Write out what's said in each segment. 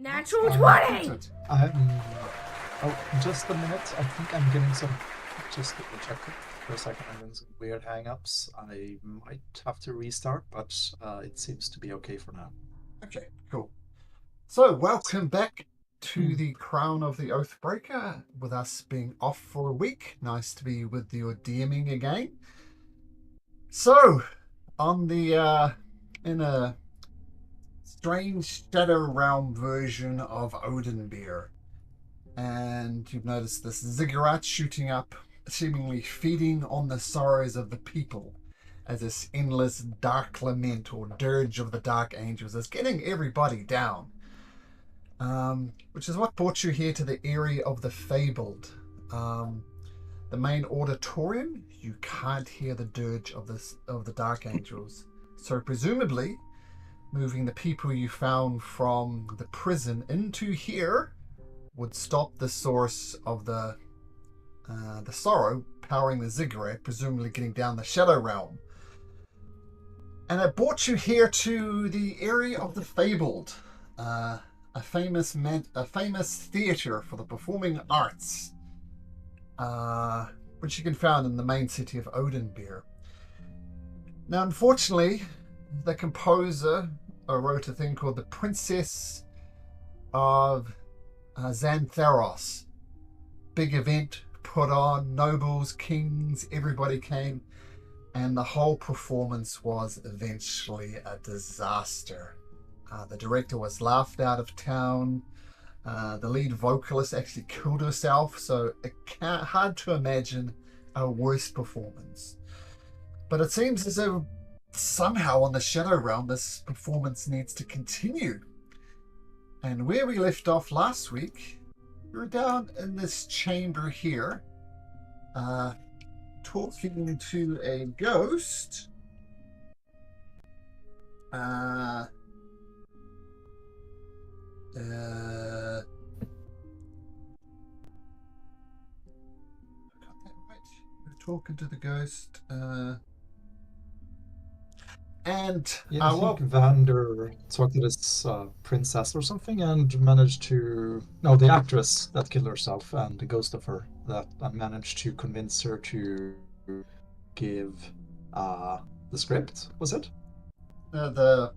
Natural 20! Oh, just a minute. I think I'm getting some. Just double check it for a second. I'm getting some weird hang-ups. I might have to restart, but it seems to be okay for now. Okay, cool. So, welcome back to the Crown of the Oathbreaker, with us being off for a week. Nice to be with your DMing again. So, on the, in a strange Shadow Realm version of Oathbreaker, and you've noticed this ziggurat shooting up, seemingly feeding on the sorrows of the people, as this endless dark lament or dirge of the dark angels is getting everybody down. Which is what brought you here to the area of the Fabled. The main auditorium, you can't hear the dirge of the Dark Angels. So presumably, moving the people you found from the prison into here would stop the source of the sorrow powering the ziggurat, presumably getting down the Shadow Realm. And it brought you here to the area of the Fabled. A famous theatre for the performing arts, which you can find in the main city of Oathbreaker. Now, unfortunately, the composer wrote a thing called The Princess of Xantharos. Big event put on, nobles, kings, everybody came, and the whole performance was eventually a disaster. The director was laughed out of town. The lead vocalist actually killed herself, so it's hard to imagine a worse performance. But it seems as though somehow on the Shadow Realm this performance needs to continue. And where we left off last week, we were down in this chamber here, talking to a ghost. I got that right. We're talking to the ghost. Yeah, I think Vander talked to this princess or something and managed to... No, the actress that killed herself and the ghost of her that managed to convince her to give the script, was it? The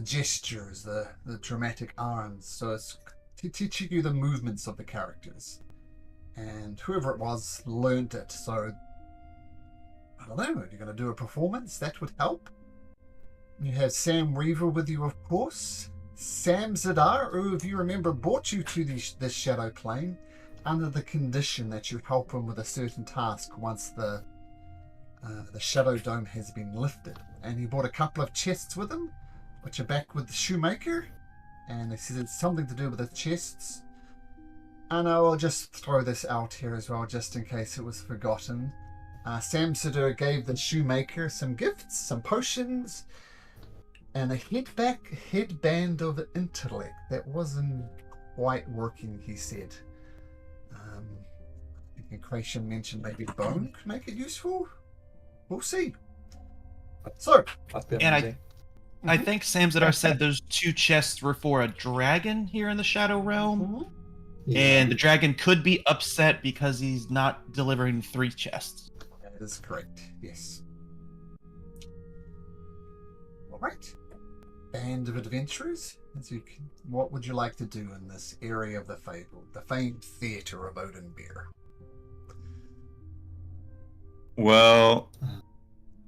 gestures, the dramatic arms. So it's teaching you the movements of the characters. And whoever it was learned it. So I don't know. Are you going to do a performance? That would help. You have Sam Reaver with you, of course. Sam Zadar, who, if you remember, brought you to this shadow plane under the condition that you help him with a certain task once the Shadow Dome has been lifted. And he brought a couple of chests with him, which are back with the shoemaker. And he says it's something to do with the chests. And I will just throw this out here as well, just in case it was forgotten. Sam Sadur gave the shoemaker some gifts, some potions, and a headband of intellect that wasn't quite working, he said. I think Creation mentioned maybe bone could make it useful. We'll see. So, and I think Sam Zadar said those two chests were for a dragon here in the Shadow Realm. Mm-hmm. And the dragon could be upset because he's not delivering 3 chests. That is correct, yes. Alright. Band of adventurers. What would you like to do in this area of the Fable, the famed theatre of Oathbreaker? Well,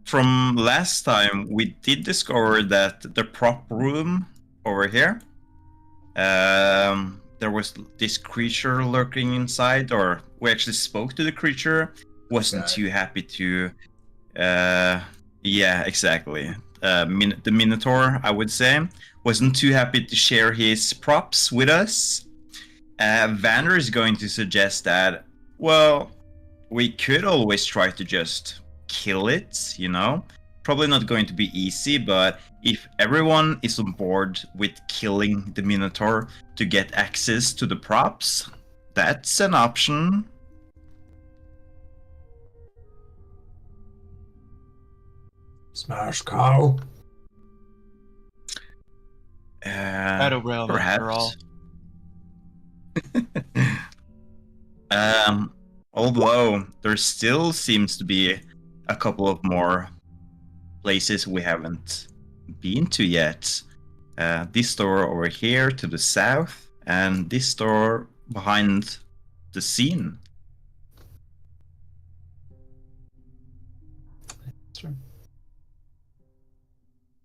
from last time, we did discover that the prop room over here, there was this creature lurking inside, or we actually spoke to the creature, wasn't too happy to... yeah, exactly. The Minotaur, I would say, wasn't too happy to share his props with us. Vander is going to suggest that, well, we could always try to just kill it, you know? Probably not going to be easy, but if everyone is on board with killing the Minotaur to get access to the props, that's an option. Smash cow. Shadow Realm after all. Perhaps. Although there still seems to be a couple of more places we haven't been to yet. This door over here to the south, and this door behind the scene. Sure.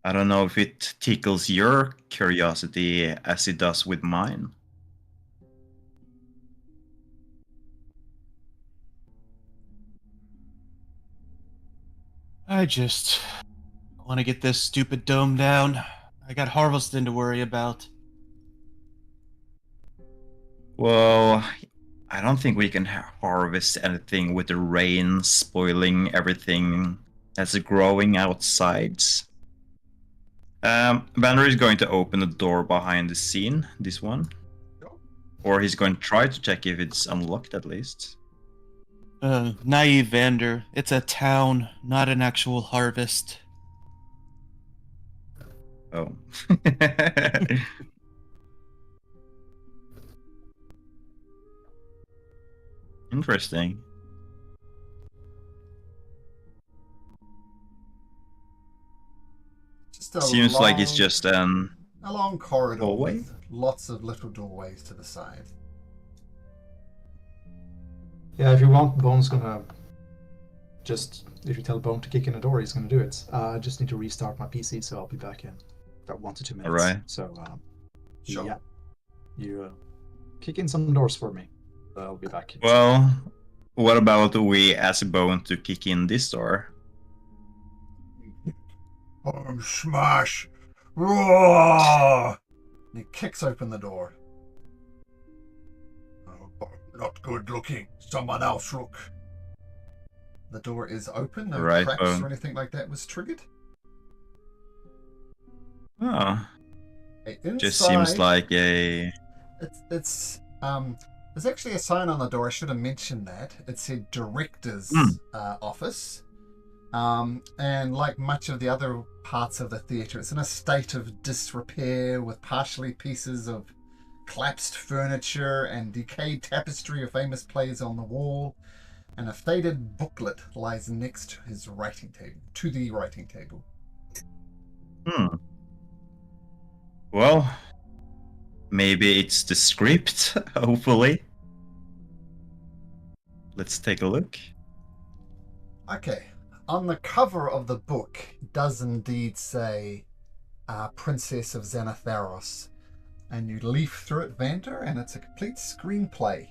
I don't know if it tickles your curiosity as it does with mine. I just want to get this stupid dome down. I got harvesting to worry about. Well, I don't think we can harvest anything with the rain spoiling everything that's growing outside. Banner is going to open the door behind the scene, this one. Or he's going to try to check if it's unlocked at least. Naive Vander. It's a town, not an actual harvest. Oh. Interesting. Just a Seems like it's long- just a long corridor hallway? with lots of little doorways to the side. Yeah, if you want, Bone's gonna just, if you tell Bone to kick in the door, he's gonna do it. I just need to restart my PC, so I'll be back in about 1 to 2 minutes. Alright. So, Sure. yeah, you kick in some doors for me. I'll be back. Well, what about we ask Bone to kick in this door? Smash! Roar! And he kicks open the door. Oh, not good looking. Someone else look. The door is open. No Right, cracks Bone. or anything like that was triggered. Oh, Inside, just seems like a... it's there's actually a sign on the door. I should have mentioned that. It said director's office. And like much of the other parts of the theatre, it's in a state of disrepair with partially pieces of collapsed furniture and decayed tapestry of famous plays on the wall, and a faded booklet lies next to his writing table. Well, maybe it's the script, hopefully. Let's take a look. Okay. On the cover of the book, it does indeed say Princess of Xanatharos. And you leaf through it, Vander, and it's a complete screenplay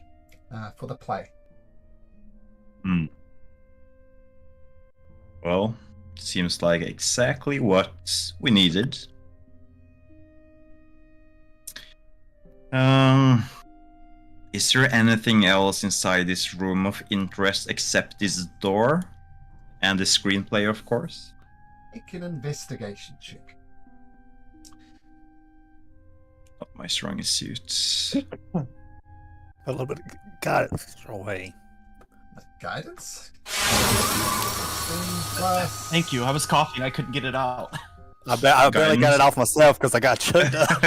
for the play. Well, seems like exactly what we needed. Is there anything else inside this room of interest except this door? And the screenplay, of course? Make an investigation check. Not my strongest suit. A little bit of guidance away. Guidance? 15+. Thank you. I was coughing. I couldn't get it out. I barely got Guidance. it off myself because I got choked up.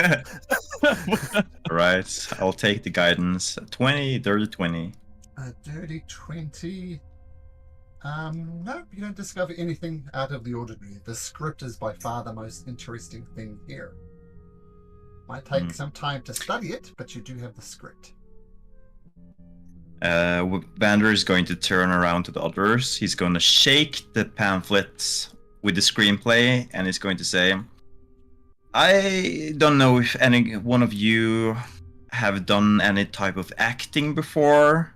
Right, I'll take the guidance. 20, dirty 20. A dirty 20. No, you don't discover anything out of the ordinary. The script is by far the most interesting thing here. Might take some time to study it, but you do have the script. Vander is going to turn around to the others. He's going to shake the pamphlets with the screenplay, and he's going to say, I don't know if any one of you have done any type of acting before,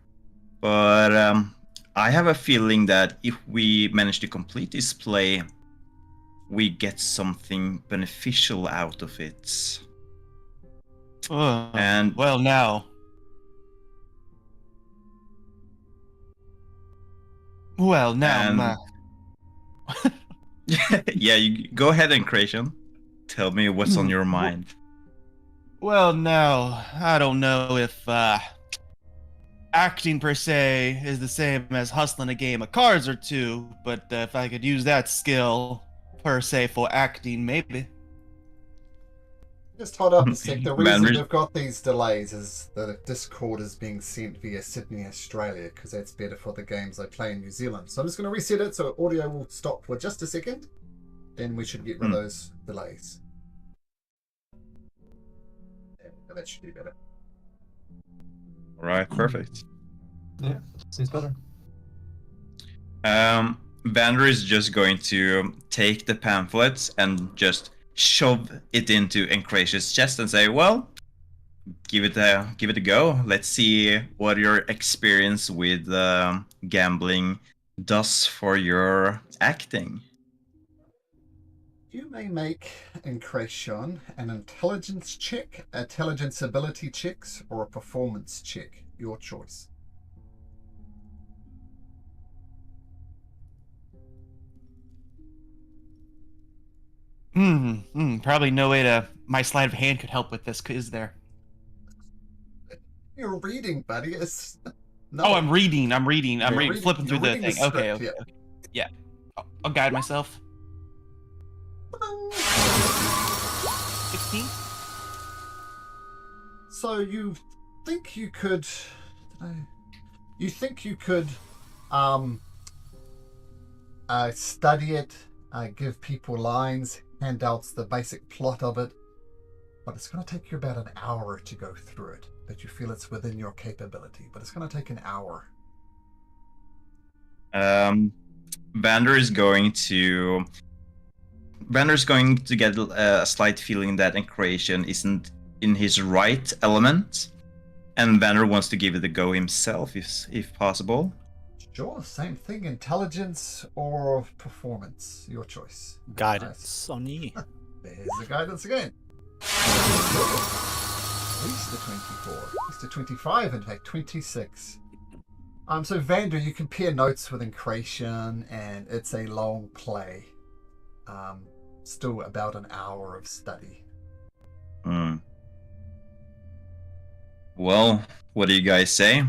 but I have a feeling that if we manage to complete this play, we get something beneficial out of it. And well, now. Well, now. Yeah, you go ahead and Creation. Tell me what's on your mind. Well, now, I don't know if acting per se is the same as hustling a game of cards or two, but if I could use that skill per se for acting, maybe. Just hold up a sec. The reason Vander's- we've got these delays is the Discord is being sent via Sydney, Australia, because that's better for the games I play in New Zealand. So I'm just going to reset it so audio will stop for just a second. Then we should get rid of those delays. Yeah, that should be better. All right, perfect. Yeah, seems better. Vander is just going to take the pamphlets and just shove it into Encratia's chest and say, "Well, give it a go. Let's see what your experience with gambling does for your acting." You may make Encration an intelligence check, intelligence ability checks, or a performance check. Your choice. Probably no way to. My sleight of hand could help with this, is there? You're reading, buddy. It's no. Oh, I'm reading. I'm reading, flipping through you're the reading thing. script, Okay. Yeah. I'll guide myself. 16? So you think you could? You think you could study it, give people lines, handouts, the basic plot of it, but it's going to take you about an hour to go through it. But you feel it's within your capability, but it's going to take an hour. Vander's going to get a slight feeling that Encration isn't in his right element, and Vander wants to give it a go himself, if possible. Sure, same thing. Intelligence or performance, your choice. Guidance on you. There's the guidance again. At least a 24. At least a 25, in fact, 26. So Vander, you compare notes with Encration, and it's a long play. Still about an hour of study. Well, what do you guys say?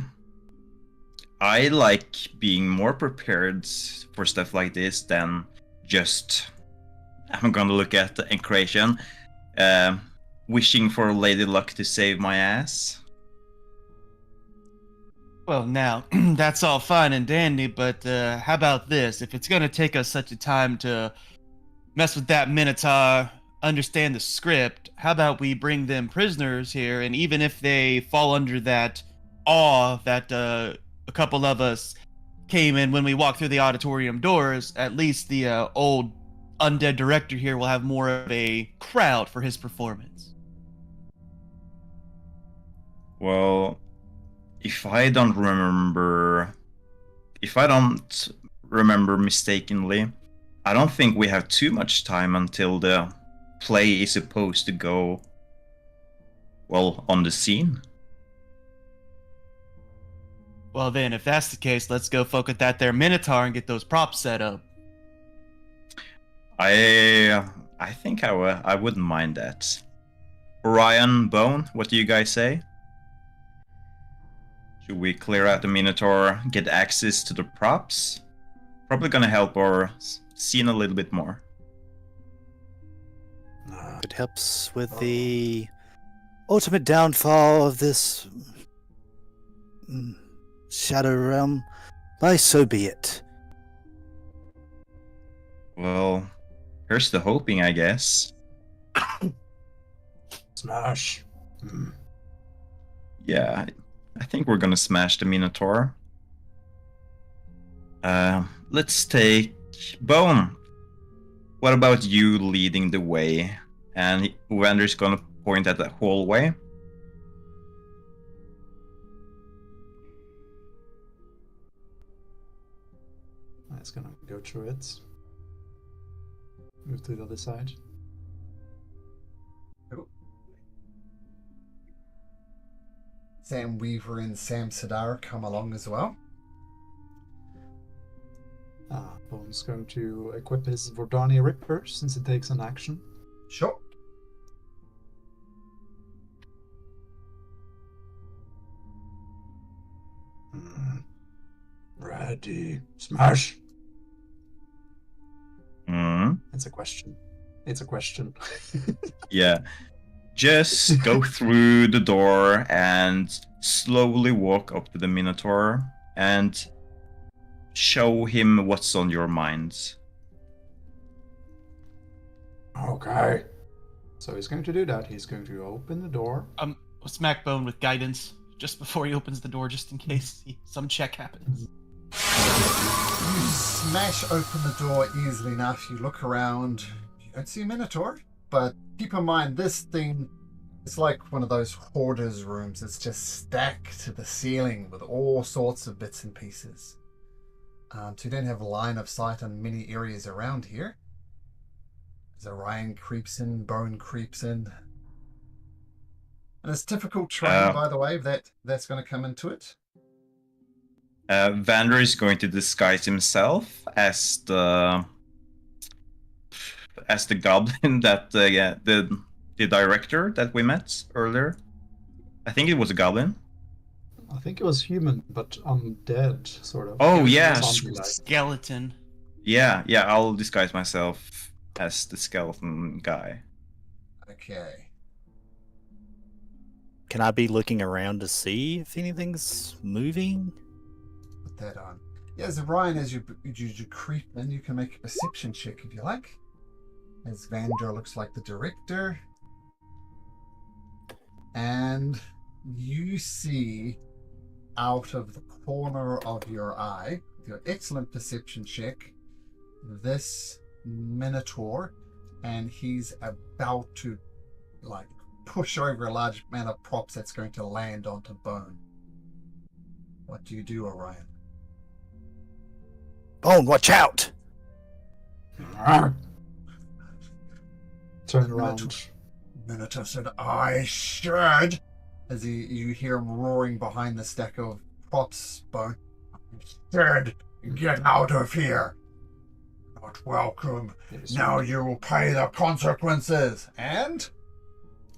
I like being more prepared for stuff like this than just I'm gonna look at the Encration, wishing for Lady Luck to save my ass. Well, now, that's all fine and dandy, but how about this? If it's going to take us such a time to mess with that Minotaur, understand the script, how about we bring them prisoners here, and even if they fall under that awe that a couple of us came in when we walked through the auditorium doors, at least the old undead director here will have more of a crowd for his performance. Well, if I don't remember mistakenly, I don't think we have too much time until the play is supposed to go, well, on the scene. Well then, if that's the case, let's go fuck with that there Minotaur and get those props set up. I think I wouldn't mind that. Orion, Bone, what do you guys say? Should we clear out the Minotaur, get access to the props? Probably gonna help our scene a little bit more. It helps with the ultimate downfall of this Shadow Realm. By so be it. Well, here's the hoping, I guess. Smash. Yeah, I think we're gonna smash the Minotaur. Let's take Bone. What about you leading the way? And Wander's gonna point at the hallway. It's gonna go through it. Move to the other side. Sam Weaver and Sam Sadara come along as well. Bone's going to equip his Vordani Ripper since it takes an action. Sure. Ready. Smash! Hmm. It's a question. It's a question. Yeah. just go through the door and slowly walk up to the Minotaur and show him what's on your mind. Okay. So he's going to do that. He's going to open the door. Smack Bone with guidance just before he opens the door, just in case some check happens. You smash open the door easily enough. You look around. You don't see a Minotaur, but keep in mind this thing is like one of those hoarders' rooms. It's just stacked to the ceiling with all sorts of bits and pieces. So you don't have a line of sight on many areas around here. As Orion creeps in, Bone creeps in. And it's difficult terrain, by the way, that's going to come into it. Vander is going to disguise himself as the goblin that the director that we met earlier. I think it was a goblin. I think it was human, but undead, sort of. Oh, yeah. Zombie-like. Skeleton. Yeah, I'll disguise myself as the skeleton guy. Okay. Can I be looking around to see if anything's moving? Put that on. Yeah, as Orion, as you creep in, you can make a perception check if you like. As Vander looks like the director. And you see out of the corner of your eye, with your excellent perception check, this Minotaur, and he's about to push over a large amount of props that's going to land onto Bone. What do you do, Orion? Bone, watch out! Turn around. Minotaur said, "I should." As you hear him roaring behind the stack of props, Bone. "I should get out of here. Not welcome. Now you will pay the consequences." And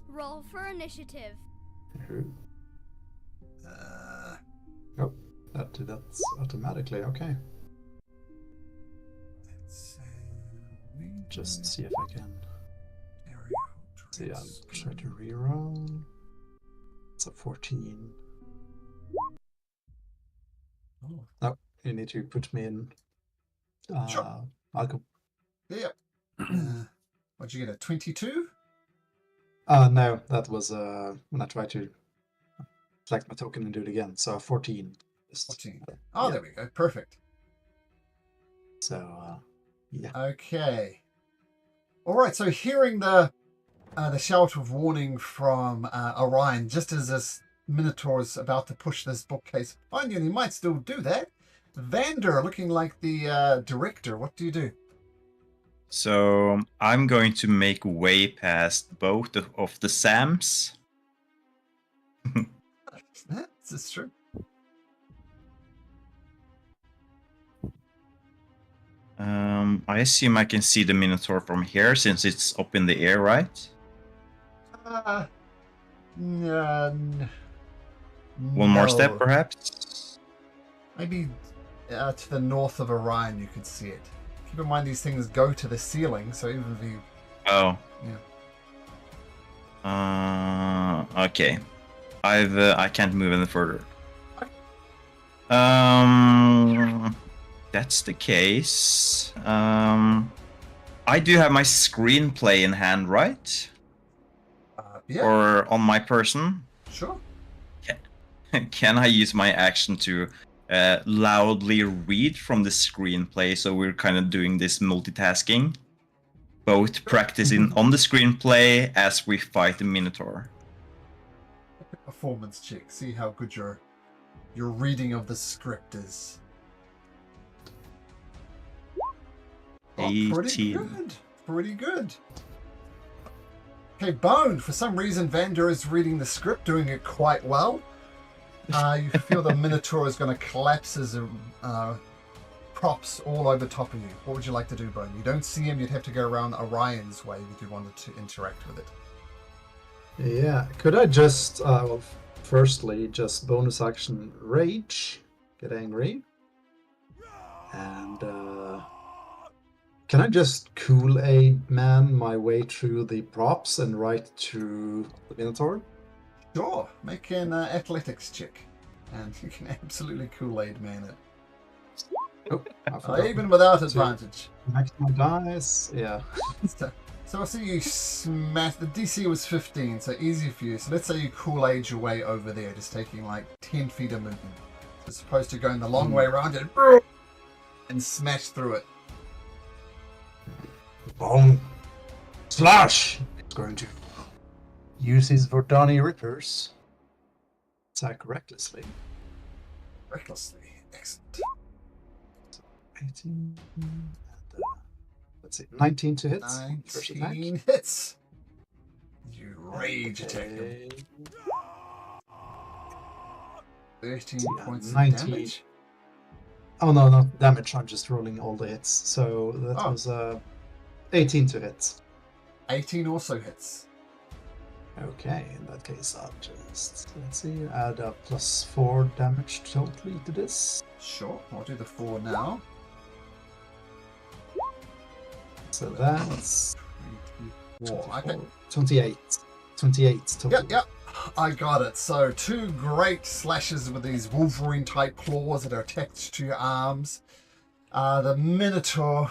Roll for initiative. Oh, that's automatically okay. Just see if I can. See, I'll try to reroll. It's a 14. No, you need to put me in. Sure. I'll go. Yep. What'd you get? A 22? No, that was when I tried to select my token and do it again. So 14. 14. Oh, yeah. There we go. Perfect. So, yeah. Okay. All right. So hearing the shout of warning from Orion, just as this Minotaur is about to push this bookcase on you, and he might still do that. Vander, looking like the director, what do you do? So I'm going to make way past both of the Sams. That's true. I assume I can see the Minotaur from here since it's up in the air, right? One more step, perhaps? Maybe to the north of Orion you could see it. Keep in mind these things go to the ceiling, so even if you... Oh. Yeah. Okay. I can't move any further. That's the case. I do have my screenplay in hand, right? Yeah. Or on my person? Sure. Can I use my action to loudly read from the screenplay, so we're kind of doing this multitasking? Both practicing on the screenplay as we fight the Minotaur. Performance check. See how good your reading of the script is. 18. Pretty good. Pretty good. Okay, Bone. For some reason, Vander is reading the script, doing it quite well. You feel the Minotaur is going to collapse as props all over top of you. What would you like to do, Bone? You don't see him. You'd have to go around Orion's way if you wanted to interact with it. Yeah. Could I just, well, firstly, just bonus action rage, get angry, and Can I just Kool-Aid man my way through the props and right to the Minotaur? Sure, make an athletics check, and you can absolutely Kool-Aid man it. Oh, I forgot. Even without to- advantage. Max my dice. Yeah. So I see you smash. The DC was 15, so easy for you. So let's say you Kool-Aid your way over there, just taking like 10 feet of movement, as opposed to going the long way around it and smash through it. Boom. Slash! It's going to use his Vordani Rippers. Attack recklessly. Recklessly. Excellent. 18. And, let's see. 19 to hit. First attack. 19 hits. You rage attack him. 13 Yeah, points of 19. damage. Oh no, not damage. I'm just rolling all the hits. So that was 18 to hit. 18 also hits. Okay, in that case, I'll just let's see, add a +4 damage totally to this. Sure, I'll do the 4 now. So that's 24. Okay. 28. 28 total. Yep. I got it. So 2 great slashes with these Wolverine type claws that are attached to your arms. The Minotaur.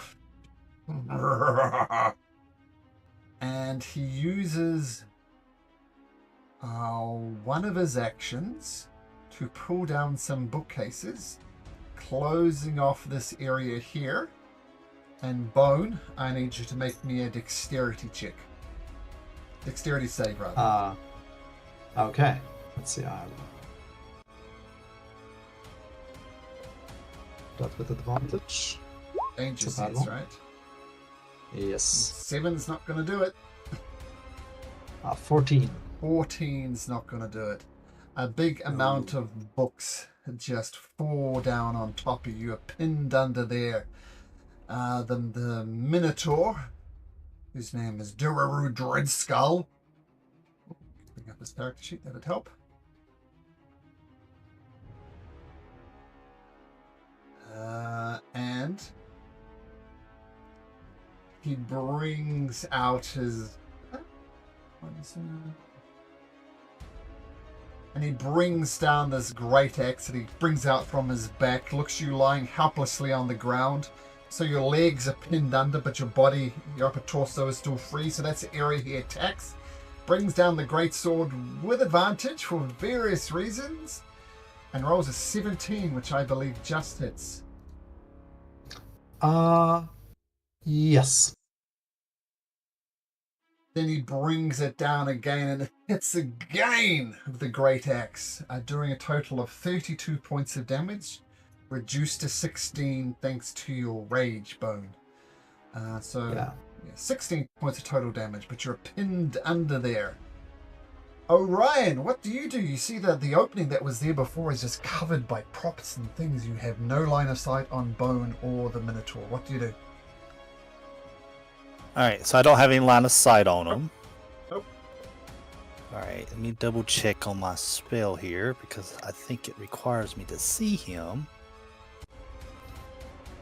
And he uses one of his actions to pull down some bookcases, closing off this area here. And Bone, I need you to make me a dexterity check. Dexterity save, rather. Okay. Let's see. I'll that with advantage. Danger it's a bad sense, one. right? Yes. 7's not going to do it. 14. 14's not going to do it. A big amount of books just fall down on top of you. You're pinned under there. The Minotaur, whose name is Duraru Dreadskull. Bring up his character sheet, that'd help. And he brings out his... And he brings down this great axe that he brings out from his back, looks you lying helplessly on the ground. So your legs are pinned under, but your body, your upper torso is still free. So that's the area he attacks. Brings down the great sword with advantage for various reasons. And rolls a 17, which I believe just hits. Yes. Then he brings it down again and it hits again with the great axe, doing a total of 32 points of damage, reduced to 16 thanks to your rage, Bone. Yeah. 16 points of total damage, but you're pinned under there. Orion, what do? You see that the opening that was there before is just covered by props and things. You have no line of sight on Bone or the Minotaur. What do you do? Alright, so I don't have any line of sight on him. Nope. Alright, let me double check on my spell here because I think it requires me to see him.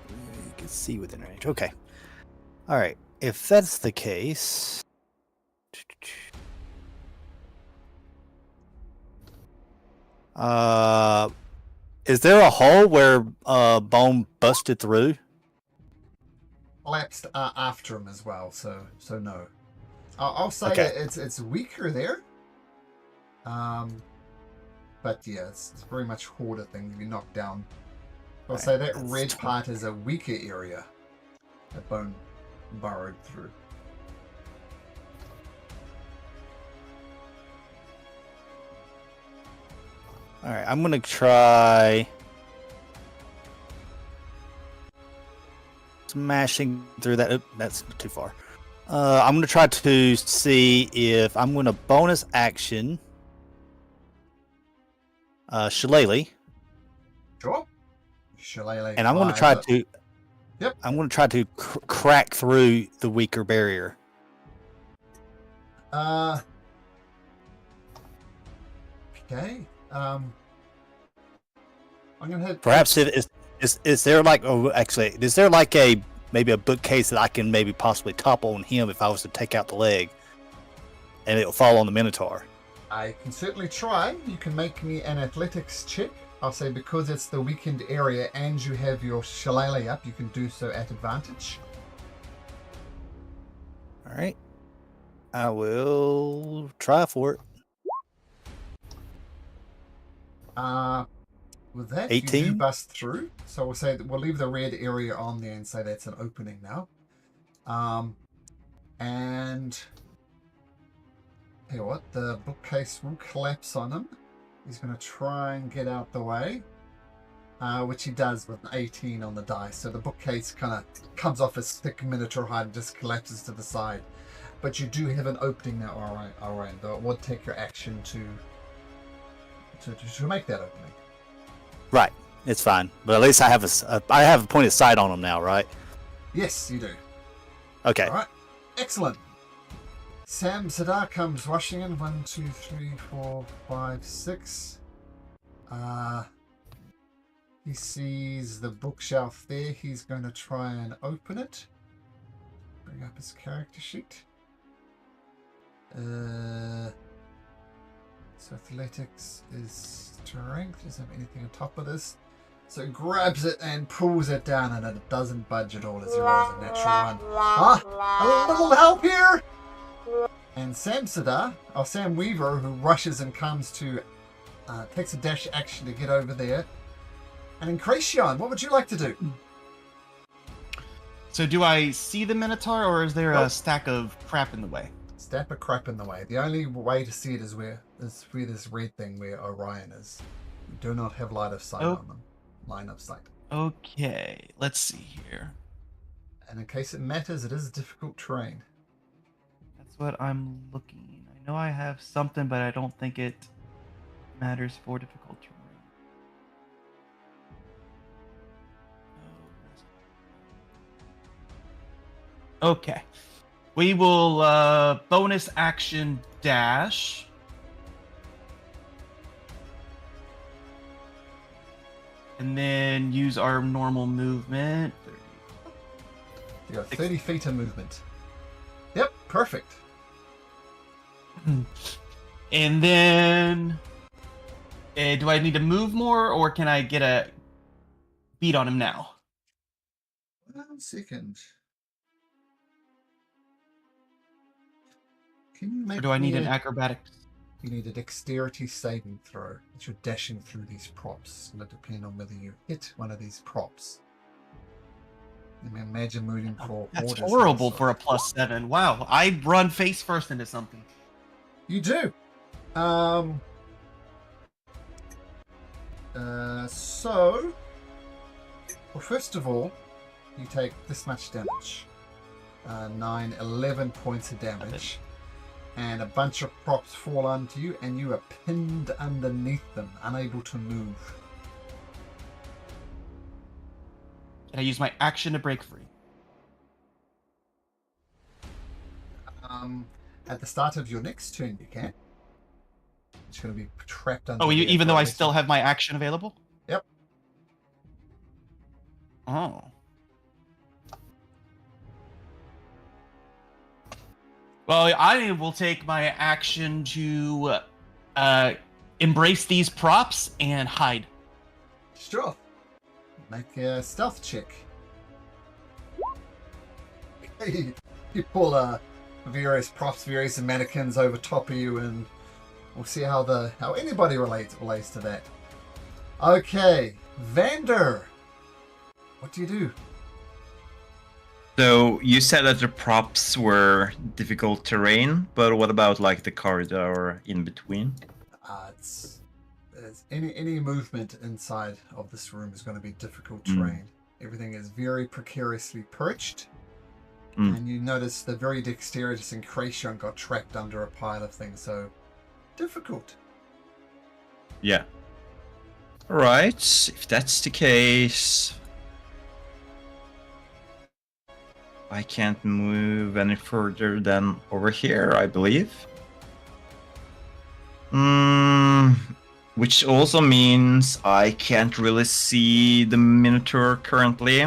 You can see within range. Okay. Alright, if that's the case. Is there a hole where Bone busted through? Collapsed after him as well, so no. I'll say Okay. it's weaker there. But yeah, it's very much harder thing to be knocked down. I'll Right, say that that's red part is a weaker area that Bone burrowed through. Alright, I'm gonna try smashing through that. Oop, that's too far. I'm gonna try to see if I'm gonna bonus action Shillelagh, Sure. Shillelagh and I'm gonna flies try up. to. Yep. I'm gonna try to crack through the weaker barrier. Okay. I'm gonna hit. Perhaps it is there like? Oh, actually, is there like a maybe a bookcase that I can maybe possibly topple on him if I was to take out the leg, and it'll fall on the Minotaur. I can certainly try. You can make me an athletics check. I'll say because it's the weakened area and you have your shillelagh up, you can do so at advantage. All right, I will try for it. With that, 18? you do bust through. So we'll say that we'll leave the red area on there and say that's an opening now. And tell you what, the bookcase will collapse on him. He's going to try and get out the way, which he does with an 18 on the die. So the bookcase kind of comes off his thick miniature hide and just collapses to the side. But you do have an opening now, Orion, though it would take your action to make that opening. Right, it's fine. But at least I have a point of sight on him now, right? Yes, you do. Okay. All right, excellent. Sam Sadar comes rushing in. 1, 2, 3, 4, 5, 6. He sees the bookshelf there. He's going to try and open it. Bring up his character sheet. So athletics is strength. Doesn't have anything on top of this. So he grabs it and pulls it down, and it doesn't budge at all as he rolls a natural one. A little help here! And Sam Weaver, who rushes and comes to, takes a dash action to get over there. And Incration, what would you like to do? So do I see the Minotaur, or is there Nope. a stack of crap in the way? Stack of crap in the way. The only way to see it is where this red thing where Orion is. We do not have line of sight on them. Line of sight. Okay, let's see here. And in case it matters, it is difficult terrain. That's what I'm looking. I know I have something, but I don't think it matters for difficult terrain. Okay. We will bonus action dash. And then use our normal movement. You got 30 feet of movement. Yep, perfect. And then do I need to move more, or can I get a beat on him now? 1 second. Can you make Or do I need me an acrobatics? You need a dexterity saving throw as you're dashing through these props. It's going to depend on whether you hit one of these props. I mean, imagine moving for That's orders horrible also. for a +7. Wow, I run face first into something. You do. So, well, first of all, you take this much damage. 9, 11 points of damage. And a bunch of props fall onto you, and you are pinned underneath them, unable to move. Can I use my action to break free? At the start of your next turn, you can. It's going to be trapped under. Oh, there even though for I a still little- have my action available? Yep. Oh. Well, I will take my action to embrace these props and hide. Sure. Make a stealth check. You pull various props, various mannequins over top of you, and we'll see how anybody relates to that. Okay, Vander, what do you do? So you said that the props were difficult terrain, but what about like the corridor in between? It's any movement inside of this room is going to be difficult Mm. terrain. Everything is very precariously perched. Mm. And you notice the very dexterous Incration got trapped under a pile of things, so difficult. Yeah. Alright, if that's the case, I can't move any further than over here, I believe. Which also means I can't really see the Minotaur currently.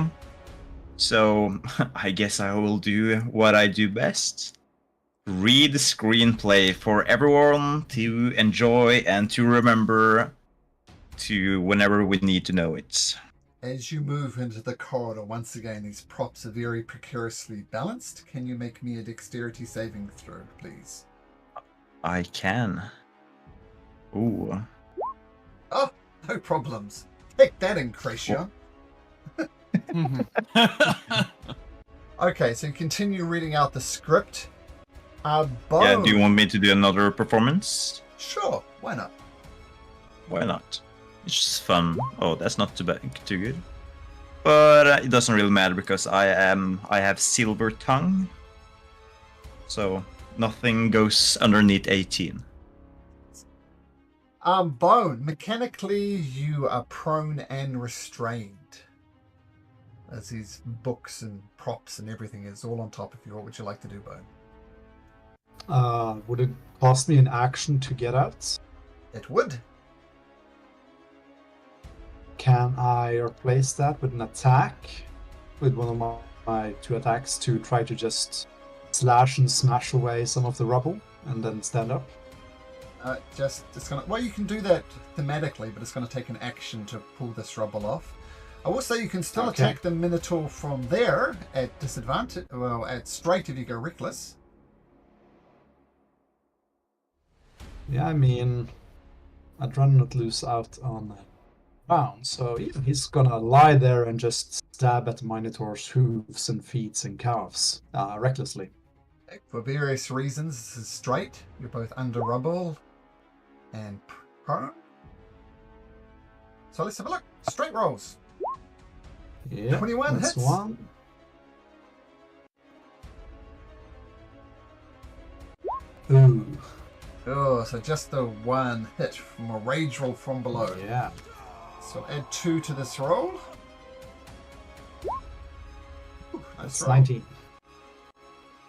So I guess I will do what I do best. Read the screenplay for everyone to enjoy and to remember to whenever we need to know it. As you move into the corridor, once again, these props are very precariously balanced. Can you make me a dexterity saving throw, please? I can. Ooh. Oh, no problems. Take that, Incratio. Okay, so you continue reading out the script. Bone. Yeah, do you want me to do another performance? Sure, why not? Why not? It's just fun. Oh, that's not too bad, too good. But it doesn't really matter because I have silver tongue. So nothing goes underneath 18. Bone. Mechanically, you are prone and restrained. As these books and props and everything is all on top of you. What would you like to do, Bone? Would it cost me an action to get out? It would. Can I replace that with an attack? With one of my 2 attacks to try to just slash and smash away some of the rubble and then stand up? It's gonna. Well, you can do that thematically, but it's gonna take an action to pull this rubble off. I will say you can still Okay. attack the Minotaur from there at disadvantage. Well, at straight if you go reckless. Yeah, I mean, I'd rather not lose out on bound, so yeah, he's gonna lie there and just stab at the Minotaur's hooves and feet and calves, recklessly. For various reasons, this is straight. You're both under rubble and prone. So let's have a look. Straight rolls. Yeah, 21 that's hits. one. Ooh, Oh, so just the one hit from a rage roll from below. yeah. So add 2 to this roll. Ooh, nice That's roll. 19.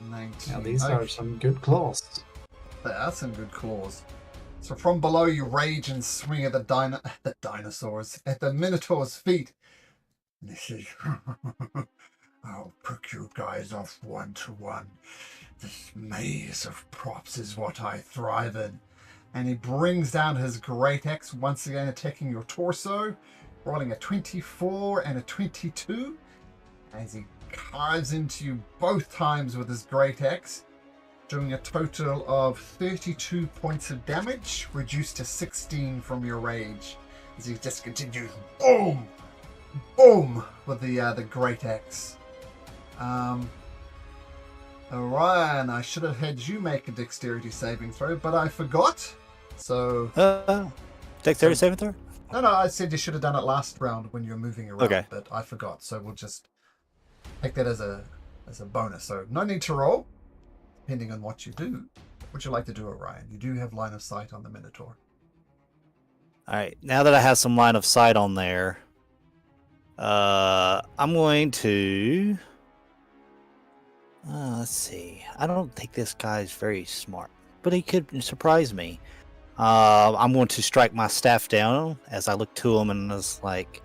19. Now these Okay. are some good claws. There are some good claws. So from below you rage and swing at the dinosaurs, at the Minotaur's feet. And he says, I'll pick you guys off 1 to 1. This maze of props is what I thrive in. And he brings down his great axe, once again attacking your torso, rolling a 24 and a 22. As he carves into you both times with his great axe, doing a total of 32 points of damage, reduced to 16 from your rage. As he just continues, boom, boom, with the great axe. Orion, I should have had you make a dexterity saving throw, but I forgot. So Dexterity saving throw? no, I said you should have done it last round when you were moving around, Okay. but I forgot. So we'll just take that as a bonus. So no need to roll, depending on what you do. What would you like to do, Orion? You do have line of sight on the Minotaur. All right. Now that I have some line of sight on there, I'm going to. Let's see. I don't think this guy's very smart, but he could surprise me. I'm going to strike my staff down as I look to him and is like,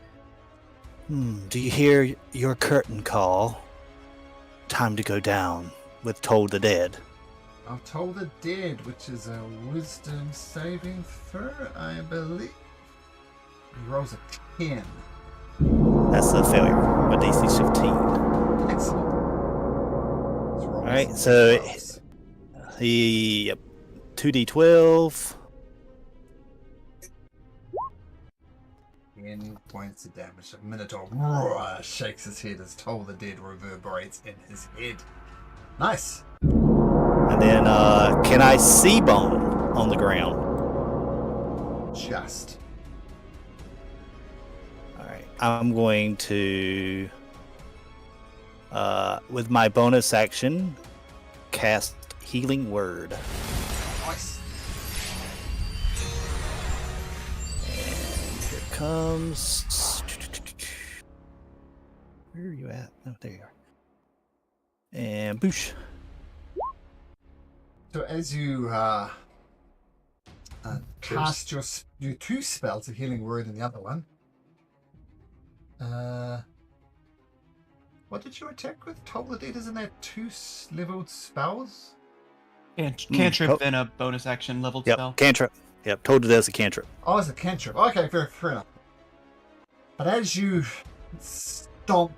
do you hear your curtain call? Time to go down with Toll the Dead. I've told the dead, which is a wisdom saving throw, I believe. He rolls a 10. That's a failure, but DC 15. Excellent. All right, so he 2d12. 10 points of damage. The Minotaur shakes his head as Toll the Dead reverberates in his head. Nice. And then, can I see bone on the ground? Just. All right, I'm going to, with my bonus action, cast Healing Word. Nice. And here it comes. Where are you at? Oh, there you are. And boosh. So as you cast your 2 spells, a healing word and the other one, What did you attack with? Toll the Dead, isn't that 2 leveled spells? Cantrip, oh. then a bonus action leveled Yep, spell. cantrip. Yep, told it as a cantrip. Oh, it's a cantrip. Okay, fair enough. But as you stomp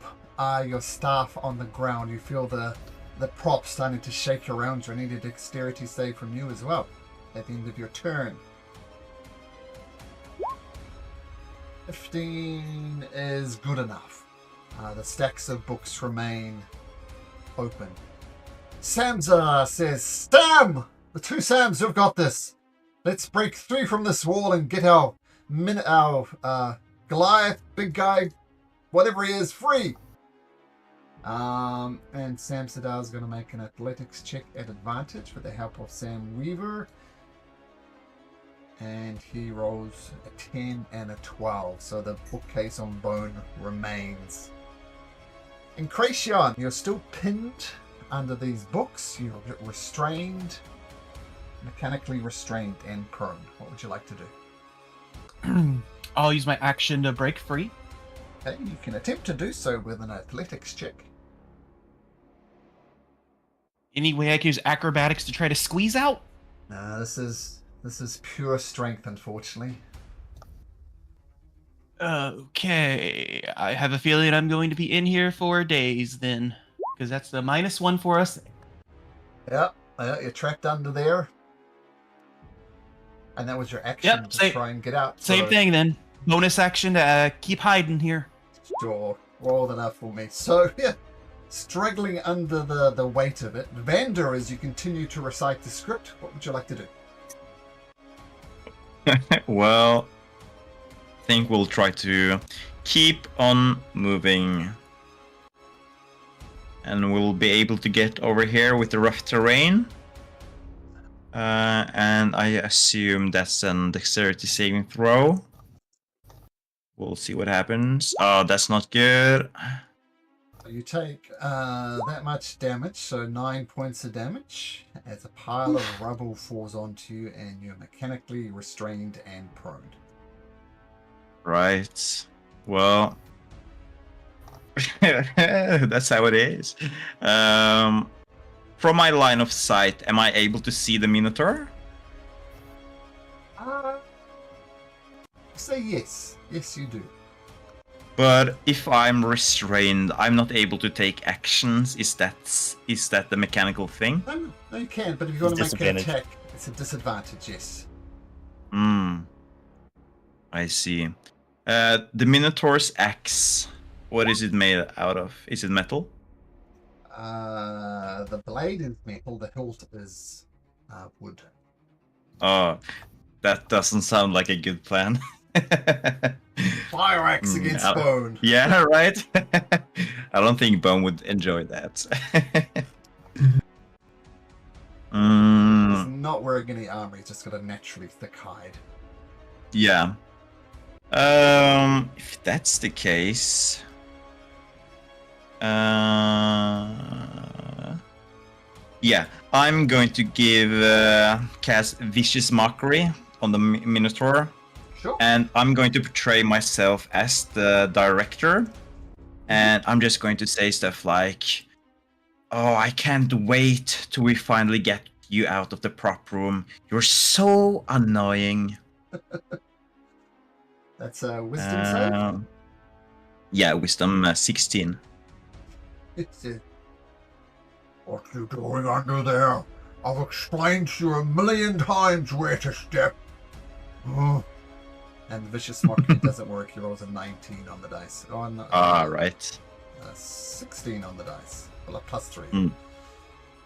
your staff on the ground, you feel the prop starting to shake around you. I need a dexterity save from you as well at the end of your turn. 15 is good enough. The stacks of books remain open. Samza says, Sam! The 2 Sams, you've got this. Let's break 3 from this wall and get our Goliath, big guy, whatever he is, free. And Sam Sadar is going to make an athletics check at advantage with the help of Sam Weaver. And he rolls a 10 and a 12. So the bookcase on bone remains. Incration, you're still pinned under these books. You're restrained, mechanically restrained and prone. What would you like to do? I'll use my action to break free. Okay, you can attempt to do so with an athletics check. Any way I can use acrobatics to try to squeeze out? No, this is pure strength, unfortunately. Okay, I have a feeling I'm going to be in here for days then, because that's the -1 for us. Yeah, you're trapped under there. And that was your action to try and get out. Same thing then. Bonus action to keep hiding here. Sure, roll that up for me. So, yeah, struggling under the weight of it. Vander, as you continue to recite the script, what would you like to do? Well, I think we'll try to keep on moving. And we'll be able to get over here with the rough terrain. And I assume that's an dexterity saving throw. We'll see what happens. Oh, that's not good. You take that much damage, so 9 points of damage, as a pile of rubble falls onto you and you're mechanically restrained and prone. Right. Well, that's how it is. From my line of sight, am I able to see the Minotaur? Say yes. Yes, you do. But if I'm restrained, I'm not able to take actions. Is that the mechanical thing? No, you can, but if you're going to make an attack, it's a disadvantage, yes. I see. The Minotaur's axe, what is it made out of? Is it metal? The blade is metal, the hilt is wood. Oh, that doesn't sound like a good plan. Fire axe against bone. Yeah, right? I don't think Bone would enjoy that. He's not wearing any armor, he's just got a naturally thick hide. Yeah. If that's the case... yeah, I'm going to cast Vicious Mockery on the Minotaur. Sure. And I'm going to portray myself as the director. And I'm just going to say stuff like, oh, I can't wait till we finally get you out of the prop room. You're so annoying. That's a wisdom save? Yeah, wisdom 16. What are you doing under there? I've explained to you 1,000,000 times where to step. And the Vicious Mockery doesn't work. He rolls a 19 on the dice. Right. 16 on the dice. Well, a +3.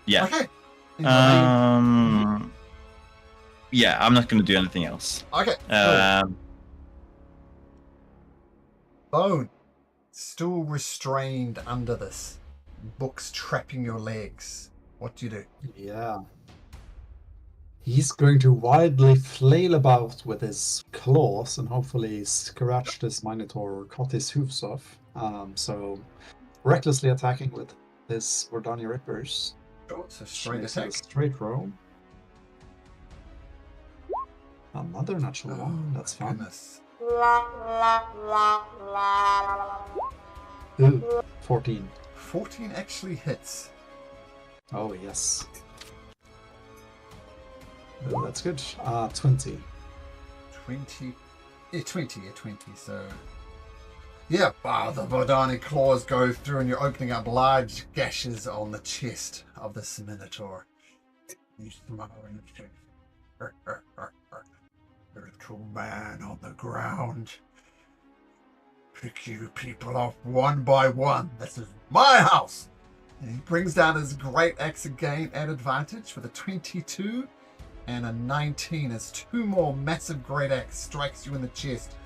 Yeah. Okay. Yeah, I'm not going to do anything else. Okay. Bone. Still restrained under this. Books trapping your legs. What do you do? Yeah. He's going to wildly flail about with his claws and hopefully scratch this Minotaur or cut his hoofs off. So, recklessly attacking with his Wardani Rippers. Sure, it's a straight Makes attack. a straight roll. Another natural one. That's fun. Goodness. Ooh, 14. 14 actually hits. Oh, yes. That's good. 20. 20. Yeah, 20. So, yeah, the Bodani claws go through and you're opening up large gashes on the chest of this Minotaur. You smile and say, little man on the ground. Pick you people off one by one. This is my house. And he brings down his great axe again at advantage with a 22 and a 19 as two more massive great axe strikes you in the chest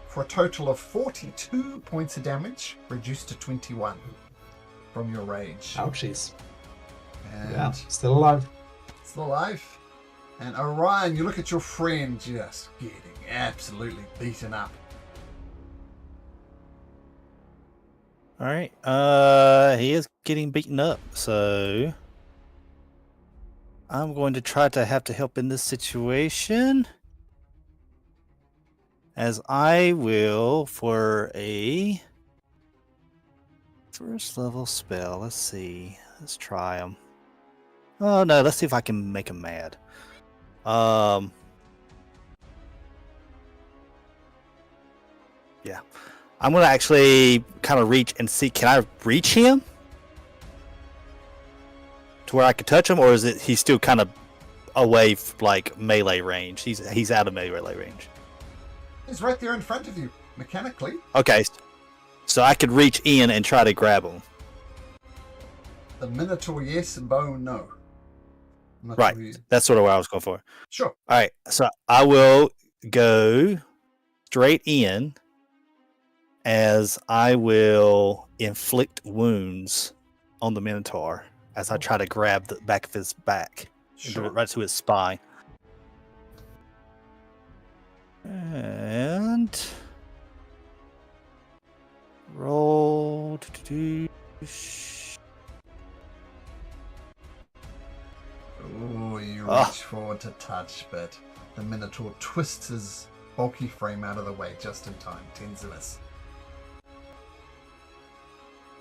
for a total of 42 points of damage, reduced to 21 from your rage. Ouchies. And Yeah, still alive. still alive. And Orion, you look at your friend just getting absolutely beaten up. All right. He is getting beaten up, so I'm going to try to have to help in this situation. As I will for a first level spell. Let's see. Let's try him. Oh no, let's see if I can make him mad. Yeah. I'm gonna actually kind of reach and see. Can I reach him to where I can touch him, or is it he's still kind of away, like melee range? He's out of melee range. He's right there in front of you, mechanically. Okay, so I could reach in and try to grab him. The Minotaur, yes, and Bone, no. I'm not Right, sure you- that's sort of what I was going for. Sure. All right, so I will go straight in, as I will inflict wounds on the Minotaur as I try to grab the back of his back, Sure. right to his spine. And roll. Oh, you Ah. reach forward to touch, but the Minotaur twists his bulky frame out of the way just in time. 10's a miss.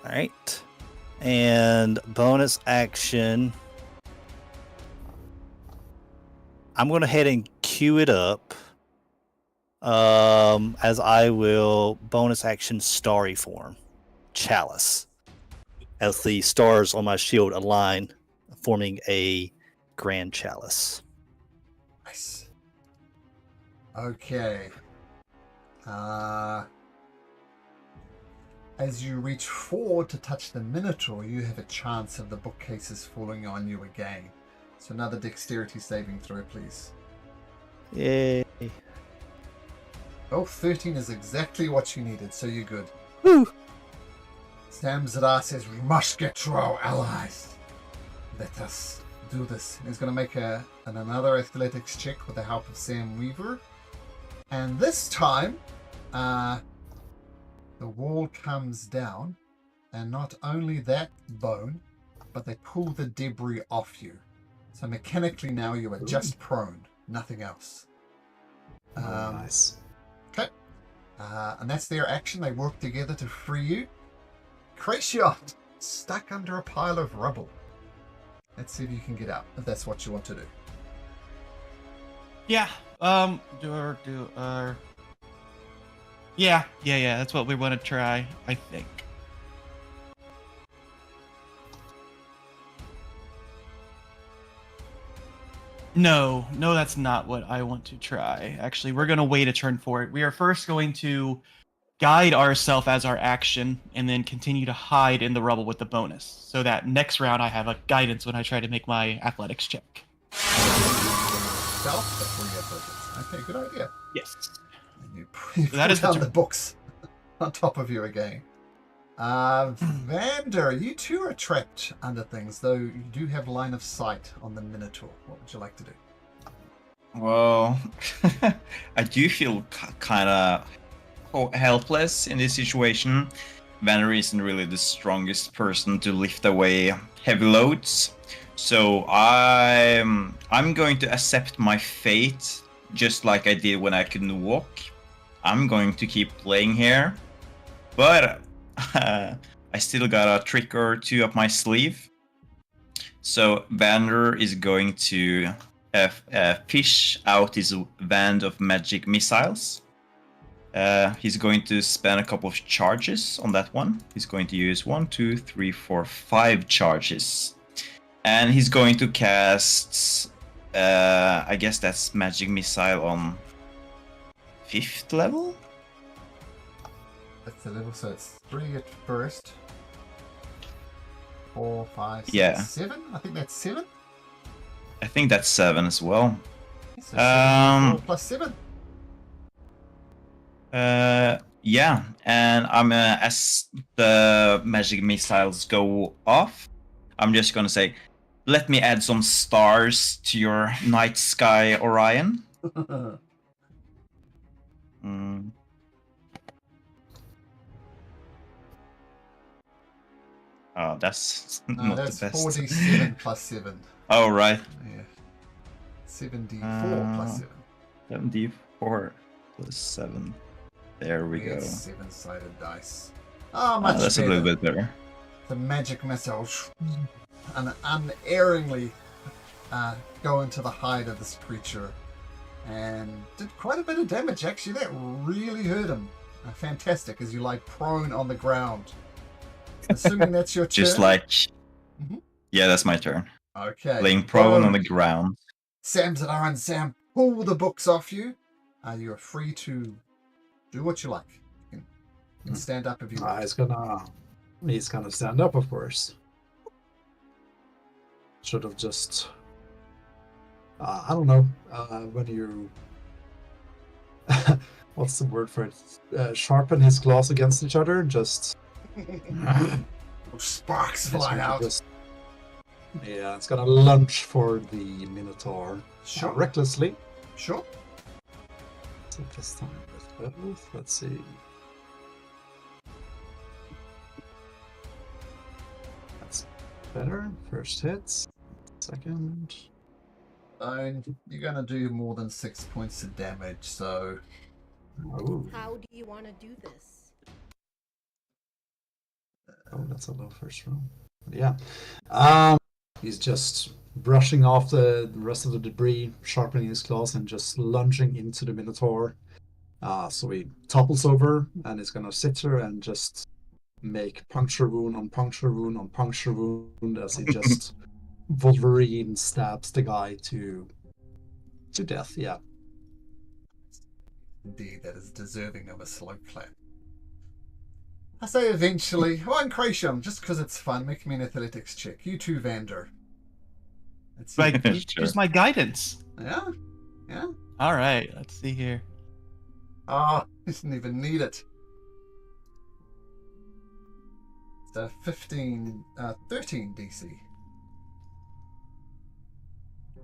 All right, and bonus action. I'm going to head and queue it up. As I will bonus action starry form, chalice, as the stars on my shield align, forming a grand chalice. Nice. Okay. As you reach forward to touch the Minotaur, you have a chance of the bookcases falling on you again. So another dexterity saving throw, please. Yay! Oh, 13 is exactly what you needed, so you're good. Woo! Sam Zadar says, we must get to our allies. Let us do this. He's going to make another athletics check with the help of Sam Weaver. And this time, the wall comes down, and not only that, Bone, but they pull the debris off you. So mechanically now you are just prone, nothing else. Nice. Okay. And that's their action. They work together to free you. Cratiot, stuck under a pile of rubble. Let's see if you can get out, if that's what you want to do. Yeah. Yeah. That's what we want to try, I think. No, that's not what I want to try. Actually, we're going to wait a turn for it. We are first going to guide ourselves as our action and then continue to hide in the rubble with the bonus. So that next round I have a guidance when I try to make my athletics check. Self before you have focus. Okay, good idea. Yes. And you put That is the down turn. the books on top of you again. Vander, you too are trapped under things, though you do have line of sight on the Minotaur. What would you like to do? Well, I do feel kind of helpless in this situation. Vanner isn't really the strongest person to lift away heavy loads, so I'm going to accept my fate, just like I did when I couldn't walk. I'm going to keep playing here, but I still got a trick or two up my sleeve. So Vander is going to fish out his wand of magic missiles. He's going to spend a couple of charges on that one. He's going to use 1, 2, 3, 4, 5 charges. And he's going to cast, I guess that's magic missile on 5th level? That's the level, so it's 3 at first. 4, 5, 6, Yeah. 7? I think that's 7. I think that's 7 as well. So 4 plus 7. Yeah, and I'm as the magic missiles go off, I'm just gonna say, let me add some stars to your night sky, Orion. Mm. Oh, that's No, not that's the best. 4d7 plus 7. Oh, right. Yeah. 7d4 plus 7. 7d4 plus 7. There we go. 7-sided dice. Oh, much That's better. a little bit better. The magic missile and unerringly go into the hide of this creature and did quite a bit of damage. Actually, that really hurt him. Fantastic, as you lie prone on the ground. Assuming that's your turn. Just like, Mhm. yeah, that's my turn. Okay. Laying prone on Boom. the ground. Sam's at Iron Sam. Pull the books off you. You are free to do what you like. You can stand up if you want. He's gonna stand up, of course. Should have just, I don't know, when you, what's the word for it? Sharpen his claws against each other. Just Sparks fly out. Yeah, it's gonna lunge for the Minotaur. Sure. Recklessly. Sure. So this time with both. Let's see. That's better. First hits. Second. You're gonna do more than 6 points of damage, so Oh, How do you want to do this? that's a low first roll. Yeah. He's just brushing off the rest of the debris, sharpening his claws, and just lunging into the Minotaur. So he topples over and is gonna sit there and just make puncture wound on puncture wound on puncture wound as he just Wolverine stabs the guy to death. Yeah. indeed that is deserving of a slow clap. I say eventually. I won't crash him just because it's fun. Make me an athletics check. You too, Vander. Let's see. Like, Sure. use my guidance. Yeah? Yeah? All right, let's see here. Oh, he didn't even need it. It's a 13 DC.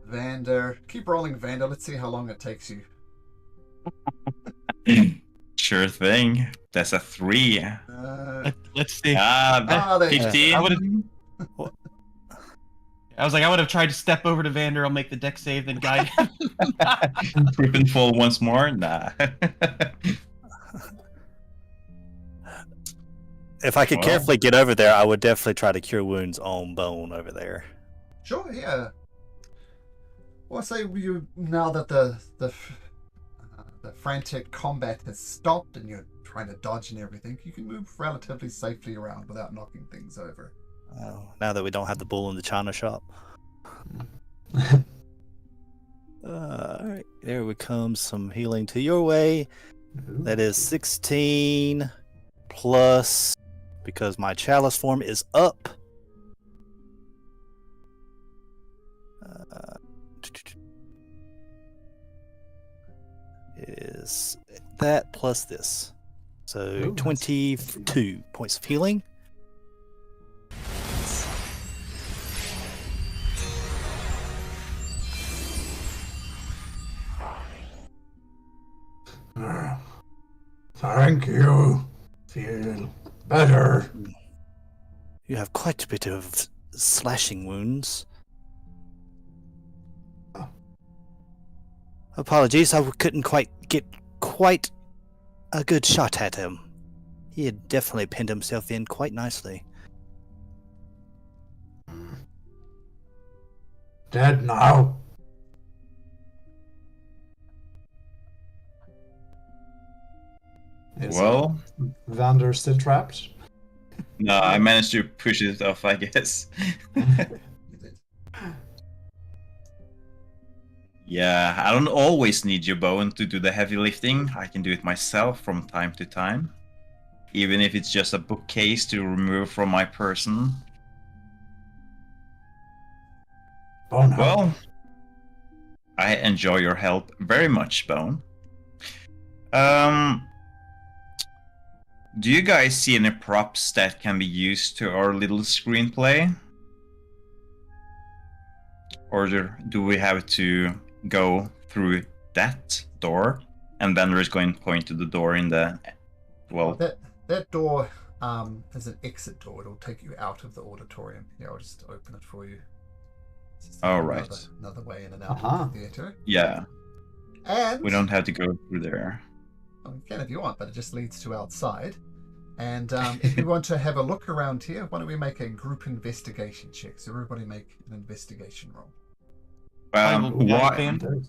Vander. Keep rolling, Vander. Let's see how long it takes you. Sure thing. That's a 3. Let's see. Oh, there you go. 15. I was like, I would have tried to step over to Vander. I'll make the deck save, then guide him. Trip and fall once more? Nah. If I could Well. carefully get over there, I would definitely try to cure wounds on Bone over there. Sure, yeah. Well, I say you now that the frantic combat has stopped and you're trying to dodge and everything, you can move relatively safely around without knocking things over. Now that we don't have the bull in the china shop. Alright, there we come. Some healing to your way. That is 16 plus, because my chalice form is up. Is that plus this? So Ooh, nice. 22 points of healing. Thank you. Feel better. You have quite a bit of slashing wounds. Apologies, I couldn't quite get quite a good shot at him. He had definitely pinned himself in quite nicely. Dead now. Is Well, Vander still trapped? no, I managed to push it off, I guess. Yeah, I don't always need your bone to do the heavy lifting. I can do it myself from time to time. Even if it's just a bookcase to remove from my person. Bone help. Well, I enjoy your help very much, Bone. Do you guys see any props that can be used to our little screenplay? Or do we have to go through that door? And Bender is going to point to the door in the... Well, that door is an exit door. It'll take you out of the auditorium. Yeah, I'll just open it for you. all right. Another way in and out Uh-huh. of the theater. Yeah, And we don't have to go through there. well, you can if you want, but it just leads to outside. And if we want to have a look around here, why don't we make a group investigation check? So everybody make an investigation roll. I will be Why, fan.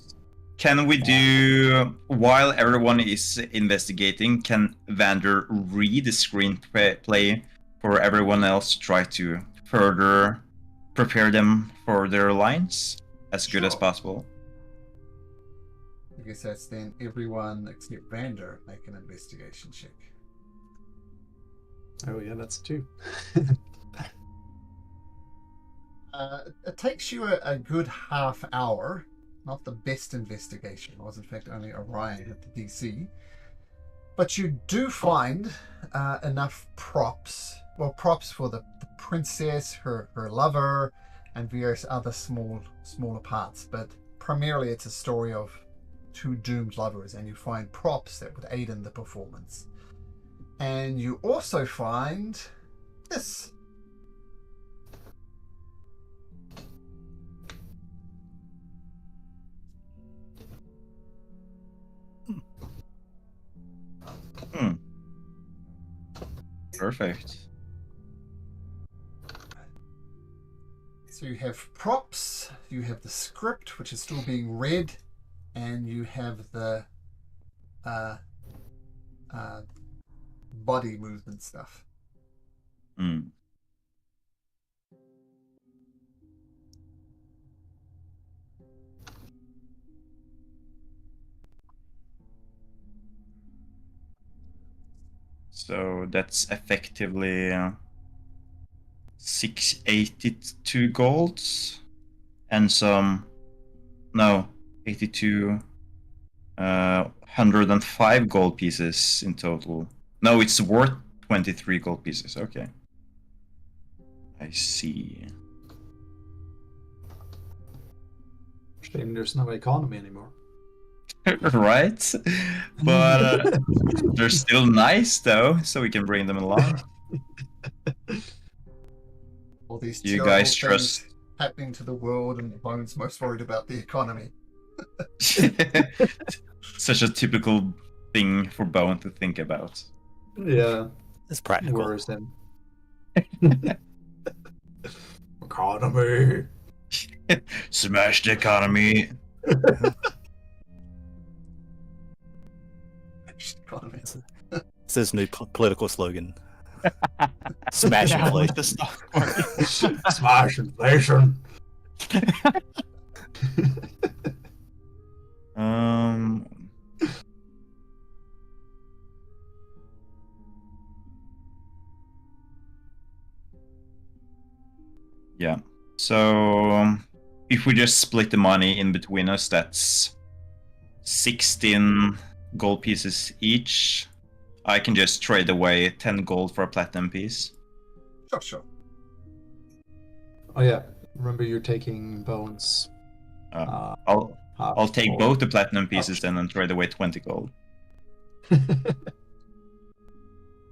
can we do, while everyone is investigating, can Vander read the screenplay for everyone else to try to further prepare them for their lines as good as Sure. possible? I guess that's then everyone except Vander make an investigation check. Oh yeah, that's 2. It takes you a good half hour. Not the best investigation. It was in fact only Orion at the DC. But you do find enough props. Well, props for the princess, her lover, and various other smaller parts. But primarily it's a story of 2 doomed lovers, and you find props that would aid in the performance. And you also find this. Perfect. So you have props, you have the script, which is still being read, and you have the body movement stuff. Hmm. So that's effectively 682 golds and some, no, 82, 105 gold pieces in total. No, it's worth 23 gold pieces. Okay. I see. Shame there's no economy anymore. Right? But they're still nice though, so we can bring them along. All these You terrible guys things trust- happening to the world, and Bone's most worried about the economy. Such a typical thing for Bone to think about. Yeah, It's practical. worries him. Economy. Smash the economy. Economy. It's his new political slogan. Smash Down inflation. with the stock market. Smash inflation. Yeah. So if we just split the money in between us, that's 16 gold pieces each. I can just trade away 10 gold for a platinum piece. Sure. Oh yeah, remember you're taking Bones. I'll take or- both the platinum pieces then and trade away 20 gold.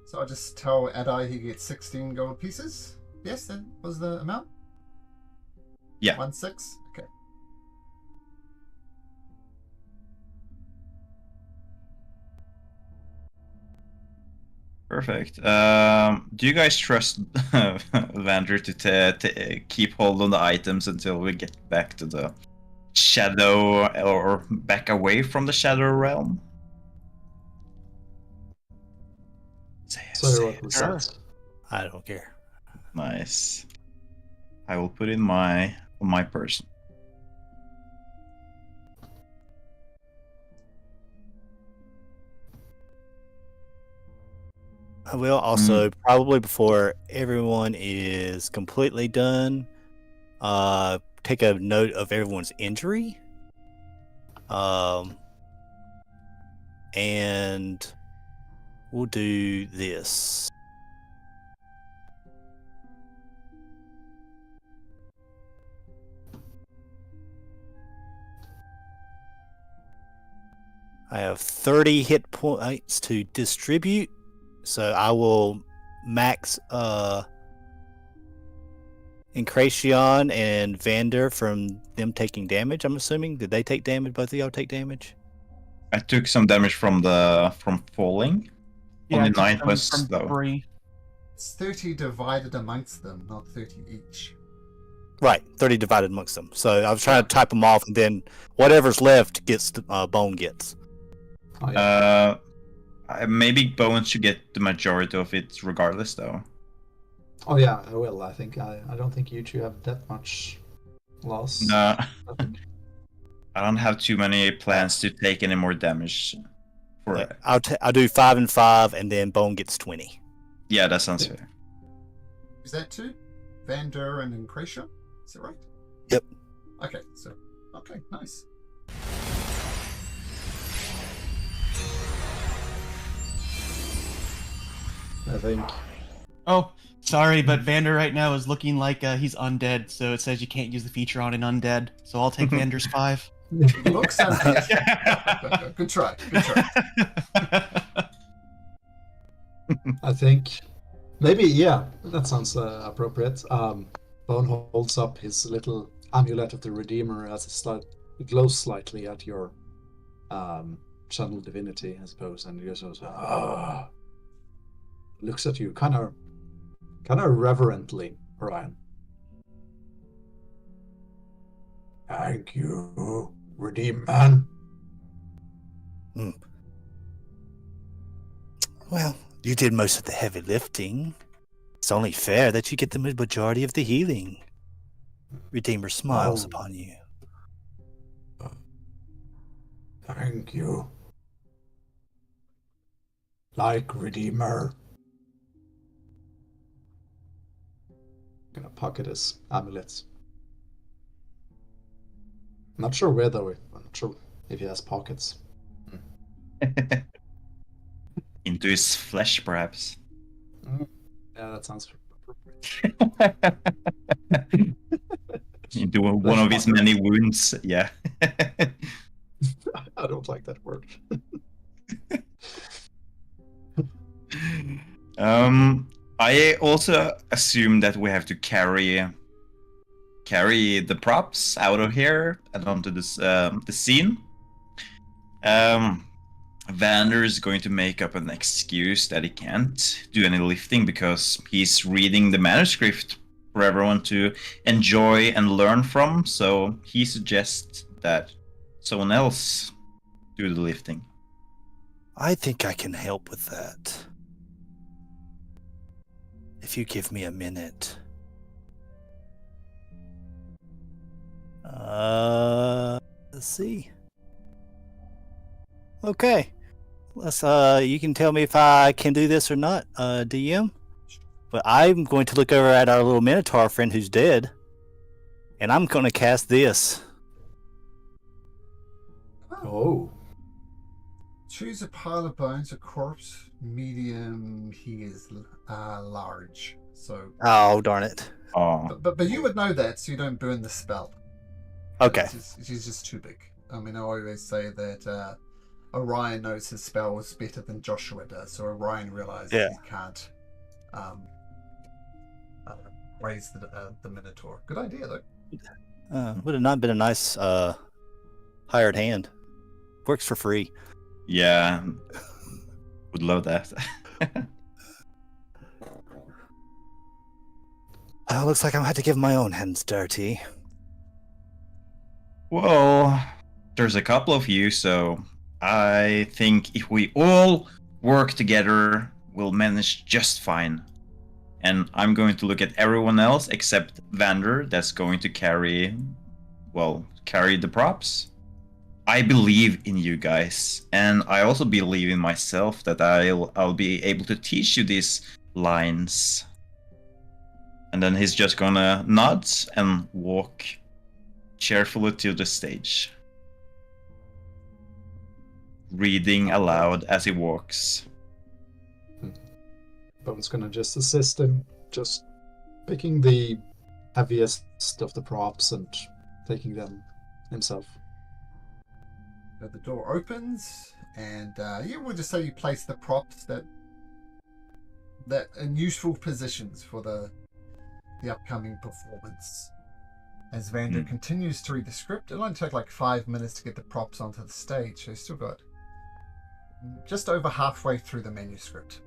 So I'll just tell Adai he gets 16 gold pieces. Yes, that was the amount? Yeah. 1-6? Okay. Perfect. Do you guys trust Vander to keep hold on the items until we get back to the shadow or back away from the shadow realm? So what was Sure. that? I don't care. Nice. I will put in my on my person. I will also probably before everyone is completely done, take a note of everyone's injury. And we'll do this. I have 30 hit points to distribute, so I will max Incration and Vander from them taking damage. I'm assuming. Did they take damage? Both of y'all take damage? I took some damage from falling. Yeah, Only I took 9 some was from though. 3. It's 30 divided amongst them, not 30 each. Right, 30 divided amongst them. So I was trying to type them off, and then whatever's left gets Bone gets. Oh, yeah. Maybe Bones should get the majority of it regardless, though. Oh yeah, I will. I think I don't think you two have that much loss. No, I think. I don't have too many plans to take any more damage. For Yeah, I'll do 5 and 5, and then Bone gets 20. Yeah, that sounds fair. Is that two? Vander and Incration? Is that right? Yep. Okay, so okay, nice. I think. Oh, sorry, but Vander right now is looking like he's undead, so it says you can't use the feature on an undead. So I'll take Vander's 5. Looks and good try. Good try. I think maybe that sounds appropriate. Bone holds up his little amulet of the Redeemer as it glows slightly at your channel divinity, I suppose, and he just goes, looks at you kind of reverently, Orion. Thank you, Redeem Man. Well, you did most of the heavy lifting. It's only fair that you get the majority of the healing. Redeemer smiles Oh. upon you. Thank you. Like Redeemer. Gonna pocket his amulets. Not sure where though. I'm not sure if he has pockets. Into his flesh, perhaps. Yeah, that sounds appropriate. Into one of his many wounds. Yeah. I don't like that word. I also assume that we have to carry the props out of here and onto this the scene. Vander is going to make up an excuse that he can't do any lifting because he's reading the manuscript for everyone to enjoy and learn from. So he suggests that someone else do the lifting. I think I can help with that. If you give me a minute. Let's see. Okay. Let's you can tell me if I can do this or not, DM. But I'm going to look over at our little Minotaur friend who's dead. And I'm gonna cast this. Oh. Choose a pile of bones, a corpse, medium. He is large. So. Oh darn it. Oh, But you would know that, so you don't burn the spell. Okay. She's just too big. I mean, I always say that Orion knows his spells better than Joshua does, so Orion realizes he can't raise the Minotaur. Good idea, though. Would have not been a nice hired hand. Works for free. yeah. Would love that. Looks like I'm gonna have to give my own hands dirty. Well, there's a couple of you, so I think if we all work together, we'll manage just fine. And I'm going to look at everyone else except Vander, that's going to carry the props. I believe in you guys, and I also believe in myself that I'll be able to teach you these lines. And then he's just gonna nod and walk cheerfully to the stage, reading aloud as he walks. Bone's gonna just assist him, just picking the heaviest of the props and taking them himself. The door opens, and we'll just say you place the props that in useful positions for the upcoming performance. As Vander continues to read the script, it'll only take like 5 minutes to get the props onto the stage, so he's still got just over halfway through the manuscript.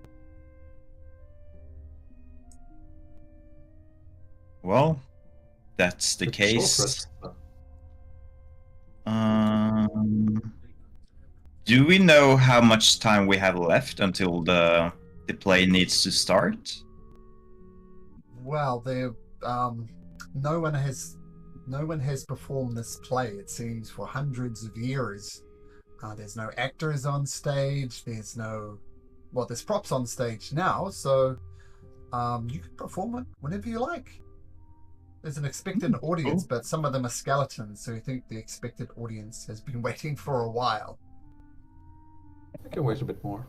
Well, that's the Pretty short case. rest. Do we know how much time we have left until the play needs to start? Well, no one has performed this play, it seems, for hundreds of years. There's no actors on stage. There's props on stage now, so you can perform it whenever you like. There's an expectant audience, but some of them are skeletons, so I think the expected audience has been waiting for a while. I can wait a bit more.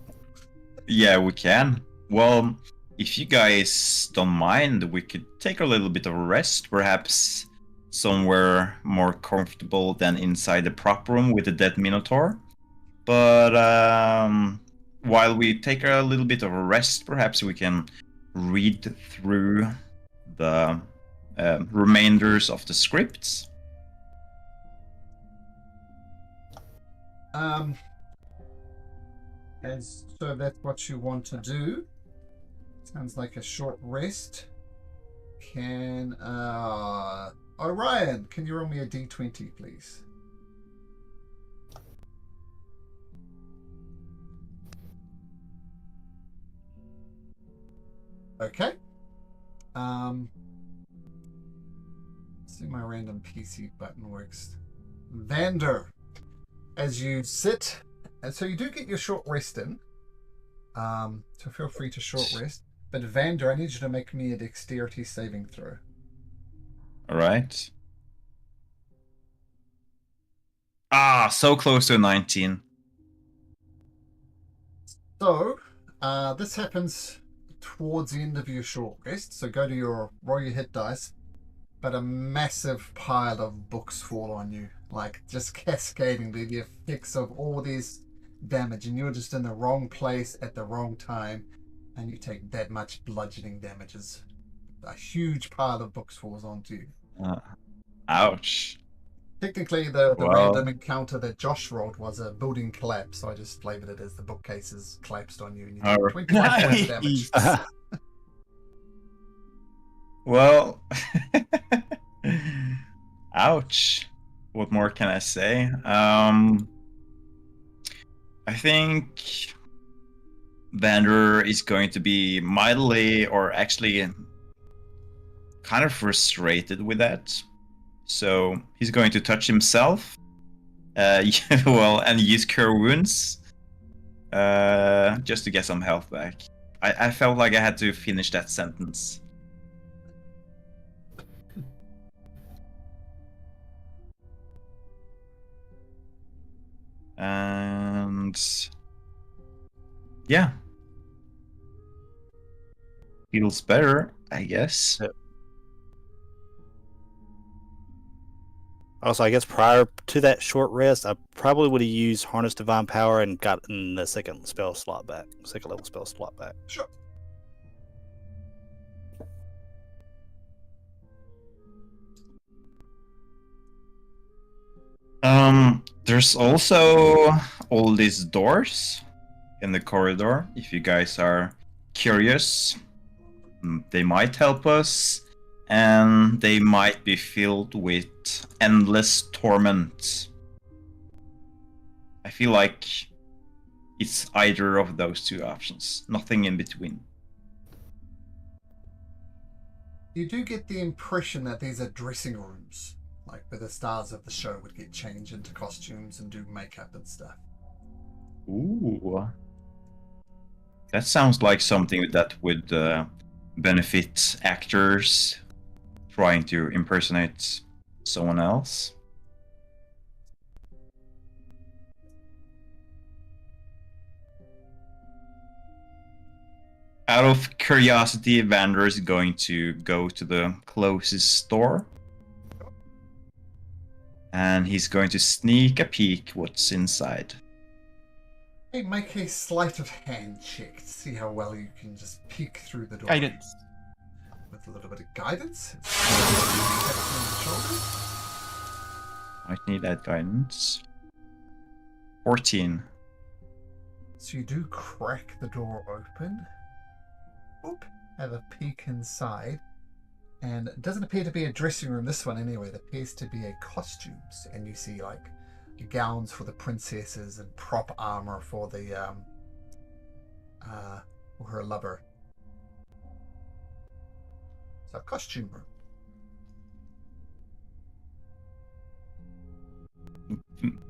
Yeah, we can. Well, if you guys don't mind, we could take a little bit of a rest, perhaps somewhere more comfortable than inside the prop room with the dead Minotaur. But while we take a little bit of a rest, perhaps we can read through the remainders of the scripts. And so that's what you want to do. Sounds like a short rest. Orion, can you roll me a d20, please? Okay. See my random PC button works. Vander, as you sit, and so you do get your short rest in. So feel free to short rest. But Vander, I need you to make me a dexterity saving throw. All right. So close to a 19. So, this happens towards the end of your short rest. So go to roll your hit dice, but a massive pile of books fall on you, like just cascading the effects of all this damage, and you're just in the wrong place at the wrong time, and you take that much bludgeoning damages. A huge pile of books falls onto you. Ouch. Technically, the random encounter that Josh rolled was a building collapse, so I just labeled it as the bookcases collapsed on you, and you took 21 points damage. Well, ouch. What more can I say? I think Vander is going to be mildly, or actually kind of frustrated with that. So he's going to touch himself, and use Cure Wounds, just to get some health back. I felt like I had to finish that sentence. And yeah, feels better, I guess. Yep. Also, I guess prior to that short rest, I probably would have used Harness Divine Power and gotten the second level spell slot back. Sure. There's also all these doors in the corridor. If you guys are curious, they might help us and they might be filled with endless torment. I feel like it's either of those two options, nothing in between. You do get the impression that these are dressing rooms, like where the stars of the show would get changed into costumes and do makeup and stuff. Ooh. That sounds like something that would benefit actors trying to impersonate someone else. Out of curiosity, Vander is going to go to the closest store. And he's going to sneak a peek what's inside. Hey, make a sleight of hand check to see how well you can just peek through the door. Guidance. With a little bit of guidance. Might need that guidance. 14. So you do crack the door open. Oop, have a peek inside. And it doesn't appear to be a dressing room, this one anyway. It appears to be a costumes. And you see like gowns for the princesses and prop armor for the for her lover. It's a costume room.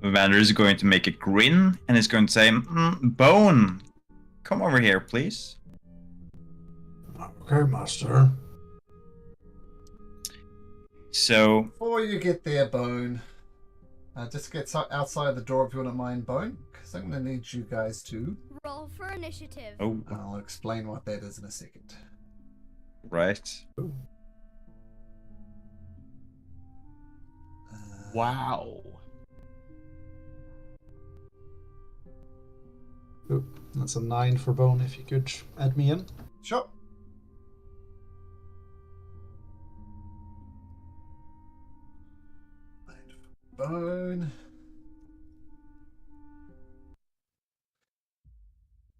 Vander is going to make a grin and is going to say, Bone, come over here, please. Okay, master. So, Before you get there, Bone, just get outside the door if you wouldn't mind, Bone, because I'm going to need you guys to... Roll for initiative. oh, I'll explain what that is in a second. right. Wow. Oop, that's a 9 for Bone, if you could add me in. Sure. Bone.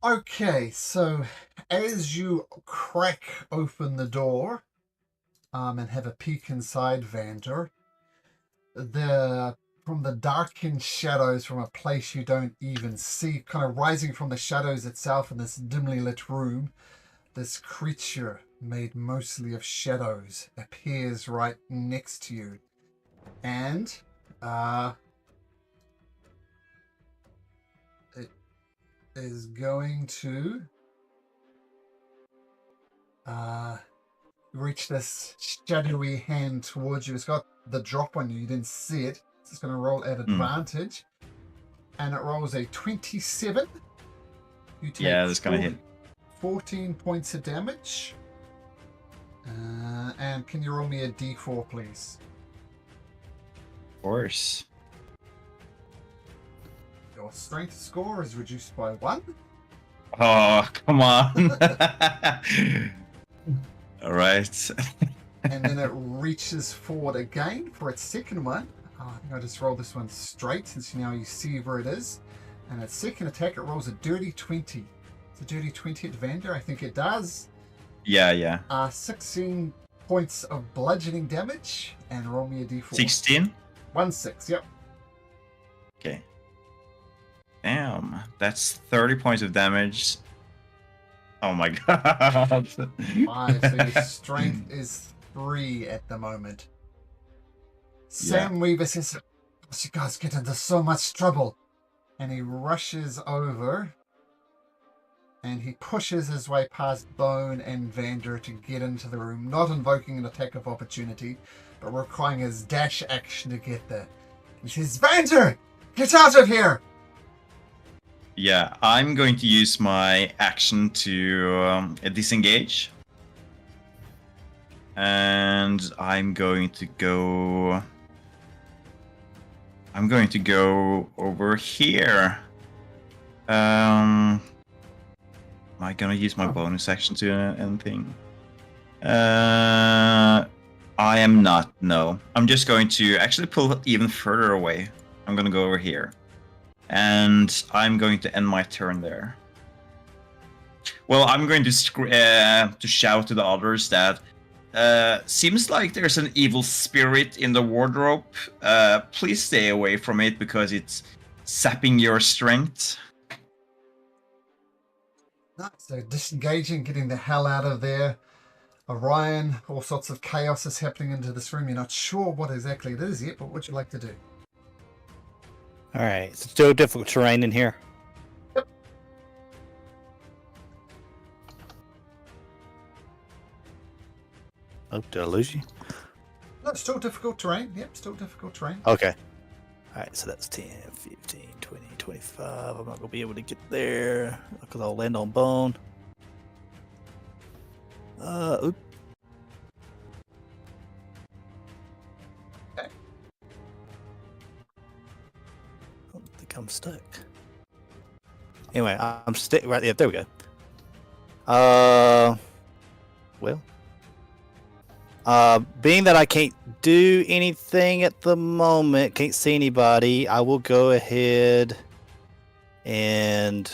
Okay, so as you crack open the door and have a peek inside, Vander, from the darkened shadows from a place you don't even see, kind of rising from the shadows itself in this dimly lit room, this creature made mostly of shadows appears right next to you. And it is going to reach this shadowy hand towards you. It's got the drop on you. You didn't see it. So it's going to roll at advantage. And it rolls a 27. You take Yeah, that's going to hit. 14 points of damage. And can you roll me a d4, please? Of course. Your strength score is reduced by 1. Oh, come on. All right. And then it reaches forward again for its second one. I think I'll just roll this one straight since now you see where it is. And its second attack, it rolls a dirty 20. It's a dirty 20 at Vander. I think it does. Yeah. 16 points of bludgeoning damage. And roll me a d4. 16? 1-6, yep. Okay. Damn, that's 30 points of damage. Oh my god. 5, so your strength is 3 at the moment. Sam Weaver says, you guys get into so much trouble. And he rushes over and he pushes his way past Bone and Vander to get into the room, not invoking an attack of opportunity, but requiring his dash action to get there. He says, Vander, get out of here! Yeah, I'm going to use my action to disengage. And I'm going to go over here. Am I gonna use my bonus action to anything? I am not, no. I'm just going to actually pull it even further away. I'm gonna go over here. And I'm going to end my turn there. Well, I'm going to shout to the others that Seems like there's an evil spirit in the wardrobe. Please stay away from it because it's sapping your strength. Nice. So disengaging, getting the hell out of there. Orion, all sorts of chaos is happening into this room. You're not sure what exactly it is yet, but what would you like to do? All right. It's still difficult terrain in here. Yep. Oh, did I lose you? No, still difficult terrain. Yep, still difficult terrain. Okay. All right. So that's 10, 15, 20, 25. I'm not going to be able to get there because I'll land on bone. Oop. Okay. I don't think I'm stuck. Anyway, I'm stuck right there. There we go. Well, being that I can't do anything at the moment, can't see anybody, I will go ahead and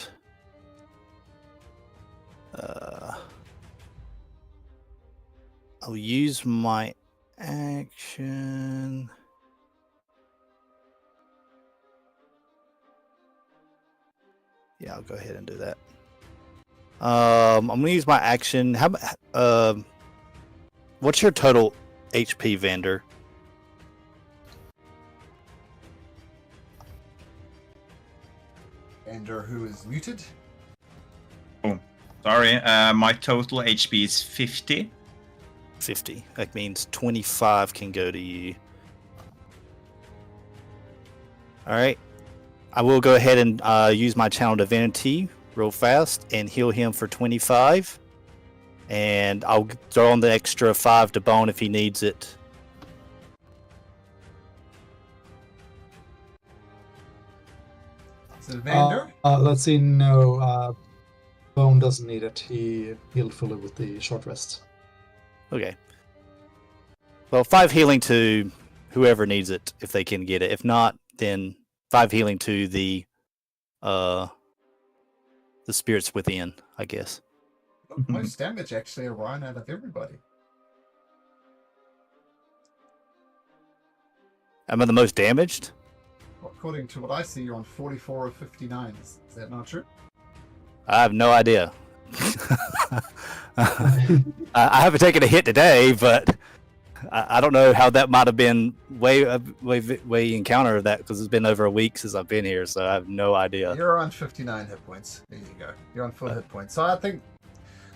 I'll use my action. Yeah, I'll go ahead and do that. I'm gonna use my action. What's your total HP, Vander? Vander, who is muted. Oh, sorry. My total HP is 50. 50. That means 25 can go to you. All right. I will go ahead and use my channel divinity real fast and heal him for 25. And I'll throw on the extra 5 to bone if he needs it. So Vander? Let's see. No, Bone doesn't need it. He healed fully with the short rest. Okay. Well, 5 healing to whoever needs it if they can get it. If not, then 5 healing to the spirits within, I guess. Most damage actually, Orion, out of everybody. Am I the most damaged? According to what I see, you're on 44 of 59. Is that not true? I have no idea. I haven't taken a hit today, but I don't know how that might have been way encounter of that because it's been over a week since I've been here, so I have no idea. You're on 59 hit points. There you go. You're on full hit points. So I think,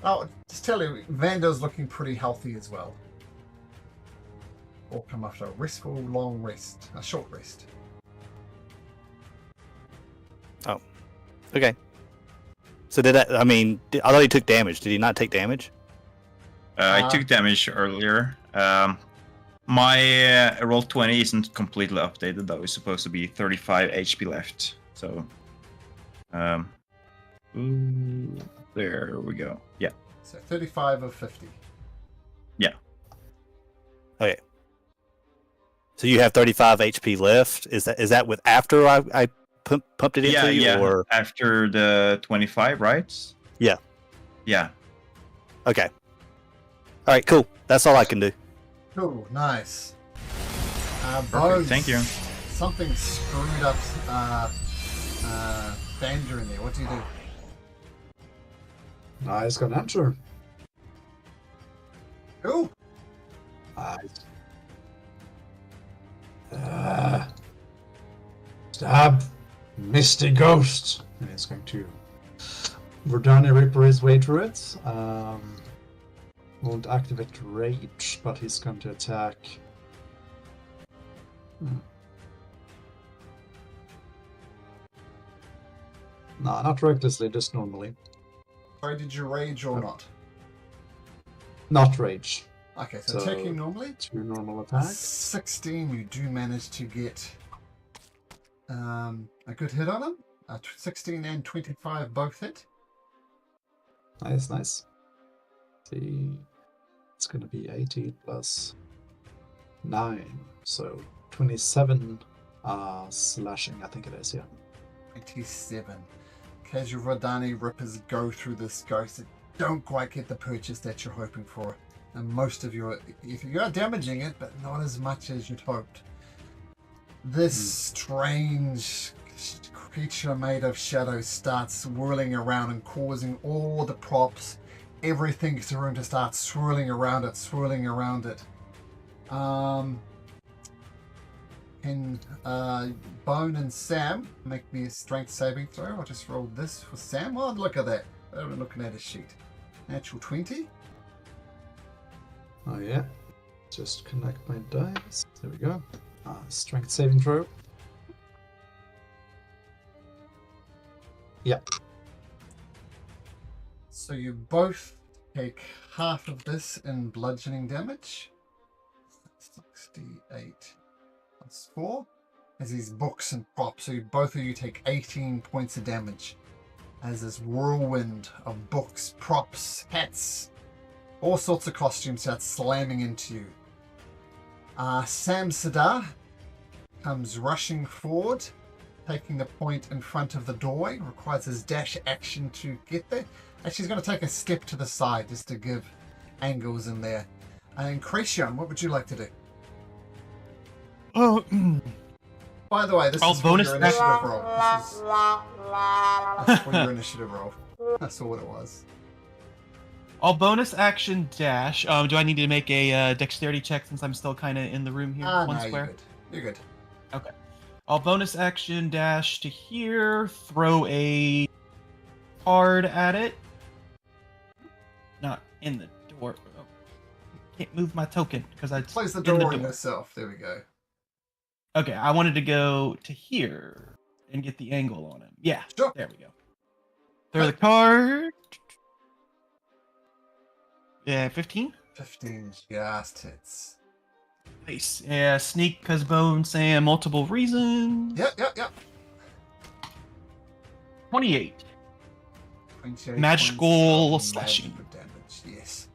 I'll just tell you, Vander's looking pretty healthy as well. Or come after a restful long rest, a short rest. Oh, okay. So did that? I mean, I thought he took damage. Did he not take damage? I took damage earlier. My roll 20 isn't completely updated though. It's supposed to be 35 HP left. So, there we go. Yeah. So 35 of 50. Yeah. Okay. So you have 35 HP left. Is that with after I pumped it into you? Yeah. Or After the 25, right? Yeah. Yeah. Okay. All right. Cool. That's all I can do. Cool, nice. Perfect. Bose, Thank you. Something screwed up Vander in there. What do you do? Nice gun answer. Cool. Nice. Stab. Misty Ghost. And he's going to Verdani Ripper his way through it. Won't activate Rage, but he's going to attack. No, not recklessly, just normally. Sorry, did you rage or not? Not Rage. Okay, so So- attacking normally. 2 normal attacks. 16, you do manage to get a good hit on him. 16 and 25 both hit. Nice, nice. See, it's going to be 18 plus 9, so 27 slashing, I think it is, yeah. 27. Okay, as your Rodani Rippers go through this ghost, it don't quite get the purchase that you're hoping for. and most of you are damaging it, but not as much as you'd hoped. This strange creature made of shadow starts swirling around and causing all the props, everything in the room to start swirling around it. Can Bone and Sam make me a strength saving throw? I'll just roll this for Sam. Oh, look at that. I'm looking at his sheet. Natural 20. Oh yeah. Just connect my dice. There we go. Strength saving throw. Yeah. So you both take half of this in bludgeoning damage. 68 plus 4. As these books and props, so both of you take 18 points of damage. As this whirlwind of books, props, hats, all sorts of costumes start slamming into you. Sam Sadar comes rushing forward, taking the point in front of the doorway. Requires his dash action to get there. Actually, he's going to take a step to the side just to give angles in there. And Crescion, what would you like to do? Oh, By the way, this I'll is for bonus your initiative roll. That's for your initiative roll. That's all what it was. I'll bonus action dash. Do I need to make a dexterity check since I'm still kind of in the room here? One No, square. you're good. Okay. I'll bonus action dash to here. Throw a card at it. Not in the door. Oh, can't move my token because I Place the in door on yourself. There we go. Okay, I wanted to go to here and get the angle on him. Yeah, Sure. there we go. Throw the card. Yeah, 15. 15 just hits. Nice. Yeah, sneak because Bone Sam multiple reasons. Yep. 28. 28 Magical points of slashing. magical damage. Yes.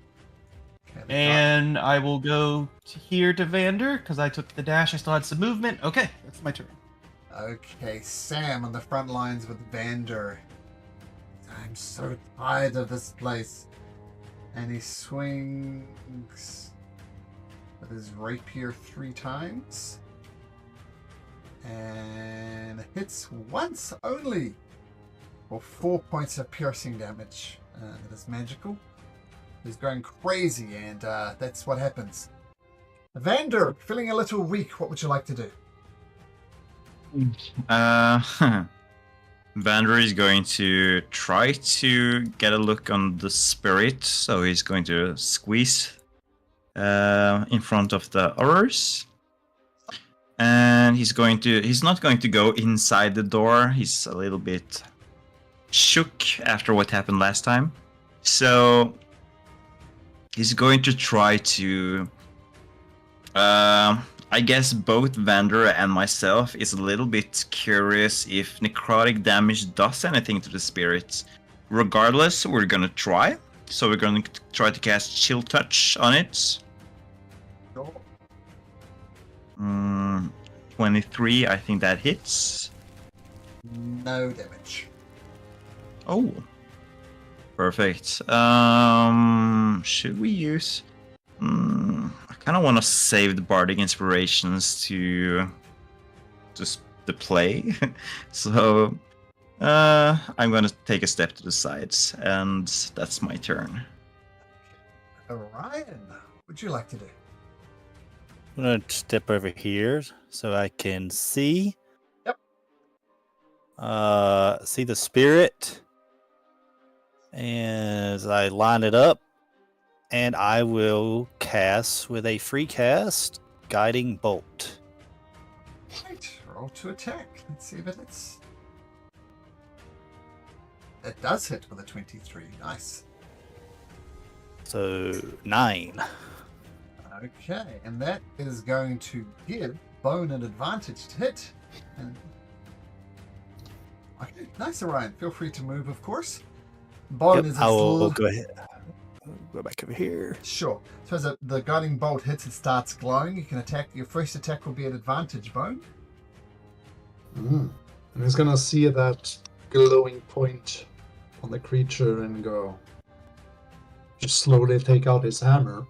Okay, And I will go to here to Vander because I took the dash. I still had some movement. Okay, that's my turn. Okay, Sam on the front lines with Vander. I'm so tired of this place. And he swings with his rapier 3 times. And hits once only for 4 points of piercing damage. That is magical. He's going crazy, and that's what happens. Vander, feeling a little weak, what would you like to do? Vander is going to try to get a look on the spirit, so he's going to squeeze in front of the others. And he's not going to go inside the door. He's a little bit shook after what happened last time. So he's going to try to I guess both Vander and myself is a little bit curious if necrotic damage does anything to the spirits. Regardless, we're gonna try. So we're gonna try to cast Chill Touch on it. 23, I think that hits. No damage. Oh. Perfect. Should we use... I kind of want to save the Bardic Inspirations to just the play. So I'm going to take a step to the sides, and that's my turn. Orion, what would you like to do? I'm gonna step over here so I can see. Yep. See the spirit. As I line it up, and I will cast with a free cast, Guiding Bolt. Right, roll to attack. Let's see if it hits. It does hit with a 23. Nice. So 9. Okay, and that is going to give Bone an advantage to hit. And... Okay, nice, Orion. Feel free to move, of course. Bone is I will little... go ahead. Go back over here. Sure. So as the guiding bolt hits, it starts glowing. You can attack. Your first attack will be an advantage, Bone. And he's gonna see that glowing point on the creature and go. Just slowly take out his hammer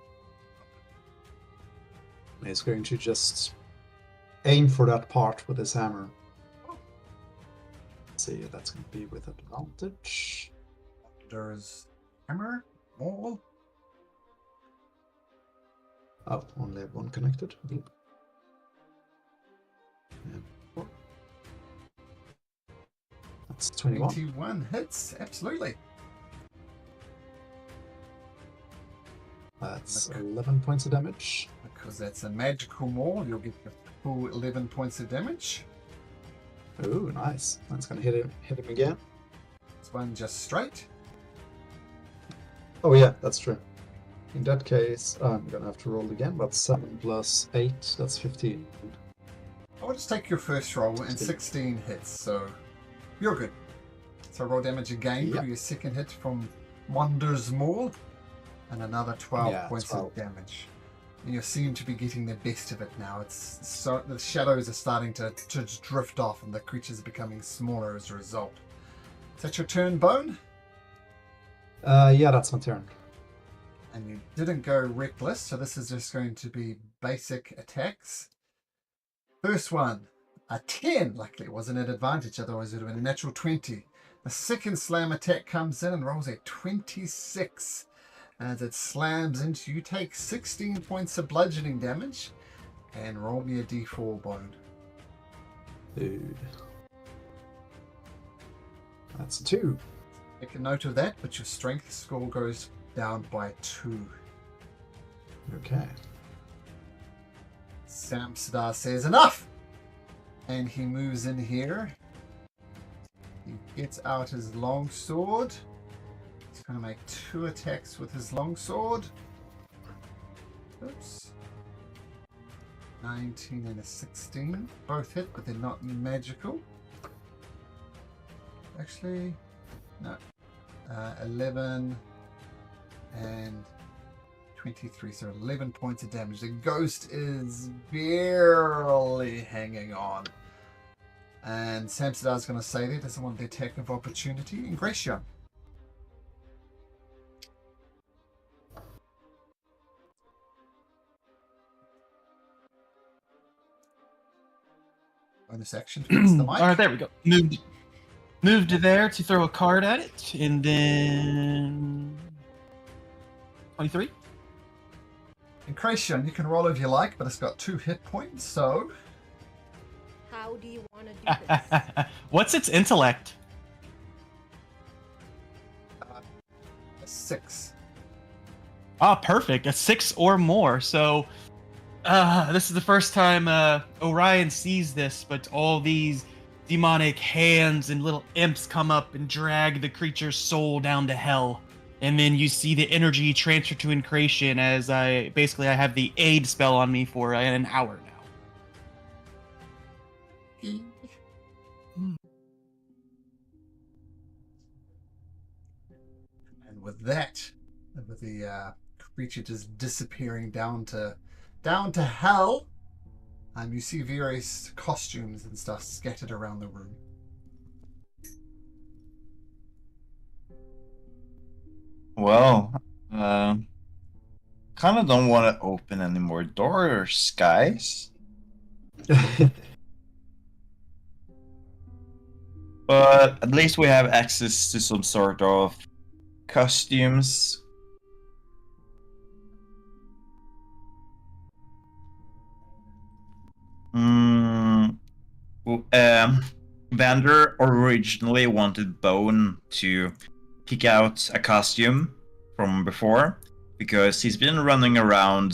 He's going to just aim for that part with his hammer. Let's see, that's going to be with advantage. There's hammer, maul. Oh, only have one connected. And 4. That's 21. 21 hits, absolutely. That's 11 points of damage. Because that's a magical maul, you'll get the full 11 points of damage. Ooh, nice. That's going to hit him again. This one just straight. Oh yeah, that's true. In that case, I'm going to have to roll again, but 7 plus 8, that's 15. I'll just take your first roll and 16 hits, so you're good. So roll damage again for your second hit from Wander's Maul, and another 12 points 12. of damage. And you seem to be getting the best of it now. It's so the shadows are starting to drift off, and the creatures are becoming smaller as a result. Is that your turn, Bone? Yeah, that's my turn. And you didn't go reckless, so this is just going to be basic attacks. First one, a 10. Luckily, it wasn't at advantage, otherwise it would have been a natural 20. The second slam attack comes in and rolls a 26. As it slams into you, take 16 points of bludgeoning damage. And roll me a d4, Bone. Dude. That's a 2. Make a note of that, but your strength score goes down by 2. Okay. Samsadar says enough! And he moves in here. He gets out his longsword. He's going to make 2 attacks with his longsword. Oops. 19 and a 16. Both hit, but they're not magical. Actually, no. 11 and 23, so 11 points of damage. The ghost is barely hanging on. And Samsadar's going to say that doesn't want the attack of opportunity. Ingratian. Bonus action to fix the mic. All right, there we go. Moved to there to throw a card at it, and then 23. Ingratian, you can roll if you like, but it's got 2 hit points, so How do you want to do this? What's its intellect? 6. Ah, perfect. A 6 or more. So, this is the first time Orion sees this, but all these demonic hands and little imps come up and drag the creature's soul down to hell. And then you see the energy transfer to Incration as I have the aid spell on me for an hour now. And with that, with the creature just disappearing down to hell, you see various costumes and stuff scattered around the room. Well, kind of don't want to open any more doors, guys. But at least we have access to some sort of costumes. Vander originally wanted Bone to pick out a costume from before, because he's been running around,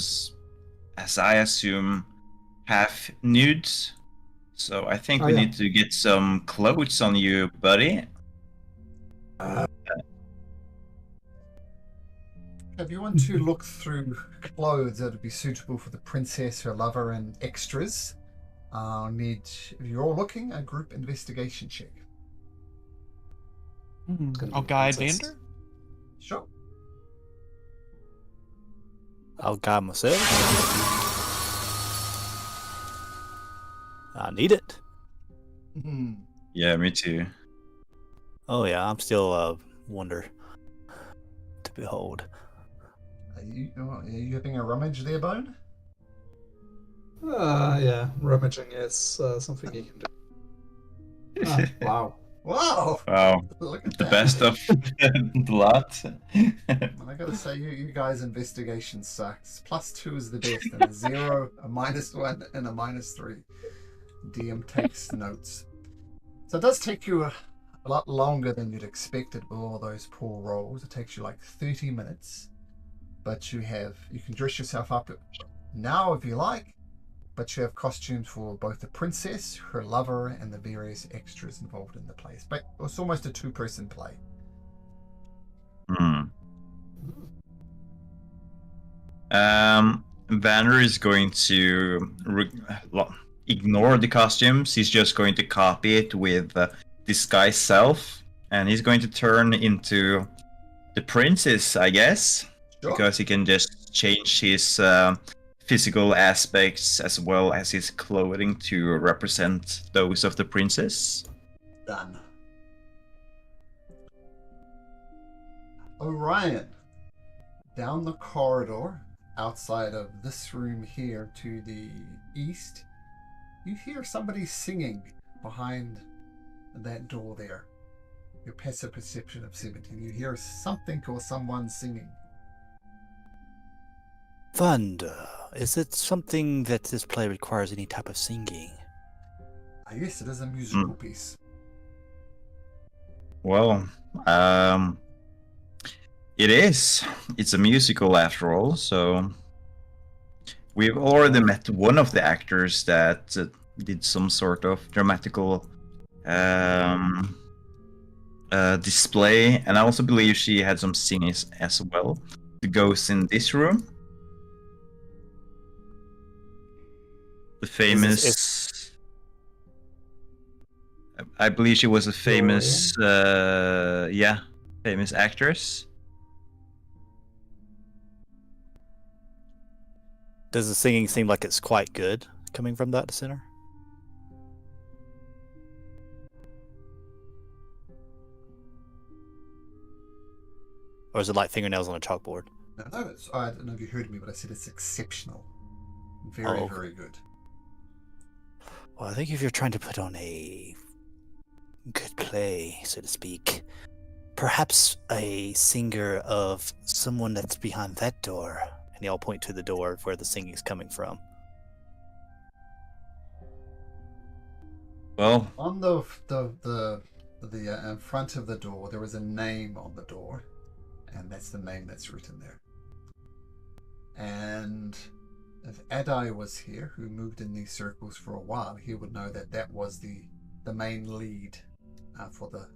as I assume, half nude. So I think we need to get some clothes on you, buddy. If you want to look through clothes that would be suitable for the princess, her lover, and extras, I'll need, if you're all looking, a group investigation check. I'll guide Vander. Sure. I'll guide myself. I need it. Yeah, me too. Oh yeah, I'm still a wonder to behold. Are you having a rummage there, Bone? Yeah, rummaging is something you can do. Ah, wow. Wow! Wow, Look at the that. best of the lot. I gotta say, you guys' investigation sucks. +2 is the best, and a 0, a -1, and a -3. DM takes notes. So it does take you a lot longer than you'd expected with all those poor rolls. It takes you like 30 minutes. But you can dress yourself up now if you like, but you have costumes for both the princess, her lover, and the various extras involved in the place. But it's almost a two-person play. Hmm. Vander is going to ignore the costumes. He's just going to copy it with disguise self, and he's going to turn into the princess, I guess, Sure. because he can just change his physical aspects as well as his clothing to represent those of the princess. Done. Orion, down the corridor outside of this room here to the east, you hear somebody singing behind that door there. Your passive perception of 17. You hear something or someone singing. Thunder. Is it something that this play requires any type of singing? Yes, it is a musical piece. Well, it is. It's a musical after all, so we've already met one of the actors that did some sort of dramatical display, and I also believe she had some singing as well. The ghost in this room, the famous. I believe she was a famous, famous actress. Does the singing seem like it's quite good coming from that center? Or is it like fingernails on a chalkboard? No, I don't know if you heard me, but I said it's exceptional. Very, okay. very good. Well, I think if you're trying to put on a good play, so to speak, perhaps a singer of someone that's behind that door. And y'all point to the door where the singing's coming from. Well, On the in front of the door, there is a name on the door, and that's the name that's written there. And if Adai was here, who moved in these circles for a while, he would know that that was the main lead for the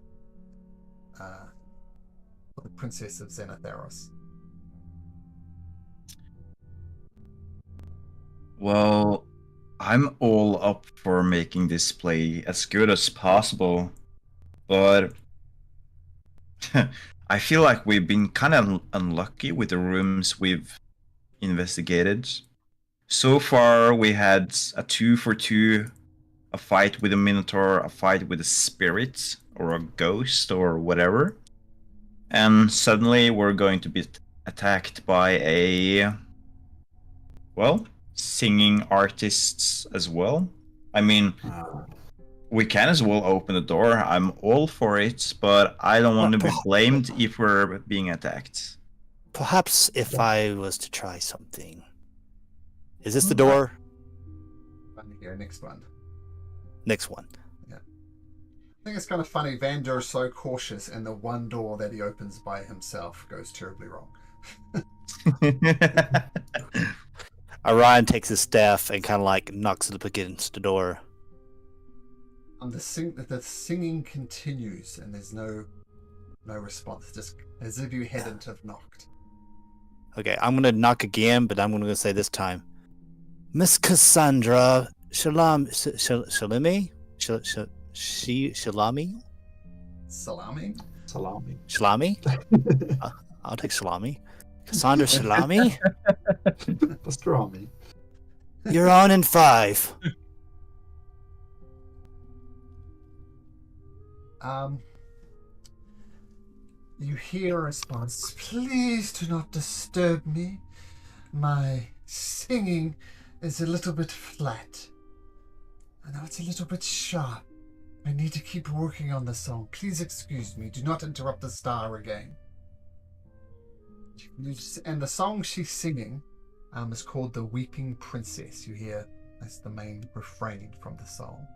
Princess of Xenotharos. Well, I'm all up for making this play as good as possible, but I feel like we've been kind of unlucky with the rooms we've investigated. So far, we had a 2-for-2, a fight with a minotaur, a fight with a spirit, or a ghost, or whatever. And suddenly we're going to be attacked by a, well, singing artists as well. I mean, we can as well open the door. I'm all for it, but I don't want to be blamed if we're being attacked. Perhaps if I was to try something. Is this the door? One here, next one. Next one. Yeah. I think it's kind of funny. Vander is so cautious, and the one door that he opens by himself goes terribly wrong. Orion takes his staff and kind of like knocks it up against the door. And the singing continues, and there's no response, just as if you hadn't have knocked. Okay, I'm gonna knock again, but I'm gonna say this time, Miss Cassandra Shalami, Shalami, Salami. I'll take Salami. Cassandra Shalami. Pastrami. You're on in 5. You hear a response. Please do not disturb me. My singing is a little bit flat. And now it's a little bit sharp. I need to keep working on the song. Please excuse me. Do not interrupt the star again. And the song she's singing is called The Weeping Princess. You hear that's the main refrain from the song.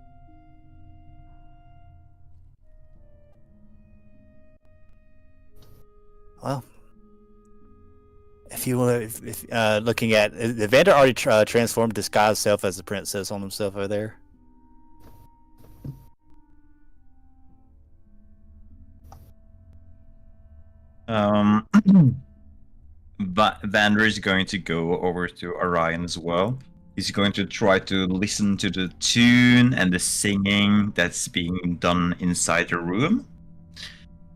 Well, if you want, if looking at the Vander already transformed, disguised self as the princess on himself over there. Vander is going to go over to Orion as well. He's going to try to listen to the tune and the singing that's being done inside the room.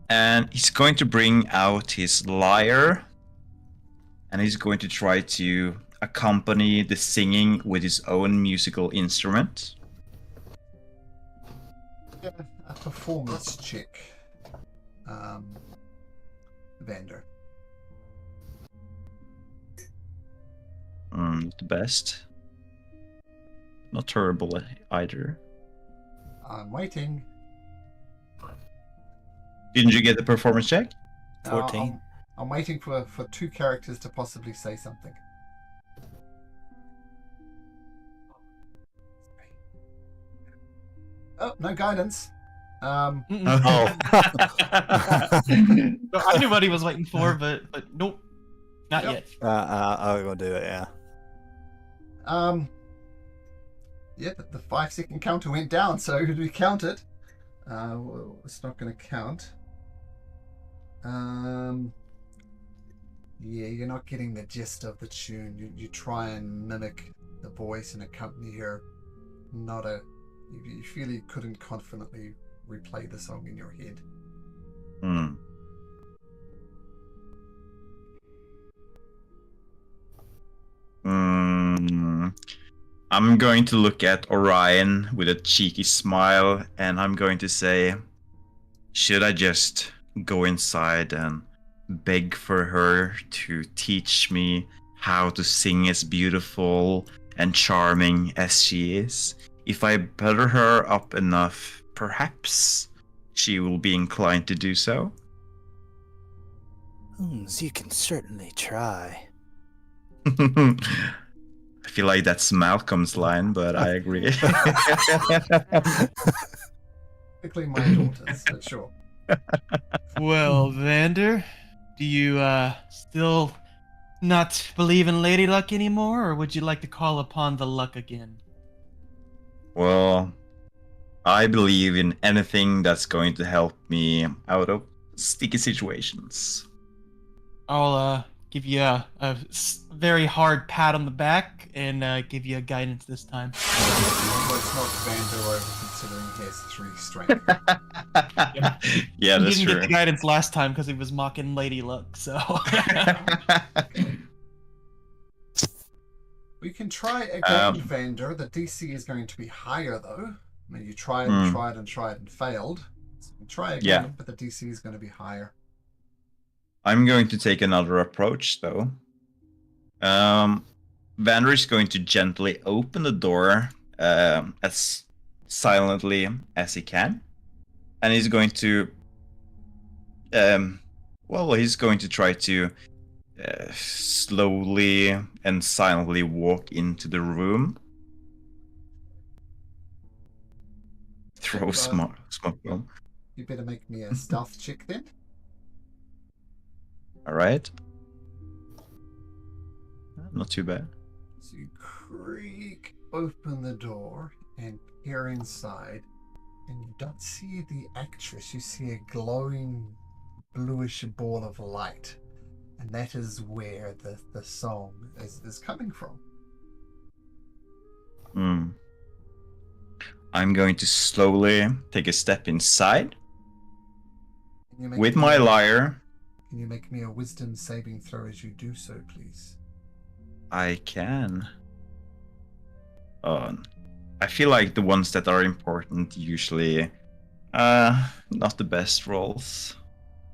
And he's going to bring out his lyre. And he's going to try to accompany the singing with his own musical instrument. Yeah, a performance check. Vander. Not the best. Not terrible either. I'm waiting. Didn't you get the performance check? 14. I'm waiting for two characters to possibly say something. Oh, no guidance. Oh. I knew what he was waiting for, but nope, not Yep. yet. I'm gonna do it. Yeah. Yeah, the 5-second counter went down, so we count it. Well, it's not going to count. Yeah, you're not getting the gist of the tune. You try and mimic the voice and accompany her. You feel you couldn't confidently replay the song in your head. I'm going to look at Orion with a cheeky smile, and I'm going to say, should I just go inside and beg for her to teach me how to sing as beautiful and charming as she is? If I butter her up enough, perhaps she will be inclined to do so. You can certainly try. I feel like that's Malcolm's line, but I agree. Particularly my daughters, but sure. Well, Vander, do you still not believe in Lady Luck anymore, or would you like to call upon the luck again? Well, I believe in anything that's going to help me out of sticky situations. I'll give you a very hard pat on the back and give you a guidance this time. Let's not Vander over considering he has 3 strength. Yeah, He that's didn't true. get the guidance last time because he was mocking Lady Luck, so... We can try again, Vander. The DC is going to be higher, though. I mean, you tried and tried and tried and failed. So we can try again, but the DC is going to be higher. I'm going to take another approach, though. Vander is going to gently open the door as silently as he can. And he's going to... he's going to try to slowly and silently walk into the room. Throw smoke bomb. You better make me a stealth check then. Alright. Not too bad. So you creak open the door and peer inside, and you don't see the actress. You see a glowing bluish ball of light. And that is where the song is coming from. I'm going to slowly take a step inside with my lyre. Can you make me a wisdom saving throw as you do so, please? I can. I feel like the ones that are important usually not the best rolls.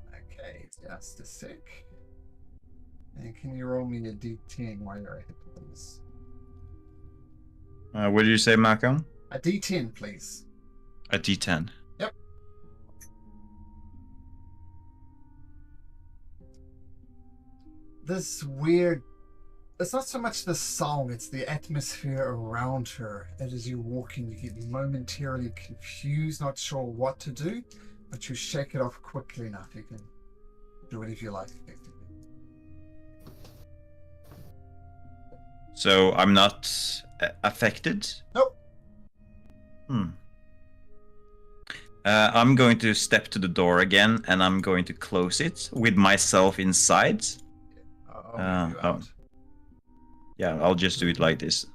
Okay, just a sec. And can you roll me a d10 while you're at it, please? What did you say, Malcolm? A D10, please. A D10. Yep. This weird. It's not so much the song, it's the atmosphere around her. And as you walk in, you get momentarily confused, not sure what to do, but you shake it off quickly enough. You can do it if you like. So I'm not affected? Nope. I'm going to step to the door again, and I'm going to close it with myself inside. I'll move you out. Yeah, I'll just do it like this.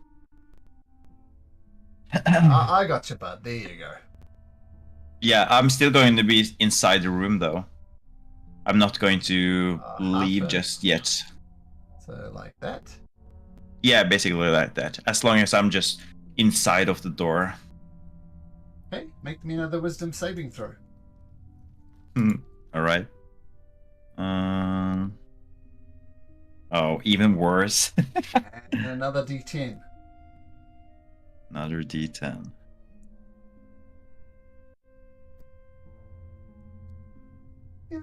I got you, bud. There you go. Yeah, I'm still going to be inside the room, though. I'm not going to leave half just yet. So like that. Yeah, basically like that. As long as I'm just inside of the door. Okay, make me another wisdom saving throw. All right. Oh, even worse. And another D10. Another D10. Yeah,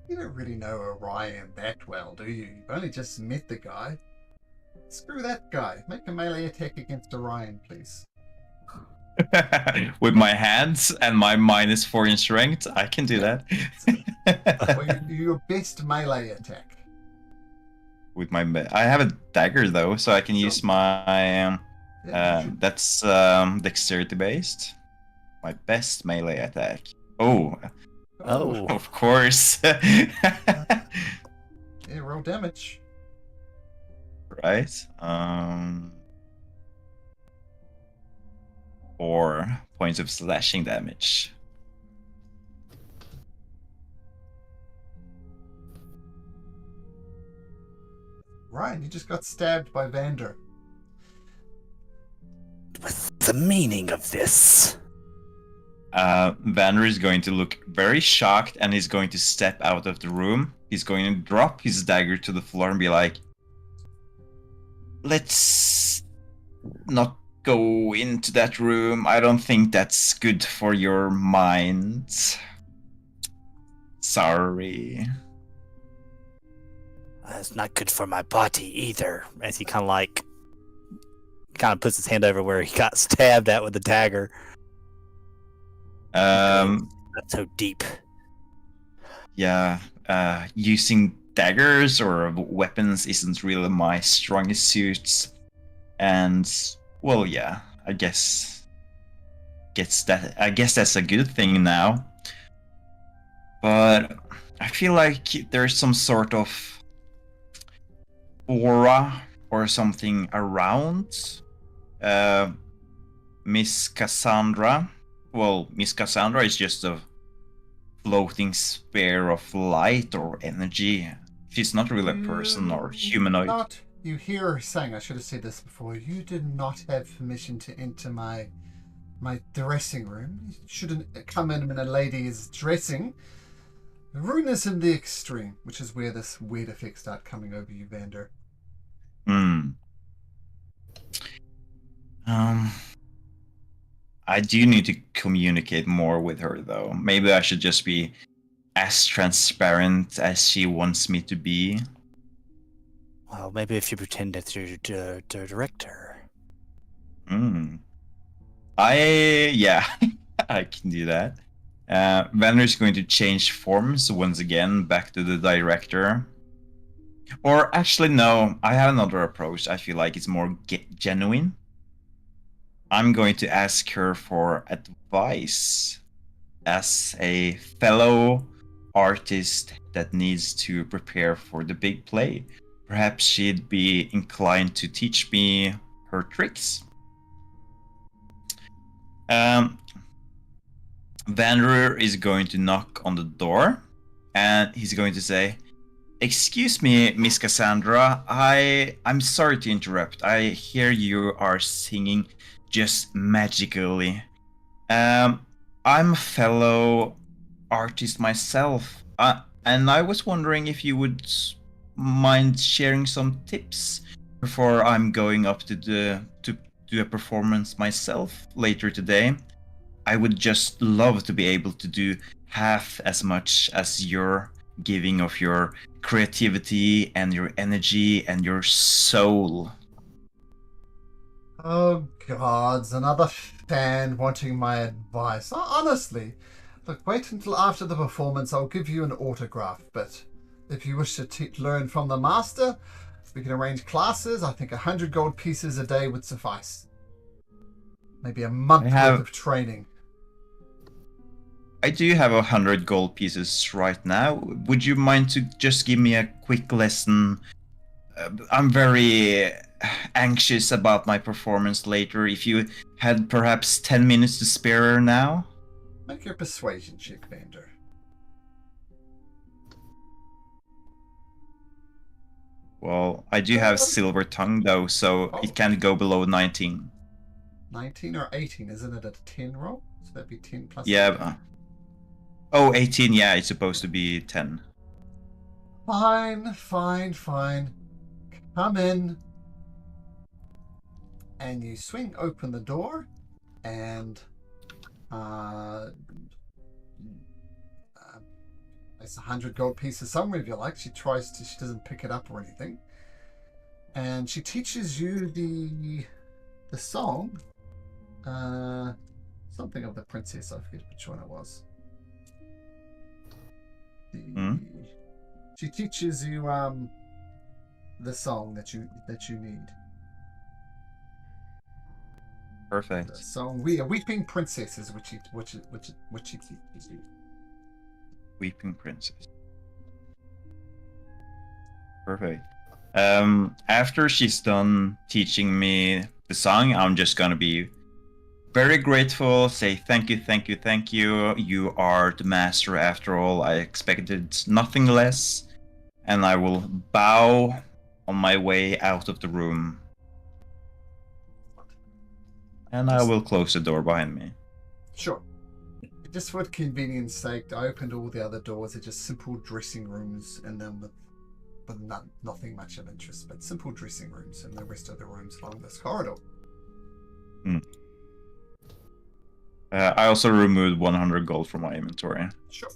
you don't really know Orion that well, do you? You've only just met the guy. Screw that guy. Make a melee attack against Orion, please. With my hands and my -4 in strength, I can do that. Well, your best melee attack. With my, I have a dagger though, so I can use my. That's dexterity based. My best melee attack. Oh, of course. Yeah, roll damage. Right. 4 points of slashing damage. Ryan, you just got stabbed by Vander. What's the meaning of this? Vander is going to look very shocked, and he's going to step out of the room. He's going to drop his dagger to the floor and be like, "Let's not go into that room. I don't think that's good for your mind. Sorry." It's not good for my body either. As he kind of puts his hand over where he got stabbed at with the dagger. That's so deep. Yeah, using daggers or weapons isn't really my strongest suit, and well, yeah, I guess that's a good thing now. But I feel like there's some sort of aura or something around Miss Cassandra. Well, Miss Cassandra is just a floating sphere of light or energy. She's not really a person or humanoid. You hear her saying, I should have said this before, you did not have permission to enter my dressing room. You shouldn't come in when a lady is dressing. Rudeness in the extreme, which is where this weird effects start coming over you, Vander. I do need to communicate more with her, though. Maybe I should just be as transparent as she wants me to be. Well, maybe if you pretend that you're the director. Yeah, I can do that. Vander is going to change forms once again back to the director. Or actually, no, I have another approach. I feel like it's more genuine. I'm going to ask her for advice as a fellow artist that needs to prepare for the big play. Perhaps she'd be inclined to teach me her tricks. Vander is going to knock on the door, and he's going to say, "Excuse me, Miss Cassandra, I'm sorry to interrupt. I hear you are singing just magically. I'm a fellow artist myself, and I was wondering if you would mind sharing some tips before I'm going up to do a performance myself later today, I would just love to be able to do half as much as you're giving of your creativity and your energy and your soul. Oh gods, another fan wanting my advice. Honestly, look, wait until after the performance. I'll give you an autograph, but if you wish to learn from the master, we can arrange classes. I think 100 gold pieces a day would suffice. Maybe a month worth of training. I do have 100 gold pieces right now. Would you mind to just give me a quick lesson? I'm very anxious about my performance later. If you had perhaps 10 minutes to spare now? Make your persuasion check, Vander. Well, I do have silver tongue though, so it can't go below 19. 19 or 18, isn't it a 10 roll? So that'd be 10 plus. Yeah. Oh, 18, yeah, it's supposed to be 10. Fine. Come in. And you swing open the door, and it's 100 gold pieces somewhere if you like. She doesn't pick it up or anything. And she teaches you the song. Something of the princess, I forget which one it was. She teaches you the song that you need. Perfect. The song Weeping Princess is which she teaches you. Weeping Princess. Perfect. After she's done teaching me the song, I'm just gonna be very grateful, say thank you. You are the master after all. I expected nothing less. And I will bow on my way out of the room. And I will close the door behind me. Sure. Just for convenience sake, I opened all the other doors. They're just simple dressing rooms in them with nothing much of interest, but simple dressing rooms and the rest of the rooms along this corridor. I also removed 100 gold from my inventory. Sure.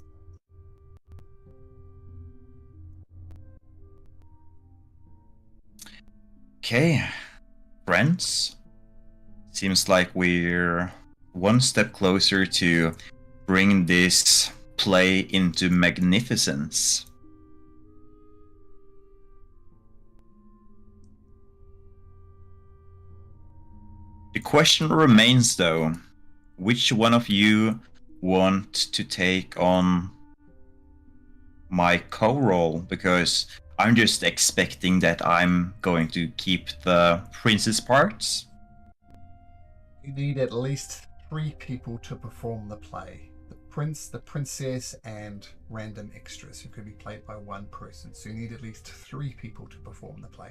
Okay, friends. Seems like we're one step closer to bring this play into magnificence. The question remains though, which one of you want to take on my co-role? Because I'm just expecting that I'm going to keep the princess parts. You need at least 3 people to perform the play. The prince, the princess, and random extras who could be played by one person. So you need at least 3 people to perform the play.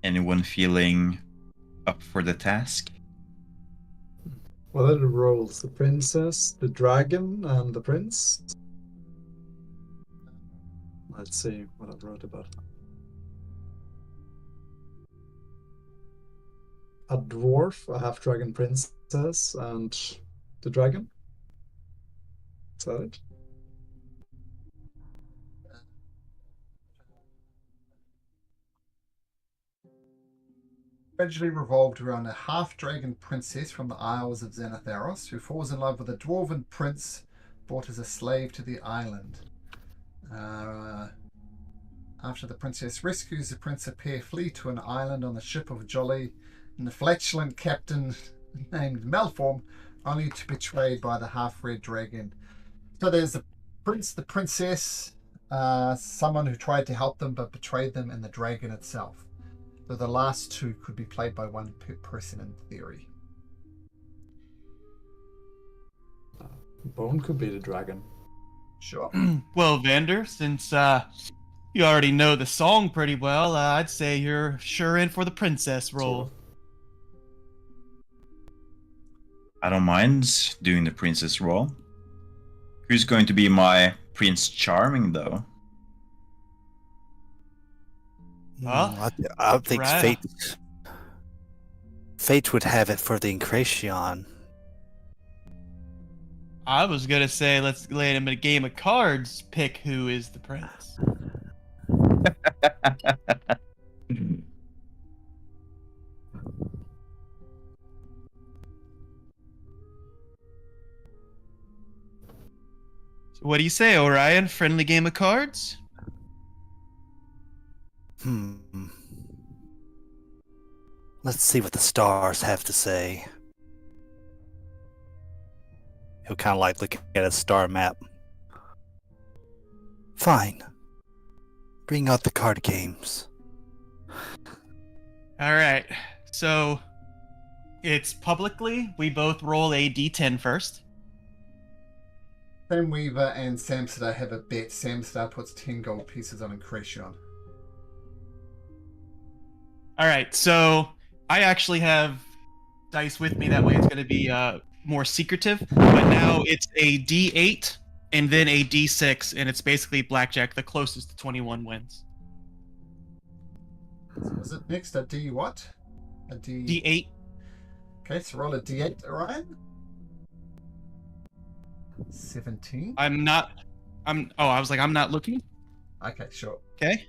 Anyone feeling up for the task? What are the roles? The princess, the dragon, and the prince? Let's see what I wrote about. A dwarf, a half-dragon princess, and the dragon? Is that it? Gradually revolved around a half-dragon princess from the Isles of Xanatharos who falls in love with a dwarven prince brought as a slave to the island. After the princess rescues the prince, a pair flee to an island on the ship of Jolly and the flatulent captain named Malform, only to be betrayed by the half-red dragon. So there's the prince, the princess, someone who tried to help them but betrayed them, and the dragon itself. So the last 2 could be played by one person in theory. Bone could be the dragon. Sure. Well, Vander, since you already know the song pretty well, I'd say you're sure in for the princess role. Sure. I don't mind doing the princess role. Who's going to be my Prince Charming though? Well, I think right. fate would have it for the Incarnation. I was gonna say let's let him in a game of cards pick who is the prince. So what do you say, Orion? Friendly game of cards? Let's see what the stars have to say. He'll kind of like look at a star map. Fine. Bring out the card games. All right. So it's publicly. We both roll a d10 first. Sam Weaver and Samstar have a bet. Samstar puts 10 gold pieces on Incretion. All right. So I actually have dice with me. That way it's going to be more secretive. But now it's a d8 and then a d6, and it's basically blackjack. The closest to 21 wins. So is it next a D what? A D... D8. Okay, so roll a D8, Orion. 17. I was like, I'm not looking. Okay, sure. Okay.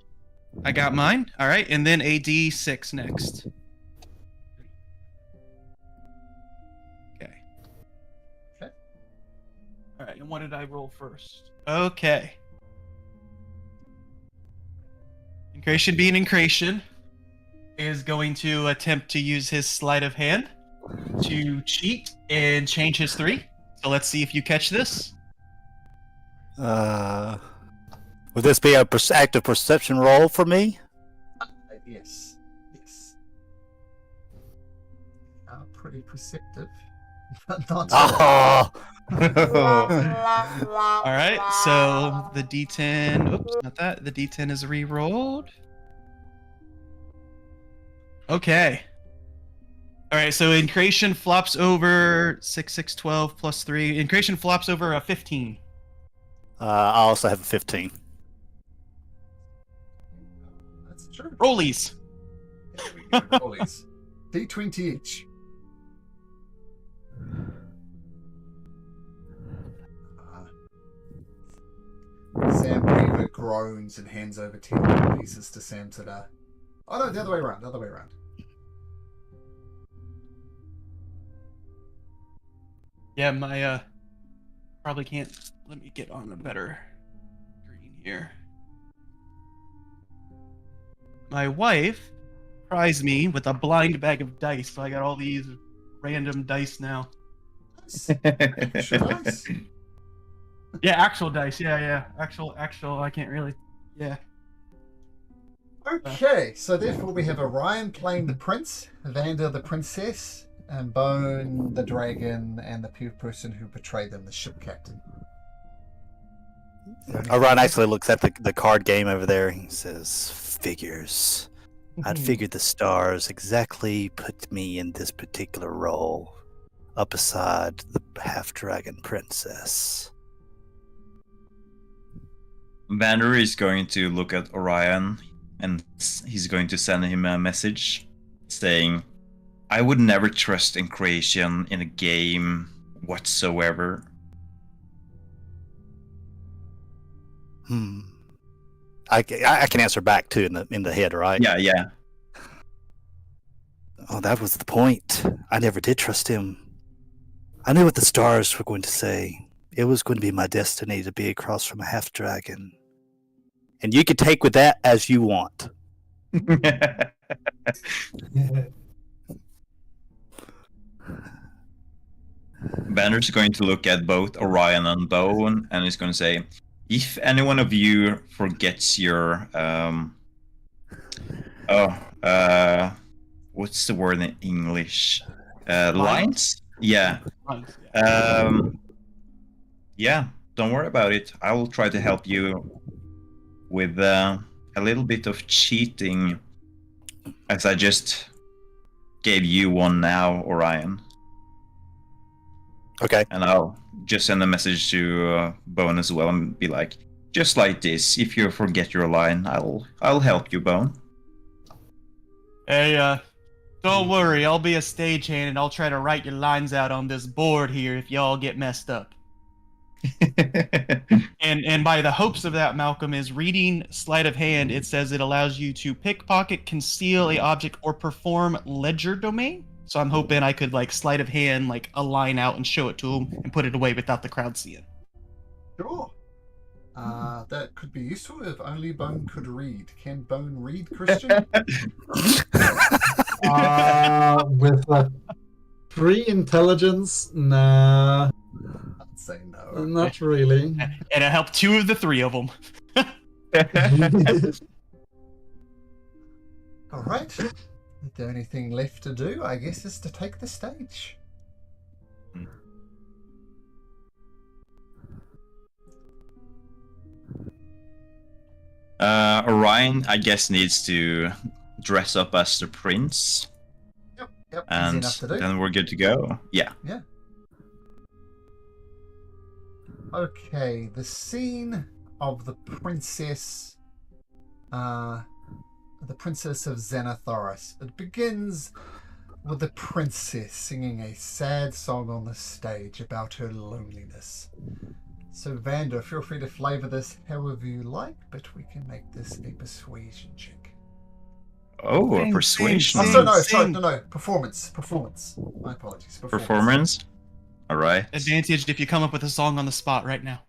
I got mine. All right. And then a d6 next. Okay. Okay. All right. And what did I roll first? Okay. Incration being Incration is going to attempt to use his sleight of hand to cheat and change his 3. So let's see if you catch this. Would this be a active perception roll for me? Yes. Yes. Pretty perceptive. But not Oh! All right. So the d10. Oops, not that. The d10 is re-rolled. Okay. All right. So Incration flops over 6, 6, 12 plus 3. Incration flops over a 15. I also have a 15. That's true. Rollies. There we go. Rollies. D20 each. Sam Weaver groans and hands over 10 gold pieces to Sam Tada. Oh no, the other way around. The other way around. Yeah, my probably can't. Let me get on a better screen here. My wife surprised me with a blind bag of dice, so I got all these random dice now. Sure nice. Yeah, actual dice. Yeah. Actual. I can't really. Yeah. Okay, so therefore we have Orion playing the prince, Vander the princess, and Bone the dragon, and the person who betrayed them, the ship captain. Orion actually looks at the card game over there. He says, figures. I'd figured the stars exactly put me in this particular role, up beside the half-dragon princess. Vander is going to look at Orion and he's going to send him a message saying, I would never trust Incration in a game whatsoever. I can answer back too in the head, right? Yeah. Oh, that was the point. I never did trust him. I knew what the stars were going to say. It was going to be my destiny to be across from a half-dragon. And you can take with that as you want. Banner's going to look at both Orion and Bone and he's going to say, if any one of you forgets your what's the word in English? Lines? Yeah. Yeah, don't worry about it. I will try to help you with a little bit of cheating, as I just gave you one now, Orion. Okay. And I'll just send a message to Bone as well and be like, just like this, if you forget your line, I'll help you, Bone. Hey, don't worry, I'll be a stagehand and I'll try to write your lines out on this board here if y'all get messed up. And by the hopes of that, Malcolm, is reading sleight of hand. It says it allows you to pickpocket, conceal a object, or perform ledger domain. So I'm hoping I could like sleight of hand like a line out and show it to him and put it away without the crowd seeing. Sure. That could be useful if only Bone could read. Can Bone read, Christian? With a 3 intelligence, nah, I'd say no. not really. And it helped 2 of the 3 of them. All right. The only thing left to do, I guess, is to take the stage. Orion, I guess, needs to dress up as the prince, Yep. Easy and enough to do. then we're good to go. Yeah. Okay, the scene of the princess of Xenothoris. It begins with the princess singing a sad song on the stage about her loneliness. So Vander, feel free to flavour this however you like, but we can make this a persuasion check. Oh, a Sing, persuasion. sing, No, performance. My apologies. Performance. All right. Advantaged if you come up with a song on the spot right now.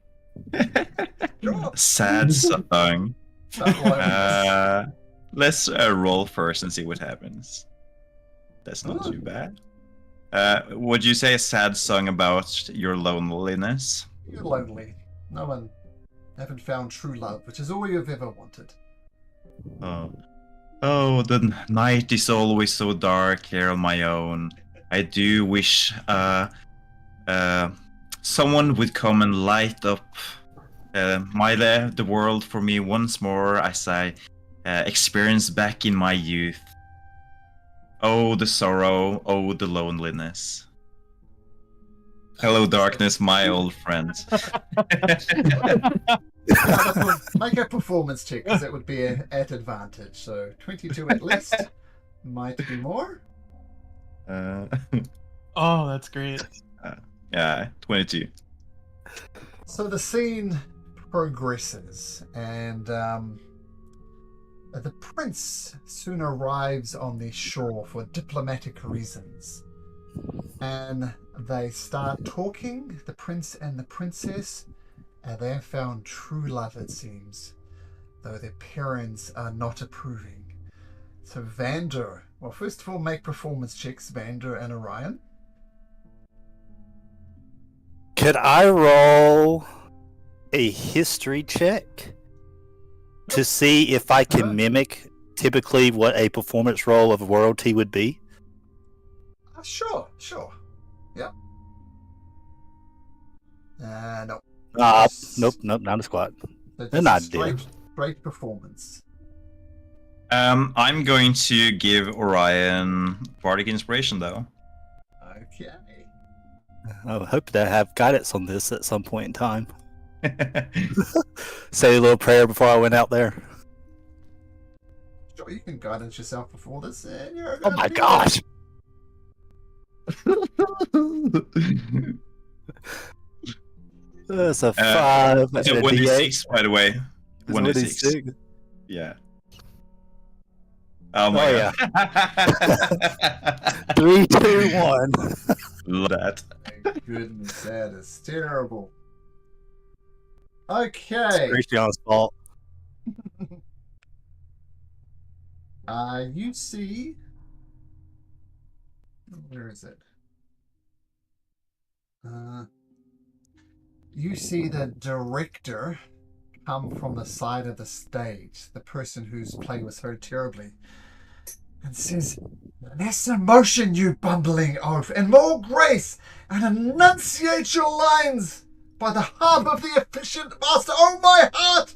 Sure. Sad song. About loneliness. Let's roll first and see what happens. That's not too bad. Would you say a sad song about your loneliness? You're lonely. No one haven't found true love, which is all you've ever wanted. Oh, the night is always so dark here on my own. I do wish someone would come and light up the world for me once more as I experience back in my youth. Oh, the sorrow, oh, the loneliness. Hello, darkness, my old friend. Make a performance check, because it would be at advantage. So 22 at least. Might be more. Oh, that's great. Yeah, 22. So the scene progresses, and the prince soon arrives on the shore for diplomatic reasons. And they start talking, the prince and the princess, and they have found true love, it seems, though their parents are not approving. So Vander, well, first of all, make performance checks, Vander and Orion. Could I roll a history check to see if I can mimic typically what a performance roll of royalty would be? Sure. Yep. No. Nope, not a squat. So They're just not straight performance. I'm going to give Orion bardic inspiration, though. Okay. I hope to have guidance on this at some point in time. Say a little prayer before I went out there. Sure, you can guidance yourself before this. And you're Oh my gosh! That's a 5. It's a and a 1d6, by the way. It's 1d6. Yeah. Oh Oh, my yeah. god. 3, 2, 1. Love that. My goodness, that is terrible. Okay. Christian's fault. You see. Where is it? You see the director come from the side of the stage, the person whose play was heard terribly, and says, "Less emotion, you bumbling oaf, and more grace, and enunciate your lines by the harp of the efficient master. Oh, my heart!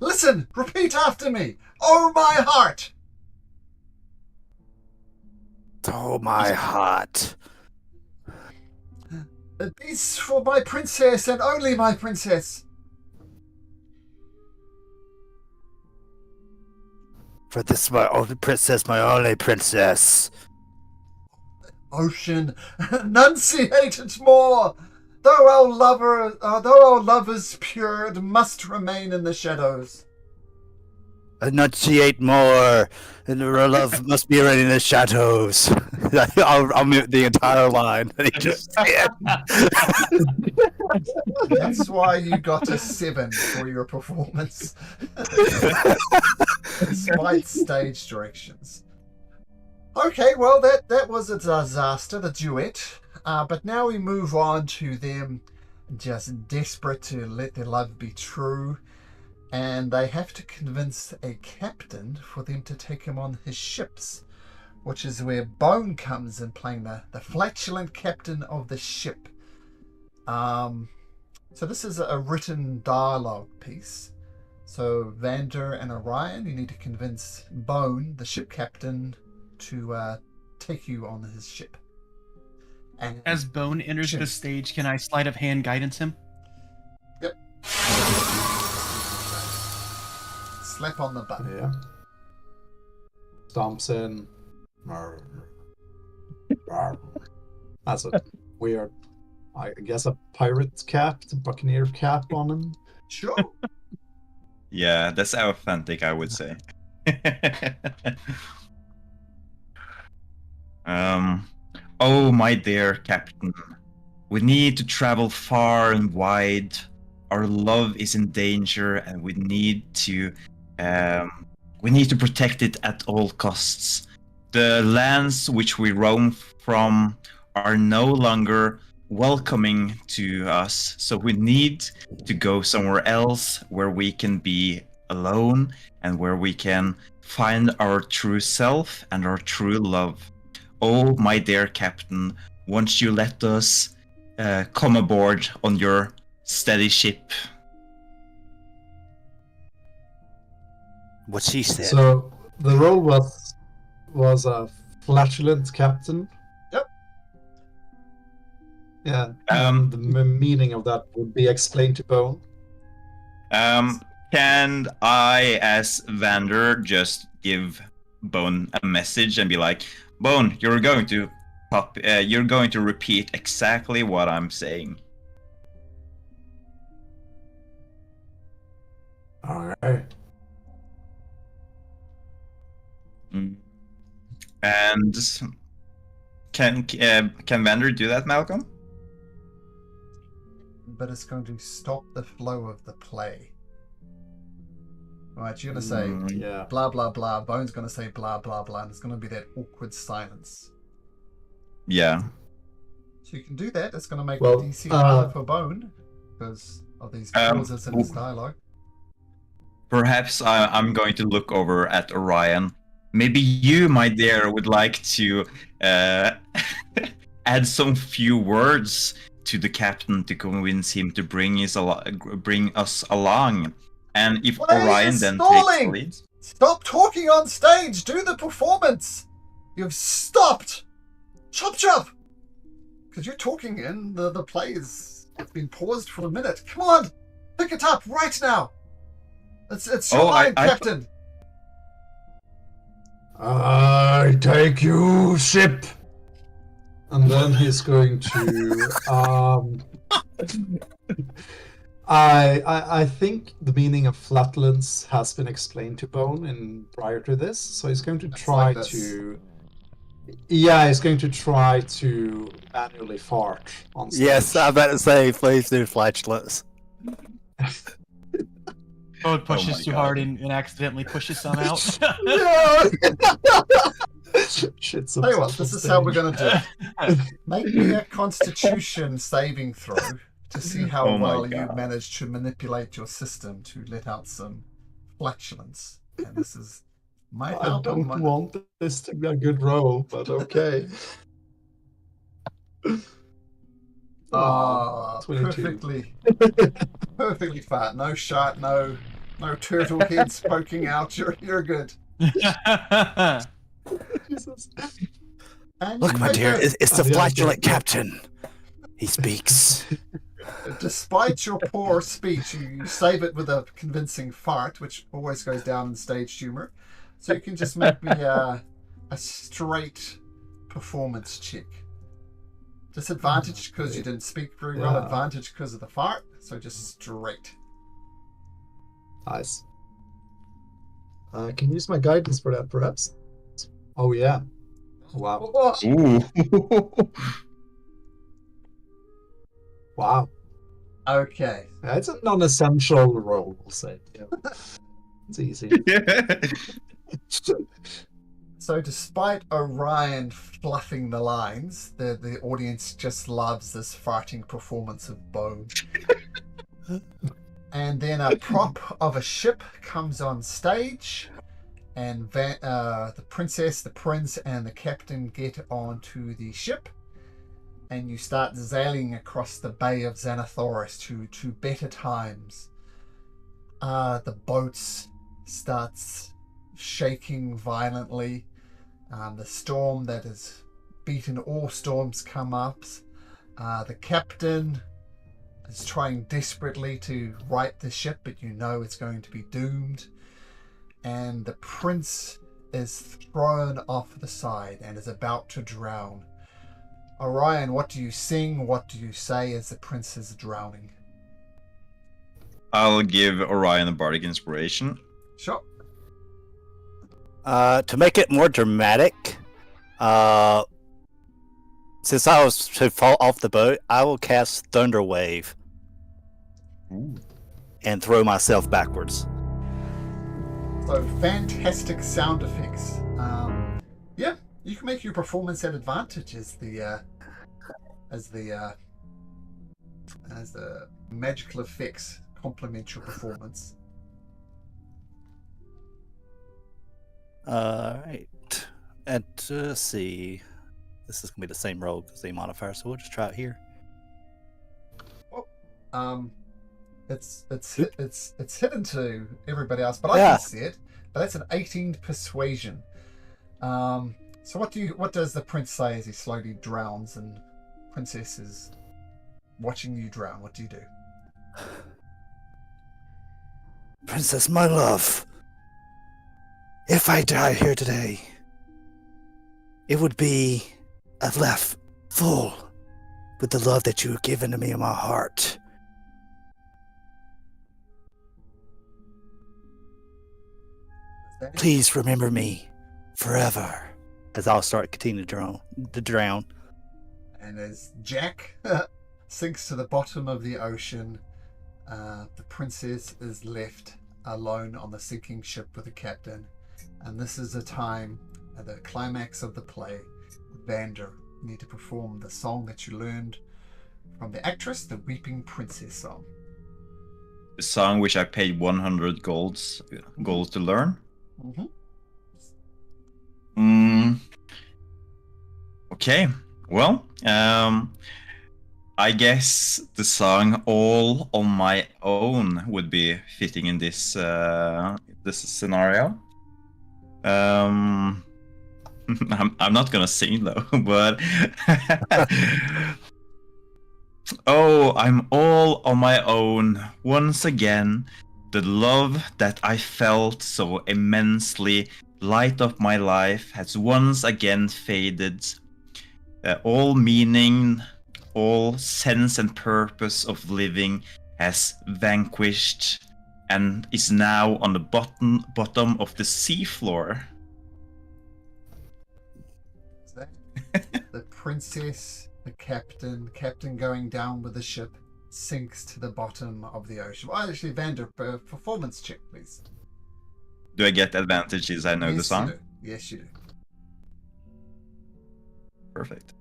Listen, repeat after me. Oh, my heart!" Oh my heart. It beats for my princess and only my princess. For this my only princess, my only princess. Ocean, enunciate it more. Though our lovers pure, it must remain in the shadows. Enunciate more, and our love must be right in the shadows. I'll mute the entire line. And he just said. That's why you got a 7 for your performance, despite stage directions. Okay, well that was a disaster, the duet. But now we move on to them just desperate to let their love be true. And they have to convince a captain for them to take him on his ships, which is where Bone comes in, playing the flatulent captain of the ship. So this is a written dialogue piece. So Vander and Orion, you need to convince Bone, the ship captain, to take you on his ship. And As Bone enters the stage, can I sleight of hand guidance him? Yep. Slap on the button. Yeah. Stomps in. That's a weird, I guess, a pirate cap, a buccaneer cap on him. Sure. Yeah, that's authentic, I would say. Oh, my dear captain, we need to travel far and wide. Our love is in danger, and we need to protect it at all costs. The lands which we roam from are no longer welcoming to us, so we need to go somewhere else where we can be alone and where we can find our true self and our true love. Oh, my dear captain, won't you let us come aboard on your steady ship? What she said. So the role was a flatulent captain. Yep. Yeah. The meaning of that would be explained to Bone. Can I, as Vander, just give Bone a message and be like, Bone, you're going to repeat exactly what I'm saying. Alright. And can Vander do that, Malcolm? But it's going to stop the flow of the play. Right, you're going to say Yeah. blah, blah, blah. Bone's going to say blah, blah, blah. And it's going to be that awkward silence. Yeah. So you can do that. It's going to make Well, the DC harder for Bone because of these pauses in his dialogue. Perhaps I'm going to look over at Orion. Maybe you, my dear, would like to add some few words to the captain to convince him to bring us along. And if Orion then takes the lead. Stop talking on stage! Do the performance! You've stopped! Chop chop! Because you're talking in the play it's been paused for a minute. Come on! Pick it up right now! It's your line, Captain! I take you, ship! And then he's going to I think the meaning of flatulence has been explained to Bone prior to this, so he's going to try to. Yeah, he's going to try to manually fart on stage. Yes, I'm about to say, please do flatulence. Bone pushes too hard and accidentally pushes some out. Shit's Tell you what, this is how we're going to do it. Make me a Constitution saving throw to see how well you manage to manipulate your system to let out some flatulence. And this is my help. I don't want this to be a good roll, but okay. Perfectly fat. No shot, no turtle heads poking out. You're good. Jesus. Look, my dear, it's the flatulent captain. He speaks. Despite your poor speech, you save it with a convincing fart, which always goes down in stage humor. So you can just make me a straight performance check. Disadvantage because you didn't speak very well. Yeah. Advantage because of the fart. So just straight. Nice. Can you use my guidance for that, perhaps? Oh, yeah. Wow. Ooh. Wow. Okay. Yeah, it's a non-essential role, we'll say. Yeah. It's easy. So despite Orion fluffing the lines, the audience just loves this farting performance of Bone. And then a prop of a ship comes on stage, and the princess, the prince, and the captain get onto the ship, and you start sailing across the Bay of Xanathoris to better times. The boats starts shaking violently. The storm that has beaten all storms come up. The captain is trying desperately to right the ship, but you know it's going to be doomed. And the prince is thrown off the side and is about to drown. Orion, what do you sing? What do you say as the prince is drowning? I'll give Orion a bardic inspiration. Sure. To make it more dramatic, since I was to fall off the boat, I will cast Thunder Wave Ooh. and throw myself backwards. So fantastic sound effects. Yeah, you can make your performance at advantage as the magical effects complement your performance. Alright. And let's see. This is gonna be the same roll because the modifier, so we'll just try it here. It's hidden to everybody else, but I Yeah. can see it. But that's an 18 persuasion. So what does the prince say as he slowly drowns and princess is watching you drown? What do you do? Princess, my love, if I die here today, it would be I've left full with the love that you have given to me in my heart. Please remember me forever. As I'll start continuing to drown. And as Jack sinks to the bottom of the ocean, the princess is left alone on the sinking ship with the captain. And this is a time at the climax of the play. Vander, you need to perform the song that you learned from the actress, the Weeping Princess song. The song which I paid 100 golds to learn. Mm-hmm. Okay. Well, I guess the song "All on My Own" would be fitting in this this scenario. I'm not gonna sing though, but oh, I'm all on my own once again. The love that I felt so immensely light up my life has once again faded. All meaning, all sense and purpose of living has vanquished and is now on the bottom of the seafloor. The princess, the captain going down with the ship, sinks to the bottom of the ocean. Well, actually, Vander, performance check, please. Do I get advantages? I know Yes, the song. You do. Yes, you do. Perfect.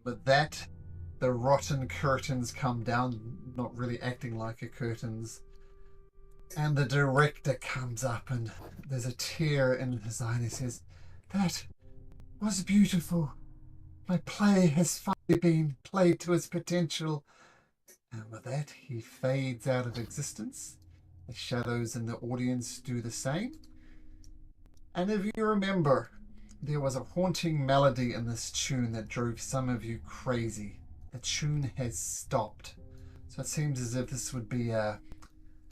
With that, the rotten curtains come down, not really acting like a curtains. And the director comes up and there's a tear in his eye and he says, "That was beautiful. My play has finally been played to its potential." And with that, he fades out of existence. The shadows in the audience do the same. And if you remember, there was a haunting melody in this tune that drove some of you crazy. The tune has stopped. So it seems as if this would be a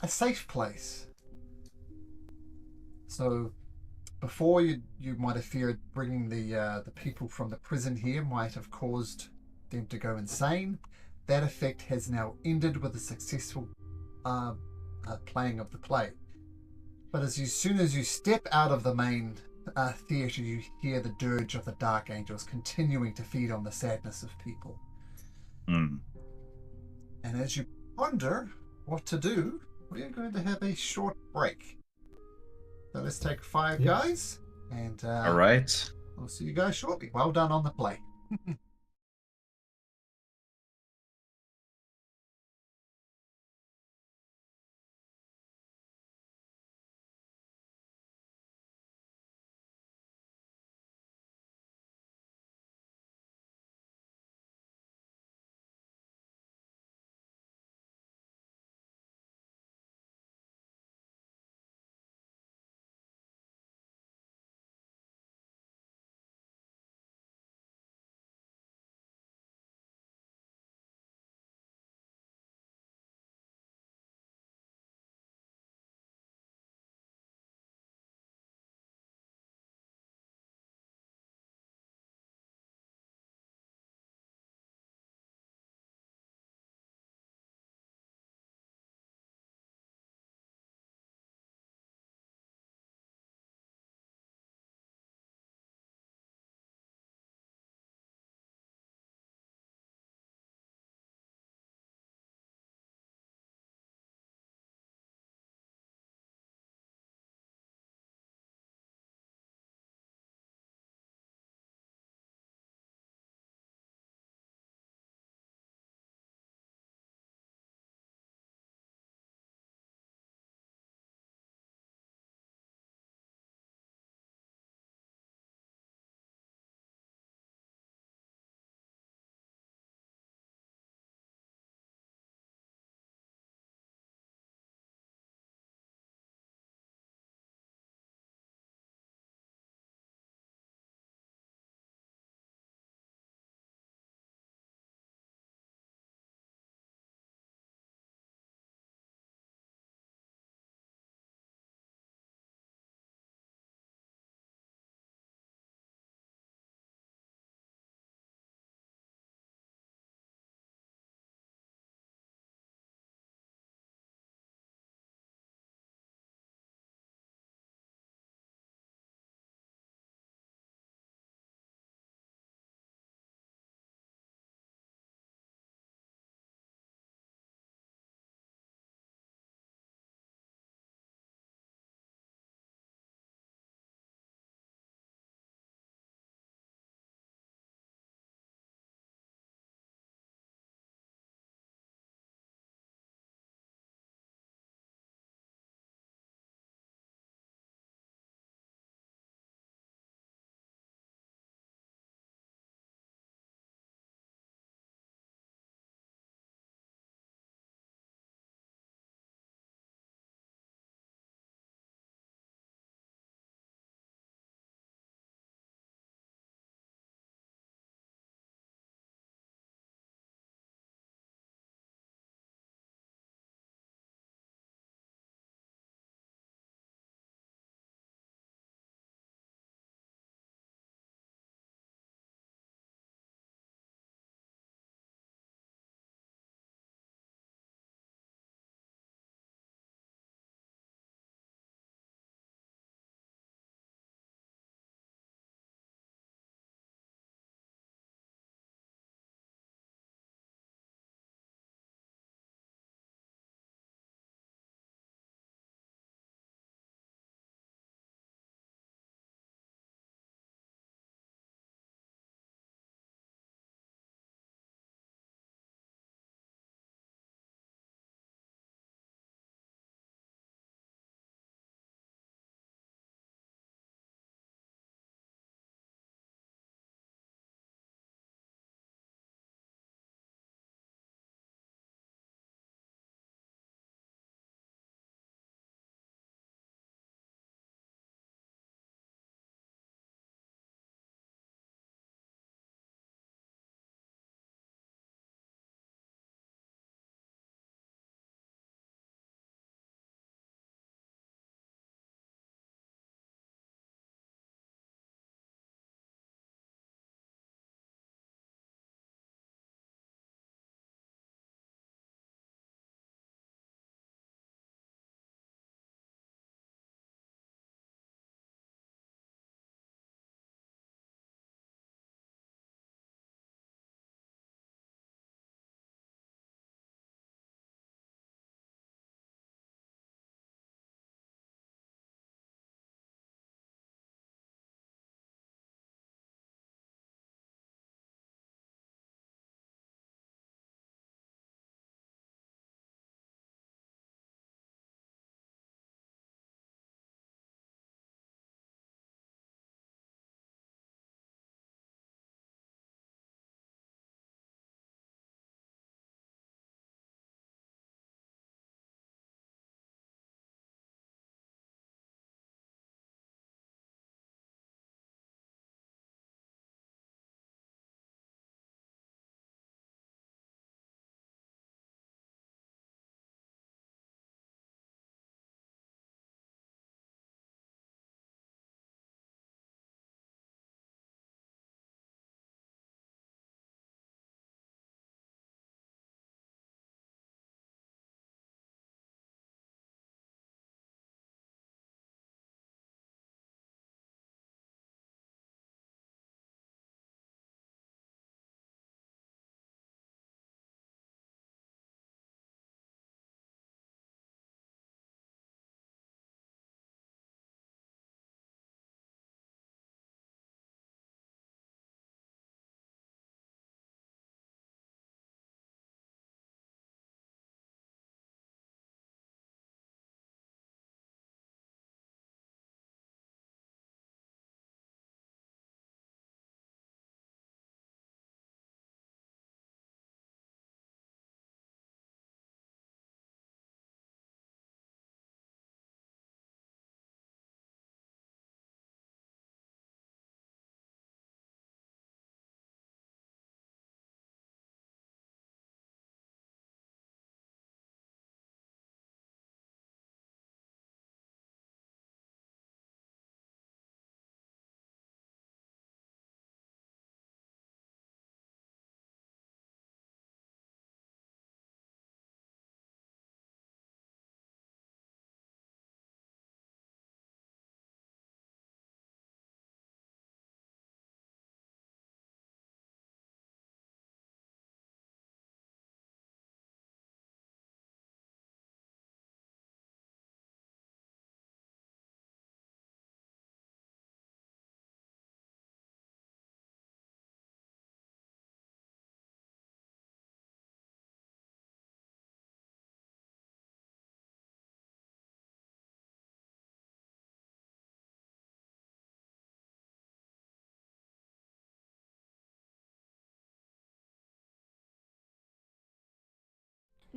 a safe place. So before you might have feared bringing the people from the prison here might have caused them to go insane. That effect has now ended with the successful playing of the play. But as soon as you step out of the main theatre, you hear the dirge of the Dark Angels continuing to feed on the sadness of people. Hmm. And as you ponder what to do, we are going to have a short break. So let's take 5, Yes. guys, and All right. we'll see you guys shortly. Well done on the play.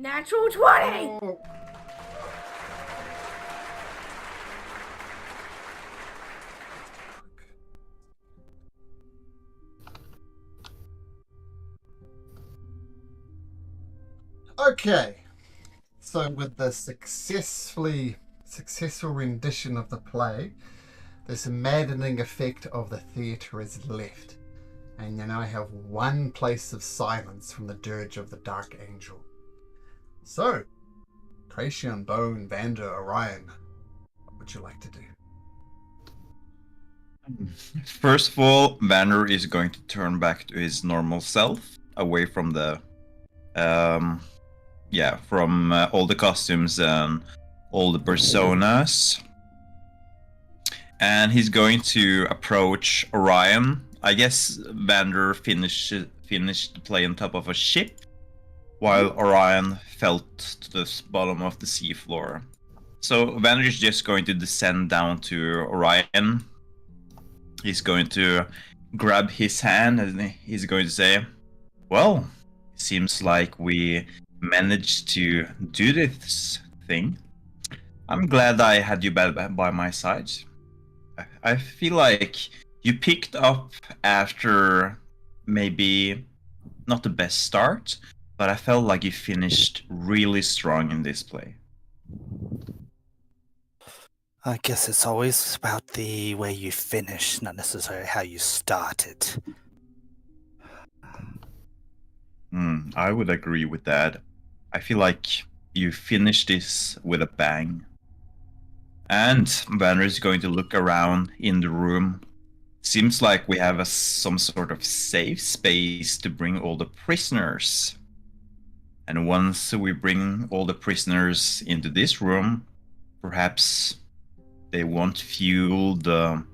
Natural 20! Oh. Okay, so with the successful rendition of the play, this maddening effect of the theatre is left, and you now have one place of silence from the dirge of the Dark Angel. So, Tracian, Bone, Vander, Orion, what would you like to do? First of all, Banner is going to turn back to his normal self, away from the, from all the costumes and all the personas. And he's going to approach Orion. I guess Vander finished the play on top of a ship, while Orion fell to the bottom of the seafloor. So Vander is just going to descend down to Orion. He's going to grab his hand and he's going to say, well, seems like we managed to do this thing. I'm glad I had you by my side. I feel like you picked up after maybe not the best start, but I felt like you finished really strong in this play. I guess it's always about the way you finish, not necessarily how you started. I would agree with that. I feel like you finished this with a bang. And Banner is going to look around in the room. Seems like we have some sort of safe space to bring all the prisoners. And once we bring all the prisoners into this room, perhaps they won't fuel the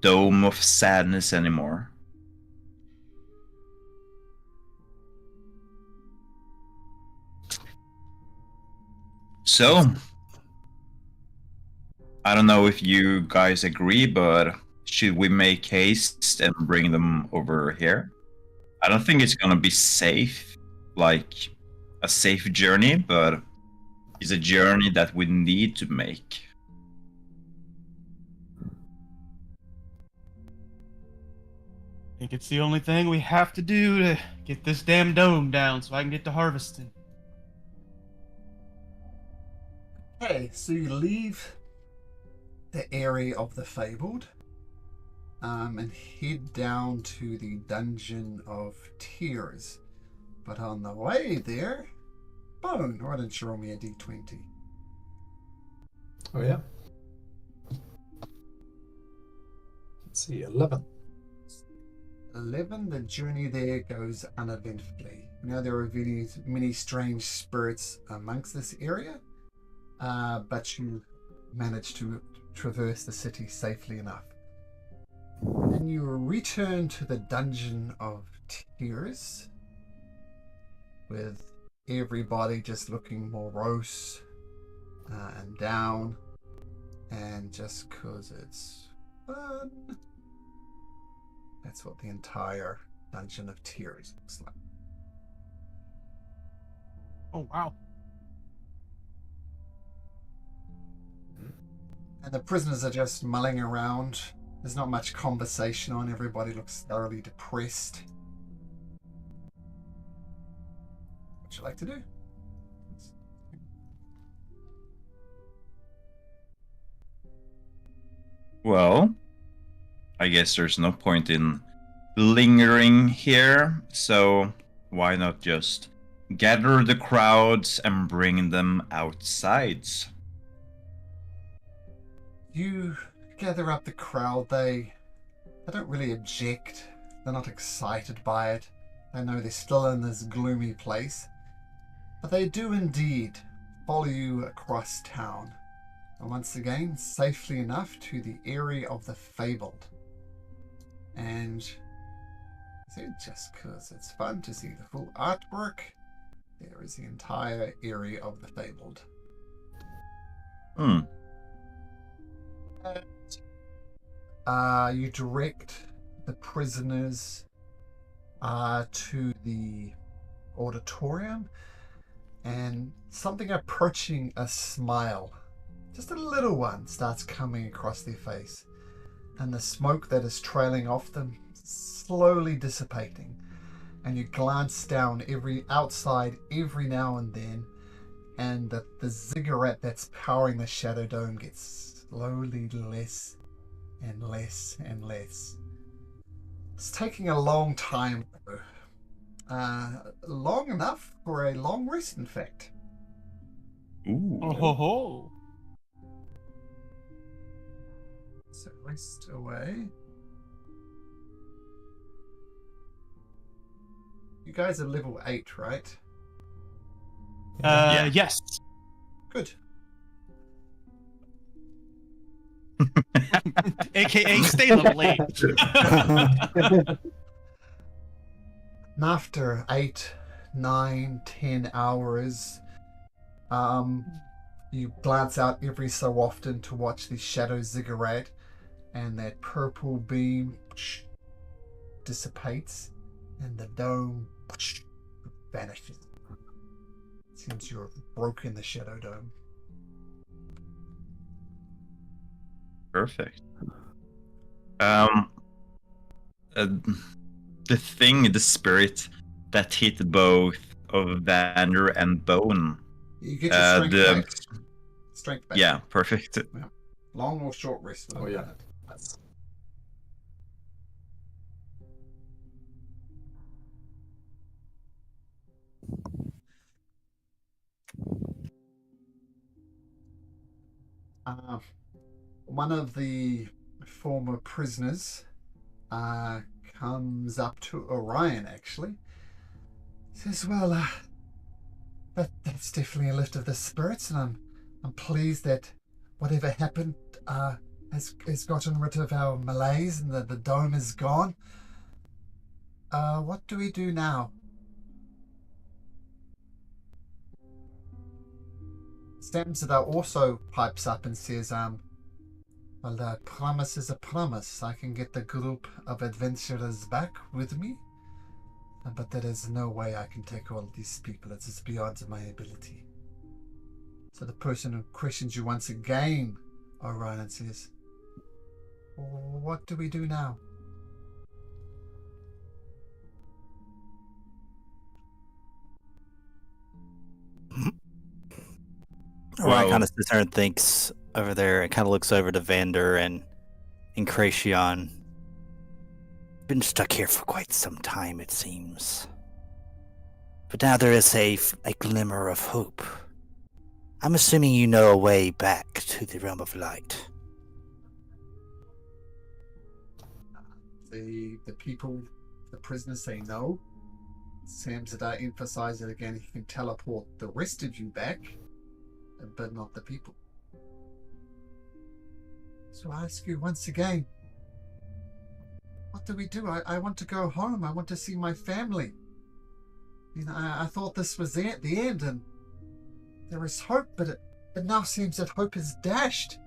dome of sadness anymore. So, I don't know if you guys agree, but should we make haste and bring them over here? I don't think it's gonna be safe, like a safe journey, but it's a journey that we need to make. I think it's the only thing we have to do to get this damn dome down so I can get to harvesting. Okay, so you leave the area of the Fabled and head down to the Dungeon of Tears. But on the way there, Bone, why don't you roll me a d20? Oh, yeah. Let's see, 11. 11, the journey there goes uneventfully. Now there are many strange spirits amongst this area, but you manage to traverse the city safely enough. And you return to the Dungeon of Tears, with everybody just looking morose and down, and just 'cause it's fun. That's what the entire Dungeon of Tears looks like. Oh, wow. And the prisoners are just mulling around. There's not much conversation on. Everybody looks thoroughly depressed. What would you like to do? Well, I guess there's no point in lingering here, so why not just gather the crowds and bring them outside? You gather up the crowd. They don't really object. They're not excited by it. They know they're still in this gloomy place. But they do indeed follow you across town. And once again, safely enough to the area of the Fabled. And just because it's fun to see the full artwork, there is the entire area of the Fabled. And, you direct the prisoners to the auditorium, and something approaching a smile, just a little one, starts coming across their face, and the smoke that is trailing off them slowly dissipating, and you glance down outside every now and then, and the ziggurat that's powering the Shadow Dome gets slowly less and less and less. It's taking a long time, though. Long enough for a long rest, in fact. Ooh. Oh ho ho. So rest away. You guys are level 8, right? Yeah. Yes. Good. AKA stay level 8. And after 8, 9, 10 hours, you glance out every so often to watch the shadow ziggurat, and that purple beam dissipates, and the dome vanishes. Seems you've broken the Shadow Dome. Perfect. The spirit that hit both of Vander and Bone. You get your strength back. Strength back. Yeah, perfect. Long or short rest? Oh yeah. One of the former prisoners comes up to Orion, actually. Says, well, that's definitely a lift of the spirits, and I'm pleased that whatever happened has gotten rid of our malaise, and the dome is gone. What do we do now? Stamsada also pipes up and says, well, a promise is a promise. I can get the group of adventurers back with me, but there is no way I can take all these people. It is beyond my ability. So the person who questions you once again, Orion, says, what do we do now? Orion kind of sits there and thinks over there and kind of looks over to Vander and Cracion. Been stuck here for quite some time, it seems. But now there is a glimmer of hope. I'm assuming you know a way back to the realm of light. The people, the prisoners say no. Samzadar emphasizes it again. He can teleport the rest of you back, but not the people. So I ask you once again, what do we do? I want to go home. I want to see my family. You know, I thought this was the end, and there is hope, but it now seems that hope is dashed.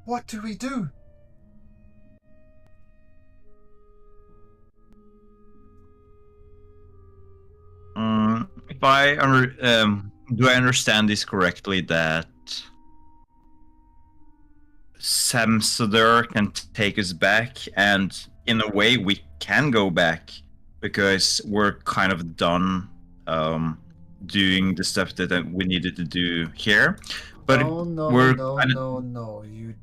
What do we do? Do I understand this correctly that Samsadar can take us back, and in a way we can go back because we're kind of done doing the stuff that we needed to do here. But no. You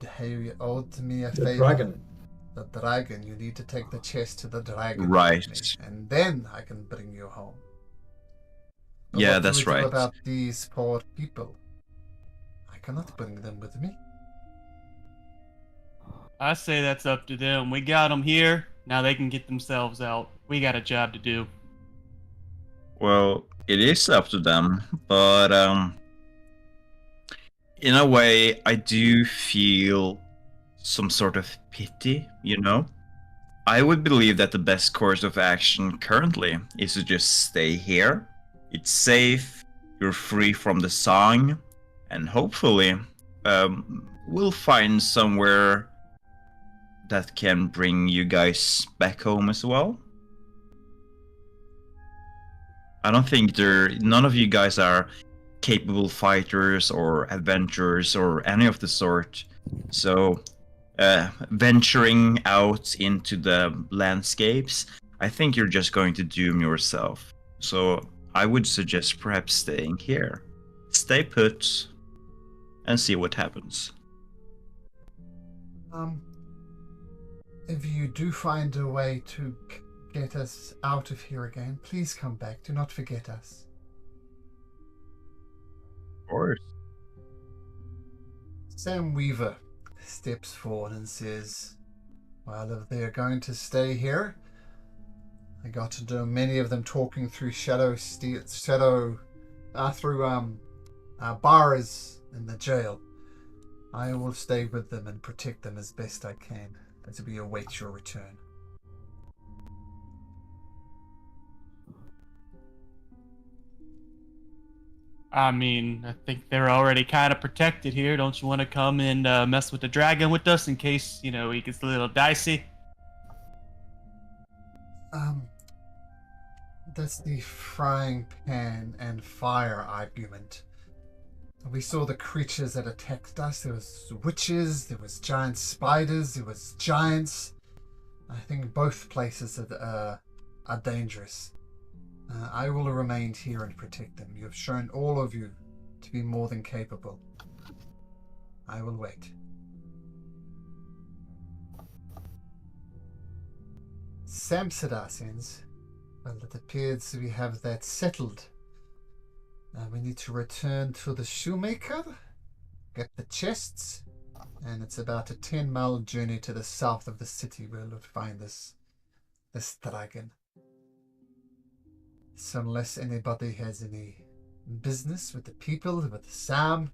owed me a favor. The dragon. The dragon. You need to take the chest to the dragon. Right. And then I can bring you home. But yeah, what that's do we right. do about these poor people? I cannot bring them with me. I say that's up to them. We got them here. Now they can get themselves out. We got a job to do. Well, it is up to them, but in a way, I do feel some sort of pity, you know? I would believe that the best course of action currently is to just stay here. It's safe, you're free from the song, and hopefully we'll find somewhere that can bring you guys back home as well. I don't think none of you guys are capable fighters or adventurers or any of the sort. So, venturing out into the landscapes, I think you're just going to doom yourself. So, I would suggest perhaps staying here. Stay put and see what happens. If you do find a way to get us out of here again, please come back. Do not forget us. Of course. Sam Weaver steps forward and says, well, if they're going to stay here, I got to do many of them talking through bars in the jail. I will stay with them and protect them as best I can as we await your return. I mean, I think they're already kind of protected here. Don't you want to come and mess with the dragon with us in case, he gets a little dicey? That's the frying pan and fire argument. We saw the creatures that attacked us. There was witches, there was giant spiders, there was giants. I think both places are dangerous. I will remain here and protect them. You have shown all of you to be more than capable. I will wait. Samsadasians, well, it appears we have that settled. We need to return to the shoemaker, get the chests, and it's about a 10-mile journey to the south of the city where we'll find this dragon. So unless anybody has any business with the people, with Sam,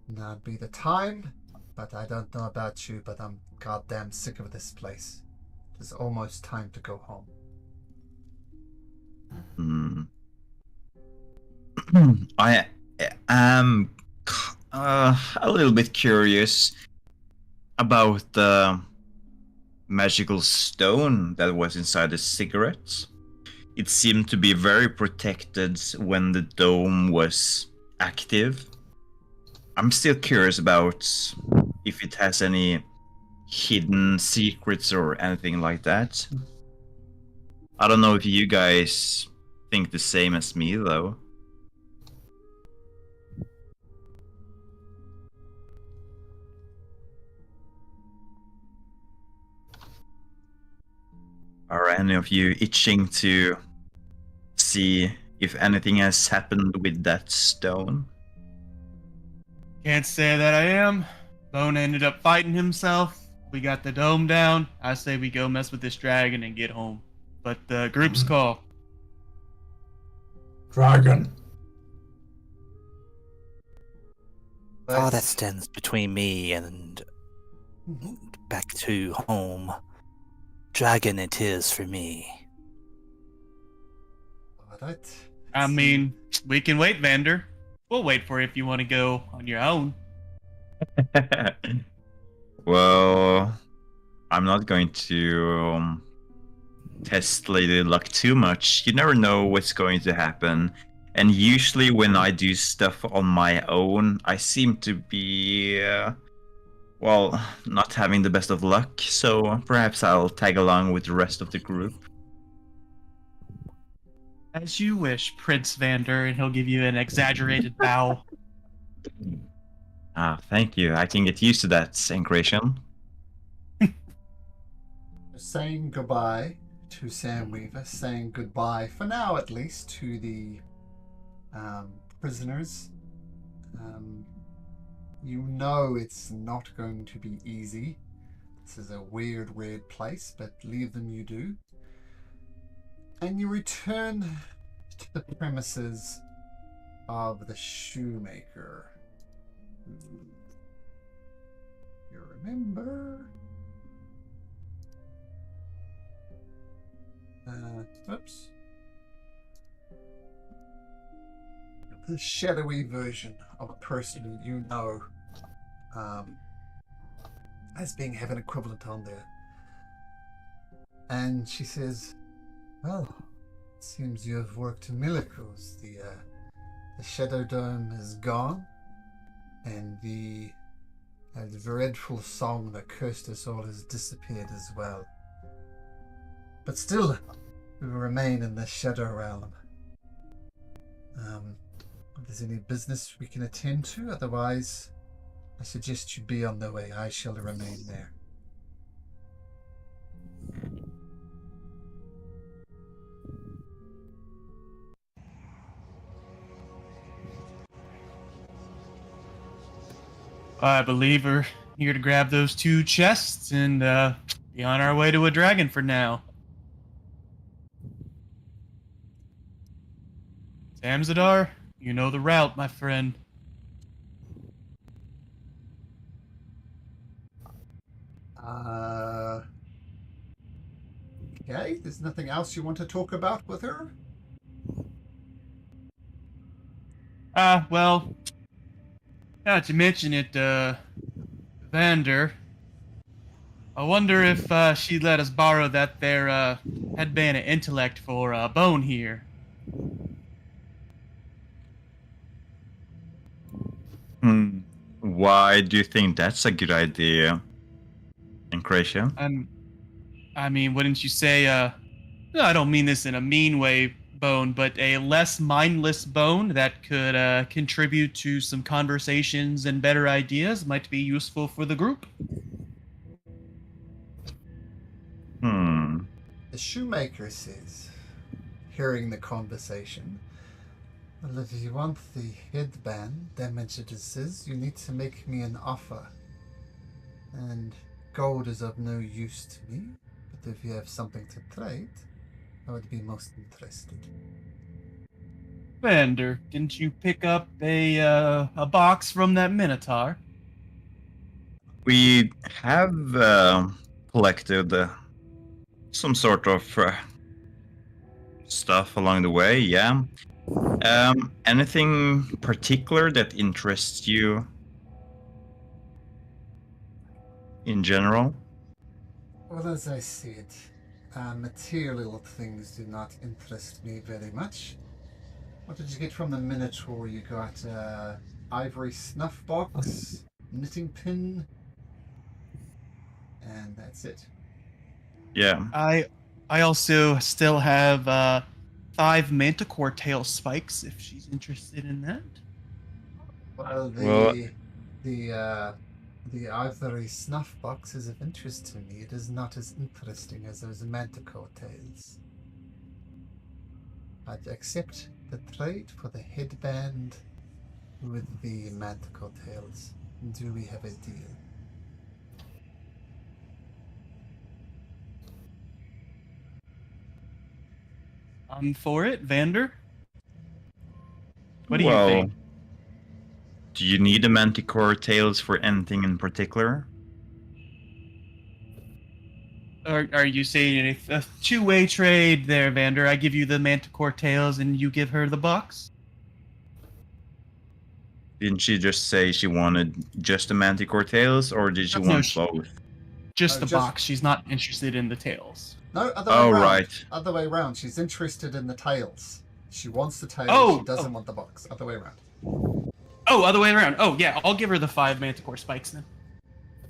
now'd be the time. But I don't know about you, but I'm goddamn sick of this place. It's almost time to go home. I am a little bit curious about the magical stone that was inside the cigarettes. It seemed to be very protected when the dome was active. I'm still curious about if it has any hidden secrets or anything like that. I don't know if you guys think the same as me, though. Are any of you itching to see if anything has happened with that stone? Can't say that I am. Bone ended up fighting himself. We got the dome down. I say we go mess with this dragon and get home. But the group's call. Dragon. Oh, that stands between me and back to home. Dragon it is for me. Alright. I mean, we can wait, Vander. We'll wait for you if you want to go on your own. Well, I'm not going to test Lady Luck too much. You never know what's going to happen. And usually when I do stuff on my own, I seem to be, not having the best of luck. So perhaps I'll tag along with the rest of the group. As you wish, Prince Vander, and he'll give you an exaggerated bow. Ah, thank you. I can get used to that, Syncration. Saying goodbye to Sam Weaver, saying goodbye, for now at least, to the prisoners. You know it's not going to be easy. This is a weird place, but leave them you do. And you return to the premises of the shoemaker. You remember? Oops. The shadowy version of a person you know as being have an equivalent on there. And she says, well, Seems you have worked miracles. The Shadow Dome is gone, and the dreadful song that cursed us all has disappeared as well. But still, we remain in the Shadow Realm. If there's any business we can attend to, otherwise, I suggest you be on the way. I shall remain there. I believe we're here to grab those 2 chests and be on our way to a dragon for now. Samzadar, you know the route, my friend. Okay, there's nothing else you want to talk about with her? Well, now that you mention it, Vander, I wonder if she'd let us borrow that there headband of intellect for Bone here. Why do you think that's a good idea, Encratia? I mean, wouldn't you say, no, I don't mean this in a mean way, Bone, but a less mindless Bone that could contribute to some conversations and better ideas might be useful for the group. The shoemaker says, hearing the conversation, well, if you want the headband damaged it says, you need to make me an offer. And gold is of no use to me, but if you have something to trade, I would be most interested. Vander, didn't you pick up a box from that Minotaur? We have collected some sort of stuff along the way, yeah. Anything particular that interests you in general? Well, as I said, material things do not interest me very much. What did you get from the Minotaur? You got ivory snuff box, knitting pin, and that's it. Yeah. I also still have 5 manticore tail spikes if she's interested in that. Well, Well- the ivory snuff box is of interest to me. It is not as interesting as those manticore tails. I'd accept the trade for the headband with the manticore tails. Do we have a deal? I'm for it, Vander. What do Well, you think? do you need the manticore tails for anything in particular? Are you saying a 2-way trade there, Vander? I give you the manticore tails and you give her the box? Didn't she just say she wanted just the manticore tails, or did she No, want she- both? Just Oh, the just- box. She's not interested in the tails. No, other way Oh, round. right. Other way round. She's interested in the tails. She wants the tails. Oh, she doesn't oh. want the box. Other way around. Oh, other way around. Oh, yeah, I'll give her the 5 manticore spikes then.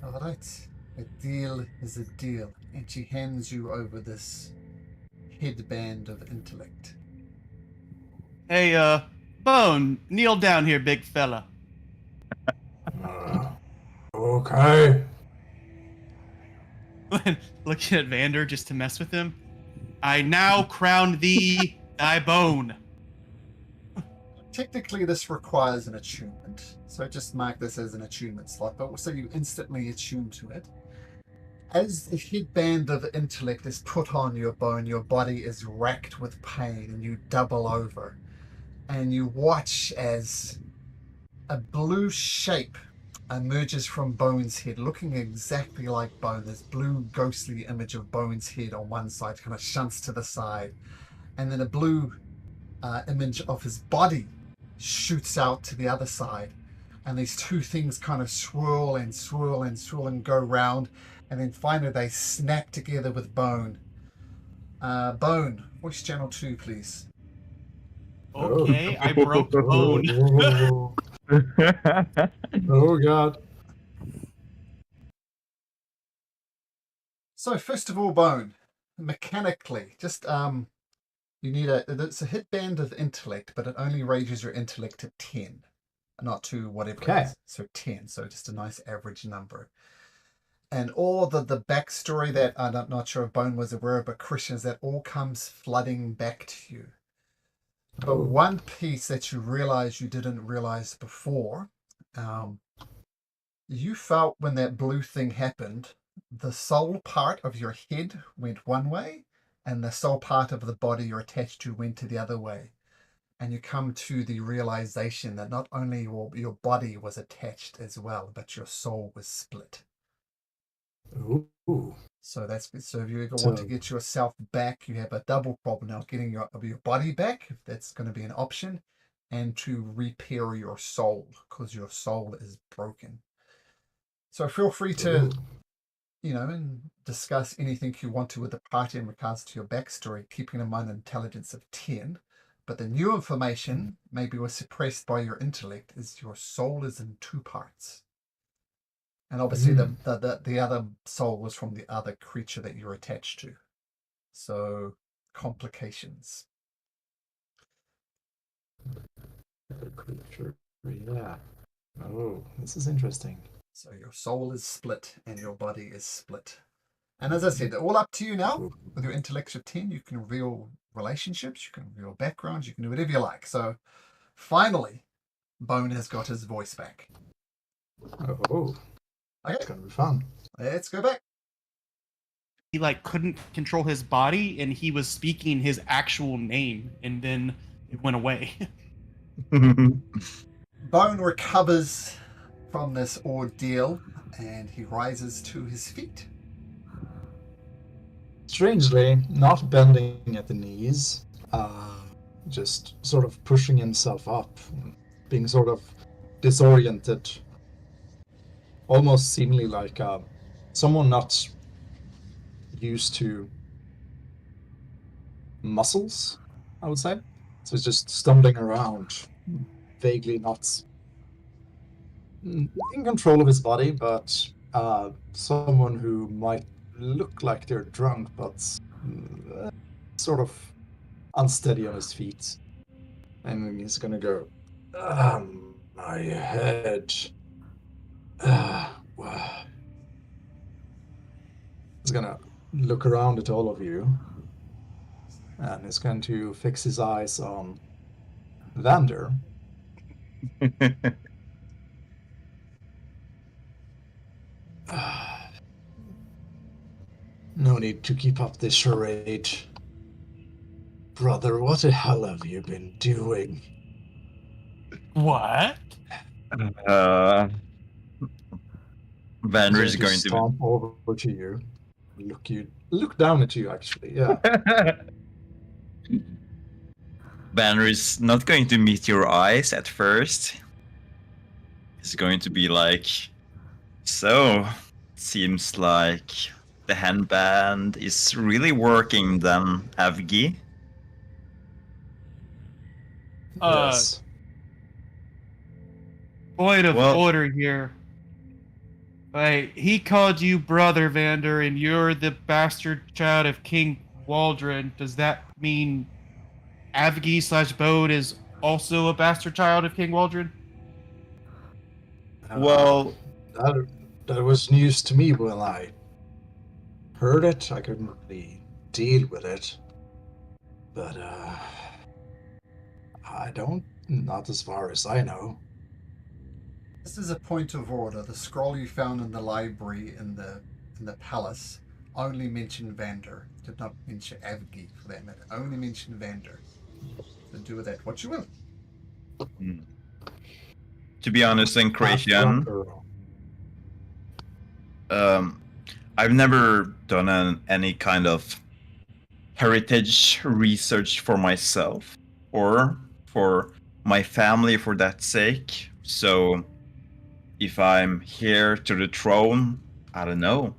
All right. A deal is a deal. And she hands you over this headband of intellect. Hey, Bone, kneel down here, big fella. Okay. Looking at Vander just to mess with him. I now crown thee thy bone. Technically, this requires an attunement. So just mark this as an attunement slot, but so you instantly attune to it. As the headband of intellect is put on your bone, your body is racked with pain and you double over. And you watch as a blue shape emerges from Bone's head, looking exactly like Bone. This blue ghostly image of Bone's head on one side kind of shunts to the side. And then a blue image of his body shoots out to the other side. And these two things kind of swirl and swirl and swirl and go round. And then finally they snap together with Bone. Bone, Voice channel 2, please. Okay, I broke bone. Oh god. So first of all, Bone, mechanically, just you need it's a hit band of intellect, but it only raises your intellect to 10, not to whatever Okay. it is. So 10, so just a nice average number. And all the backstory that I'm not sure if Bone was aware of, but Christians, that all comes flooding back to you. But one piece that you realize you didn't realize before, you felt when that blue thing happened, the soul part of your head went one way and the soul part of the body you're attached to went to the other way. And you come to the realization that not only your body was attached as well, but your soul was split. Ooh. So if you ever want to get yourself back, you have a double problem now: getting your body back, if that's going to be an option, and to repair your soul, because your soul is broken. So feel free to, and discuss anything you want to with the party in regards to your backstory, keeping in mind an intelligence of 10. But the new information, maybe was suppressed by your intellect, is your soul is in 2 parts. And obviously the other soul was from the other creature that you're attached to. So complications. Other creature. Yeah. Oh, this is interesting. So your soul is split and your body is split. And as I said, all up to you now. With your intellect of 10, you can reveal relationships, you can reveal backgrounds, you can do whatever you like. So finally, Bone has got his voice back. Oh. Okay, It's gonna be fun. let's go back. He couldn't control his body, and he was speaking his actual name, and then it went away. Bone recovers from this ordeal and he rises to his feet. Strangely, not bending at the knees, just sort of pushing himself up, being sort of disoriented, almost seemingly like someone not used to muscles, I would say. So he's just stumbling around, vaguely not in control of his body, but someone who might look like they're drunk, but sort of unsteady on his feet. And he's gonna go, my head. He's gonna look around at all of you, and he's going to fix his eyes on Vander. No need to keep up this charade. Brother, what the hell have you been doing? What? Vander is going to stomp over to you. Look down at you, actually. Yeah. Vander is not going to meet your eyes at first. He's going to be like, so, seems like the handband is really working then, Avgi. Yes. Point of order here. Right, he called you brother, Vander, and you're the bastard child of King Waldron. Does that mean Avgi/Bode is also a bastard child of King Waldron? Well, that was news to me when I heard it. I couldn't really deal with it. But, I don't, not as far as I know. This is a point of order. The scroll you found in the library in the palace only mentioned Vander. Did not mention Avgi for that matter. Only mentioned Vander. So do with that what you will. To be honest, in Croatian, I've never done any kind of heritage research for myself or for my family for that sake. So if I'm here to the throne, I don't know.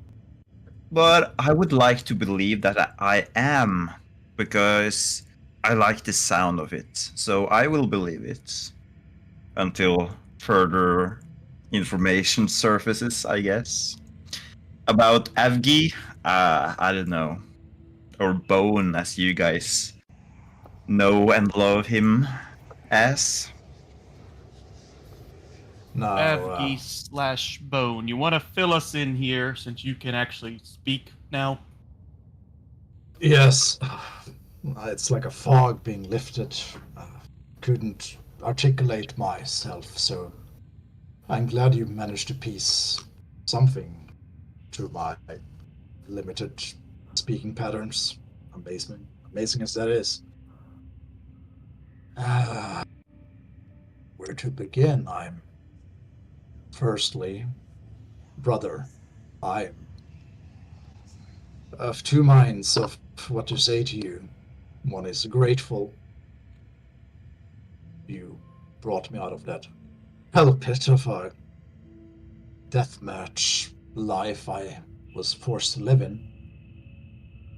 But I would like to believe that I am because I like the sound of it. So I will believe it until further information surfaces, I guess. About Avgi, I don't know. Or Bone, as you guys know and love him as. Now, Avgi slash Bone. You want to fill us in here since you can actually speak now? yes, it's like a fog being lifted. Couldn't articulate myself, so I'm glad you managed to piece something to my limited speaking patterns. Amazing as that is. Where to begin? I'm firstly, brother. I'm of two minds of what to say to you. One is grateful you brought me out of that hell pit of a deathmatch life I was forced to live in.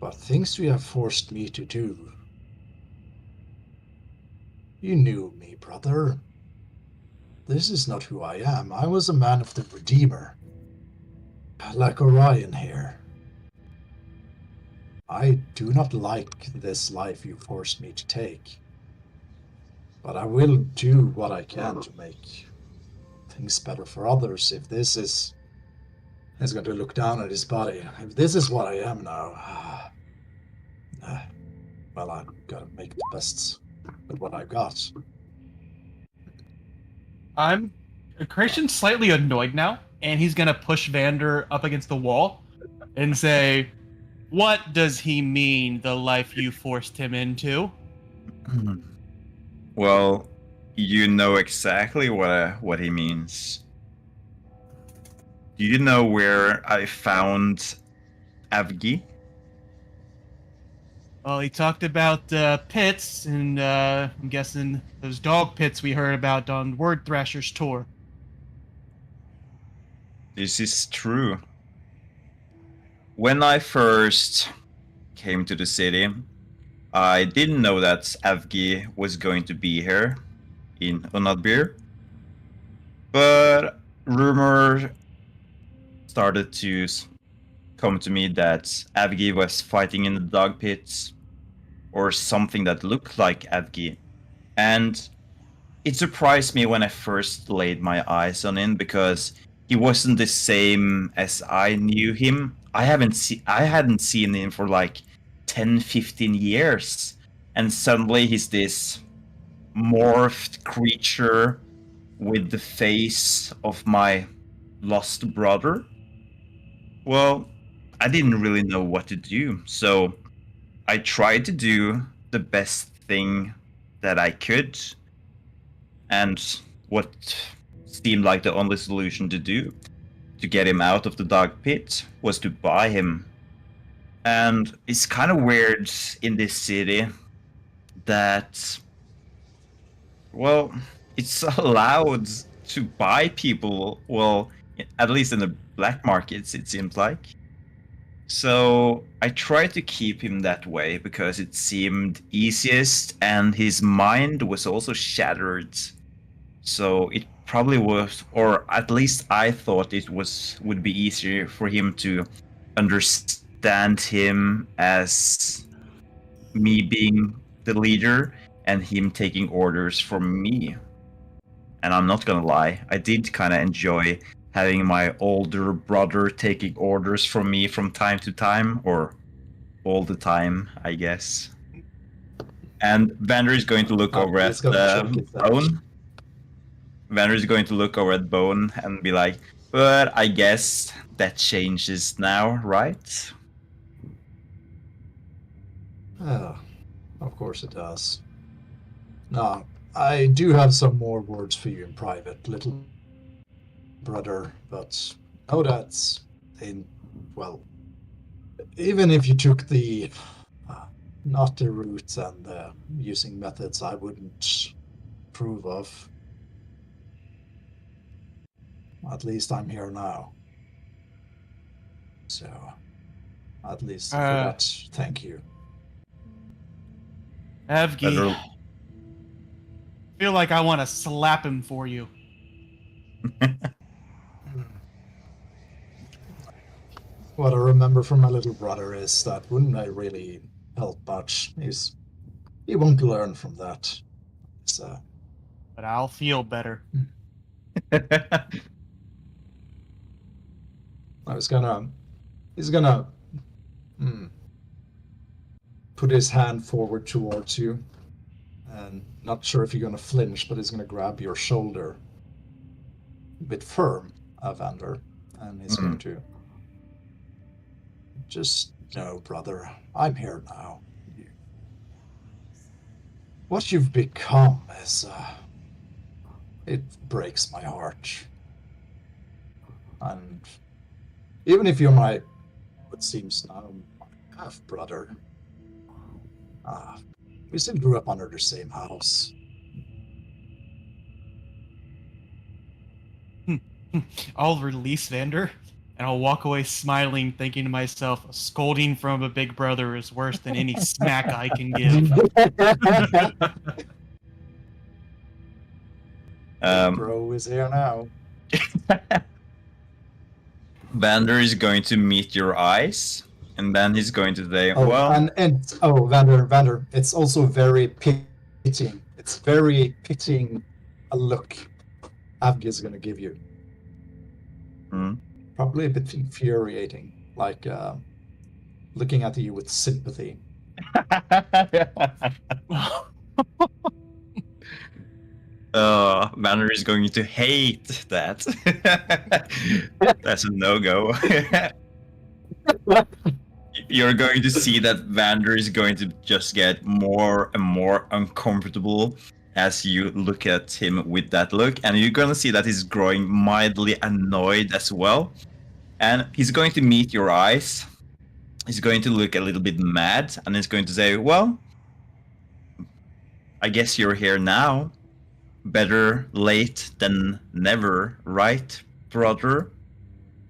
But things you have forced me to do. You knew me, brother. This is not who I am. I was a man of the Redeemer. Like Orion here. I do not like this life you forced me to take. But I will do what I can to make things better for others. If this is... He's going to look down at his body. If this is what I am now... well, I've got to make the best with what I got. Christian's slightly annoyed now, and he's gonna push Vander up against the wall and say, "What does he mean? The life you forced him into?" Well, you know exactly what he means. Do you know where I found Avgi? Well, he talked about pits, and I'm guessing those dog pits we heard about on Word Thrasher's tour. This is true. When I first came to the city, I didn't know that Avgi was going to be here in Oathbreaker. But rumor started to come to me that Avgi was fighting in the dog pits or something that looked like Avgi. And it surprised me when I first laid my eyes on him because he wasn't the same as I knew him. I hadn't seen him for like 10, 15 years. And suddenly he's this morphed creature with the face of my lost brother. Well, I didn't really know what to do, so I tried to do the best thing that I could, and what seemed like the only solution to do to get him out of the dog pit was to buy him. And it's kind of weird in this city that, well, it's allowed to buy people, well, at least in the black markets, it seems like. So I tried to keep him that way because it seemed easiest, and his mind was also shattered. So it probably was, or at least I thought it would be easier for him to understand him as me being the leader and him taking orders from me. And I'm not gonna lie, I did kind of enjoy having my older brother taking orders from me from time to time, or all the time, I guess. And Vander is going to look over at Bone. Vander is going to look over at Bone and be like, but I guess that changes now, right? Oh, of course it does. Now, I do have some more words for you in private, little brother, but know that well, even if you took the not the route and using methods I wouldn't approve of, at least I'm here now. So, at least for that, thank you. Evgi, Better- feel like I want to slap him for you. What I remember from my little brother is that wouldn't I really help much. He won't learn from that. So But I'll feel better. he's gonna put his hand forward towards you, and not sure if you're gonna flinch, but he's gonna grab your shoulder a bit firm, Vander, and he's going to just know, brother, I'm here now. What you've become is it breaks my heart. And even if you're my, what seems now, half brother, we still grew up under the same house. I'll release Vander, and I'll walk away smiling, thinking to myself, a scolding from a big brother is worse than any smack I can give. Bro is here now. Vander is going to meet your eyes, and then he's going to say, well, Vander, it's also very pitying. It's very pitying a look Avgi is going to give you. Probably a bit infuriating, like looking at you with sympathy. Vander is going to hate that. That's a no-go. You're going to see that Vander is going to just get more and more uncomfortable as you look at him with that look, and you're going to see that he's growing mildly annoyed as well. And he's going to meet your eyes. He's going to look a little bit mad, and he's going to say, well, I guess you're here now. Better late than never, right, brother?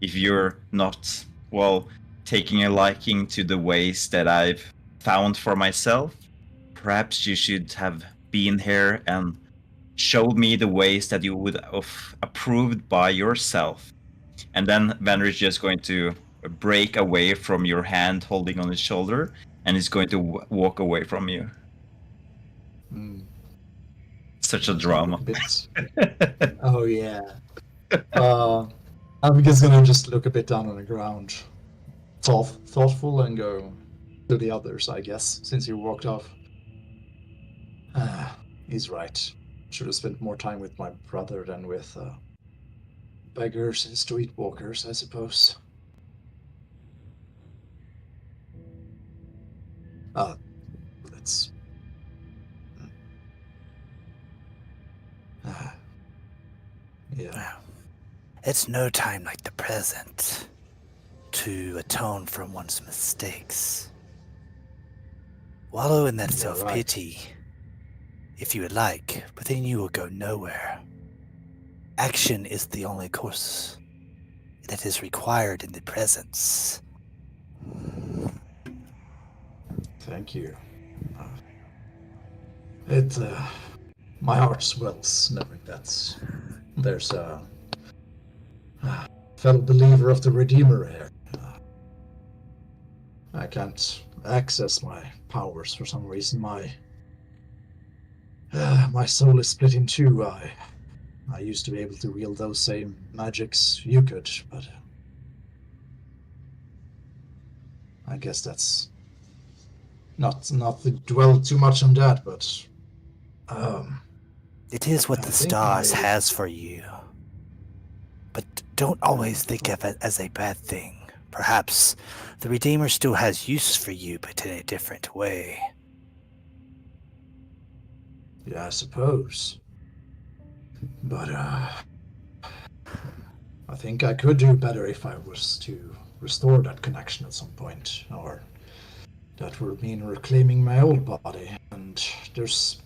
If you're not, well, taking a liking to the ways that I've found for myself, perhaps you should have been here and showed me the ways that you would have approved by yourself. And then Vander is just going to break away from your hand holding on his shoulder, and he's going to walk away from you. Such a drama. Oh yeah. I'm just gonna just look a bit down on the ground, thoughtful, and go to the others, I guess, since you walked off. He's right. Should have spent more time with my brother than with beggars and streetwalkers, I suppose. Let's. Yeah. It's no time like the present to atone for one's mistakes. Wallow in that You're self-pity, if you would like, but then you will go nowhere. Action is the only course that is required in the presence. Thank you. My heart swells knowing that there's a fellow believer of the Redeemer here. I can't access my powers for some reason. My soul is split in two. I used to be able to wield those same magics you could, but I guess that's not to dwell too much on that, but It is what the stars has for you. But don't always think of it as a bad thing. Perhaps the Redeemer still has use for you, but in a different way. Yeah, I suppose. But I think I could do better if I was to restore that connection at some point, or that would mean reclaiming my old body. And there's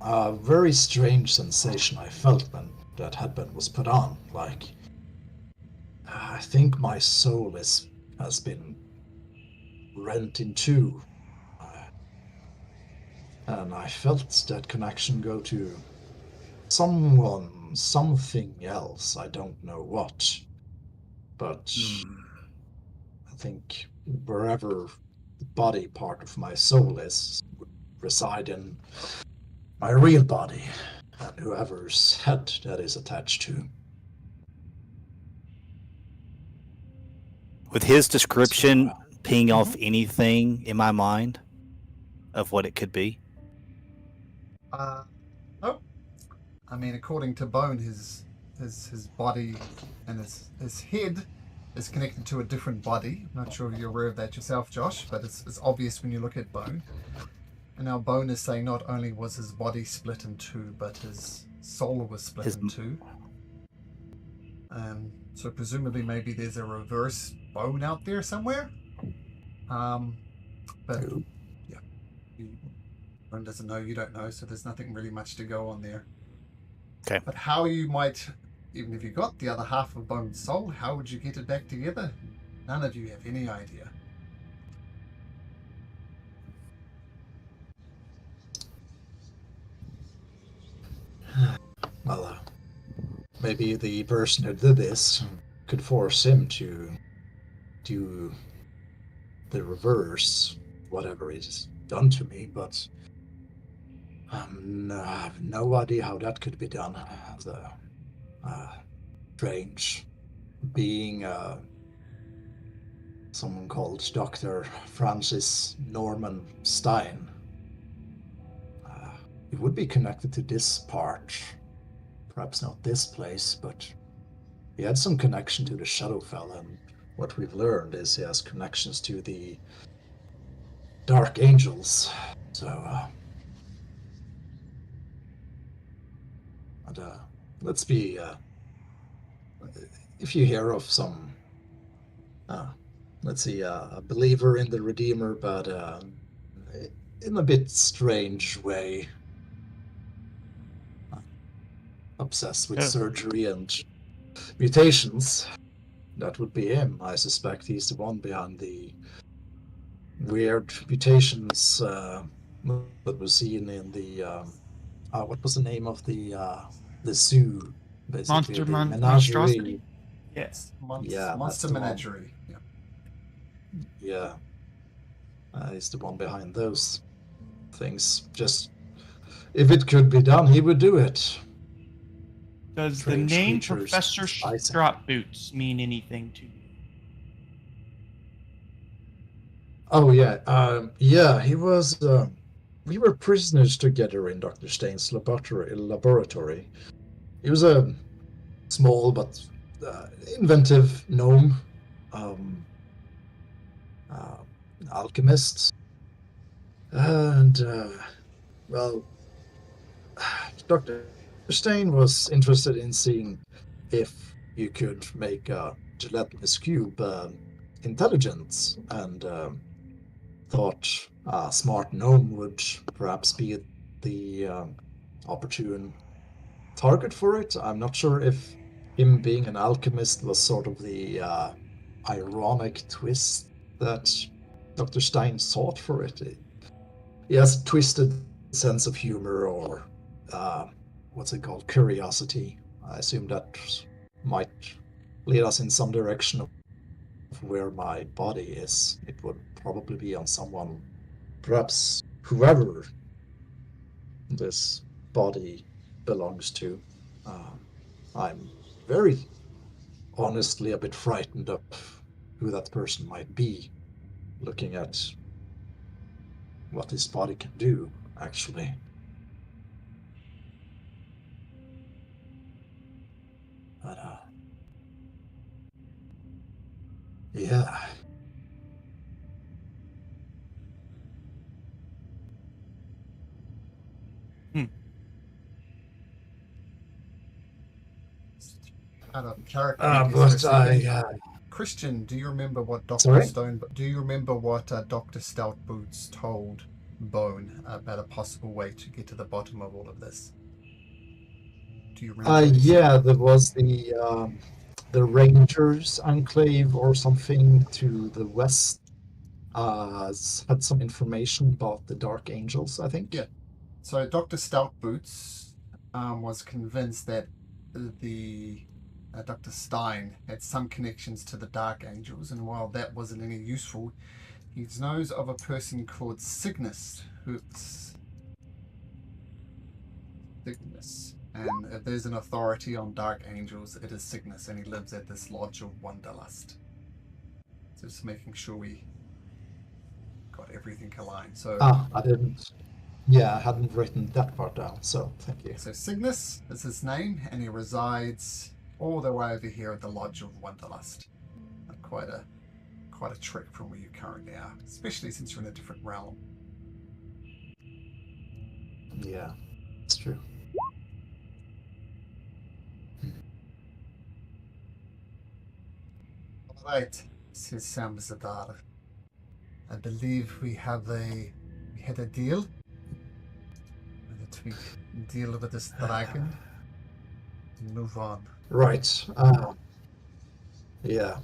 a very strange sensation I felt when that headband was put on. Like, I think my soul has been rent in two. And I felt that connection go to someone, something else. I don't know what. But I think wherever the body part of my soul is would reside in my real body and whoever's head that is attached to. With his description ping off Mhm. anything in my mind of what it could be? Nope. I mean, according to Bone, his body and his head is connected to a different body. I'm not sure if you're aware of that yourself, Josh, but it's obvious when you look at Bone. And now Bone is saying not only was his body split in two, but his soul was split in two. So presumably maybe there's a reverse Bone out there somewhere. But yeah, Bone doesn't know, you don't know, so there's nothing really much to go on there. Okay. But how you might, even if you got the other half of Bone's soul, how would you get it back together? None of you have any idea. Well, maybe the person who did this could force him to do the reverse, whatever is done to me, but I have no idea how that could be done. The strange being, someone called Dr. Francis Norman Stein. It would be connected to this part. Perhaps not this place, but he had some connection to the Shadowfell, and what we've learned is he has connections to the Dark Angels. So, let's be, if you hear of some, let's see, a believer in the Redeemer, but in a bit strange way, obsessed with surgery and mutations. That would be him. I suspect he's the one behind the weird mutations that was seen in the what was the name of the zoo? Basically, the Monstrosity? Yes. Yeah, Monster Menagerie. Yeah. He's the one behind those things. Just if it could be done, he would do it. Does Strange the name creatures Professor despising Strop Boots mean anything to you? Oh yeah, he was. We were prisoners together in Dr. Stain's laboratory. He was a small but inventive gnome, alchemist, and well, Dr. Stain was interested in seeing if you could make a gelatinous cube intelligent, and thought a smart gnome would perhaps be the opportune target for it. I'm not sure if him being an alchemist was sort of the ironic twist that Dr. Stein sought for it. He has a twisted sense of humor, or what's it called, curiosity. I assume that might lead us in some direction of where my body is. It would probably be on someone, perhaps whoever this body belongs to. I'm very honestly a bit frightened of who that person might be, looking at what this body can do, actually. But, yeah. Out of character, Christian, do you remember what Dr. Stone? Do you remember what Dr. Stout Boots told Bone about a possible way to get to the bottom of all of this? Do you remember? Yeah, there was the Rangers Enclave or something to the west. had some information about the Dark Angels, I think. Yeah. So Dr. Stoutboots was convinced that the Dr. Stein had some connections to the Dark Angels, and while that wasn't any useful, he knows of a person called Cygnus, and if there's an authority on Dark Angels, it is Cygnus, and he lives at this Lodge of Wanderlust. So just making sure we got everything aligned. So I didn't. Yeah, I hadn't written that part down, so thank you. So Cygnus is his name, and he resides all the way over here at the Lodge of Wanderlust. Quite a trek from where you currently are, especially since you're in a different realm. Yeah, it's true. All right, says Sam Zadar. I believe we had a deal. That we deal with this dragon and move on. Right. Yeah.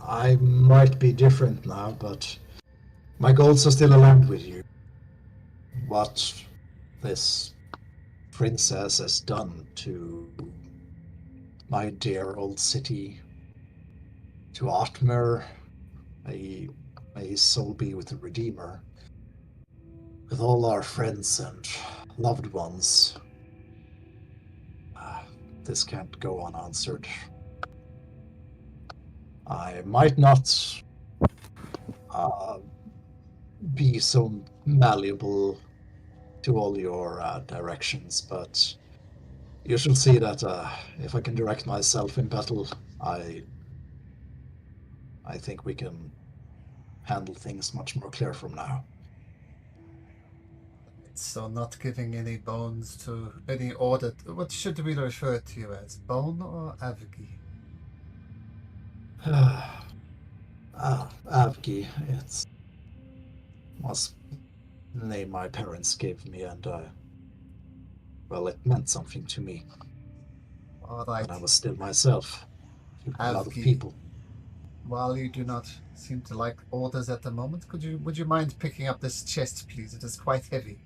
I might be different now, but my goals are still aligned with you. What this princess has done to my dear old city, to Otmer, may his soul be with the Redeemer, with all our friends and loved ones. This can't go unanswered. I might not be so malleable to all your directions, but you shall see that if I can direct myself in battle, I think we can handle things much more clear from now. So not giving any bones to any order. What should we refer to you as, Bone or Avgi? Avgi, it was the name my parents gave me, and well, it meant something to me. All right. When I was still myself, a lot of Avgi. people. While you do not seem to like orders at the moment, would you mind picking up this chest, please? It is quite heavy.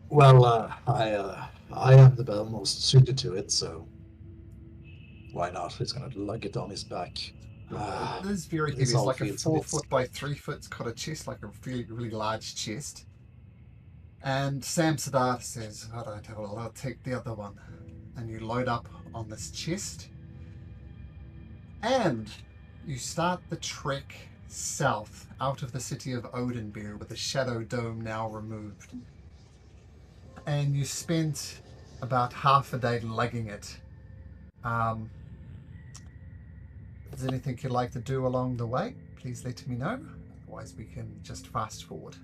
Well, I am the most suited to it, so why not? He's gonna lug it on his back. It is very heavy. This It's all like a feels 4 bit foot by 3 foot kind of chest, like a really, really large chest. And Sam Sadar says, all right, I'll take the other one. And you load up on this chest. And you start the trek south out of the city of Odenbeer with the Shadow Dome now removed. And you spent about half a day lugging it. Is there anything you'd like to do along the way? Please let me know. Otherwise, we can just fast forward.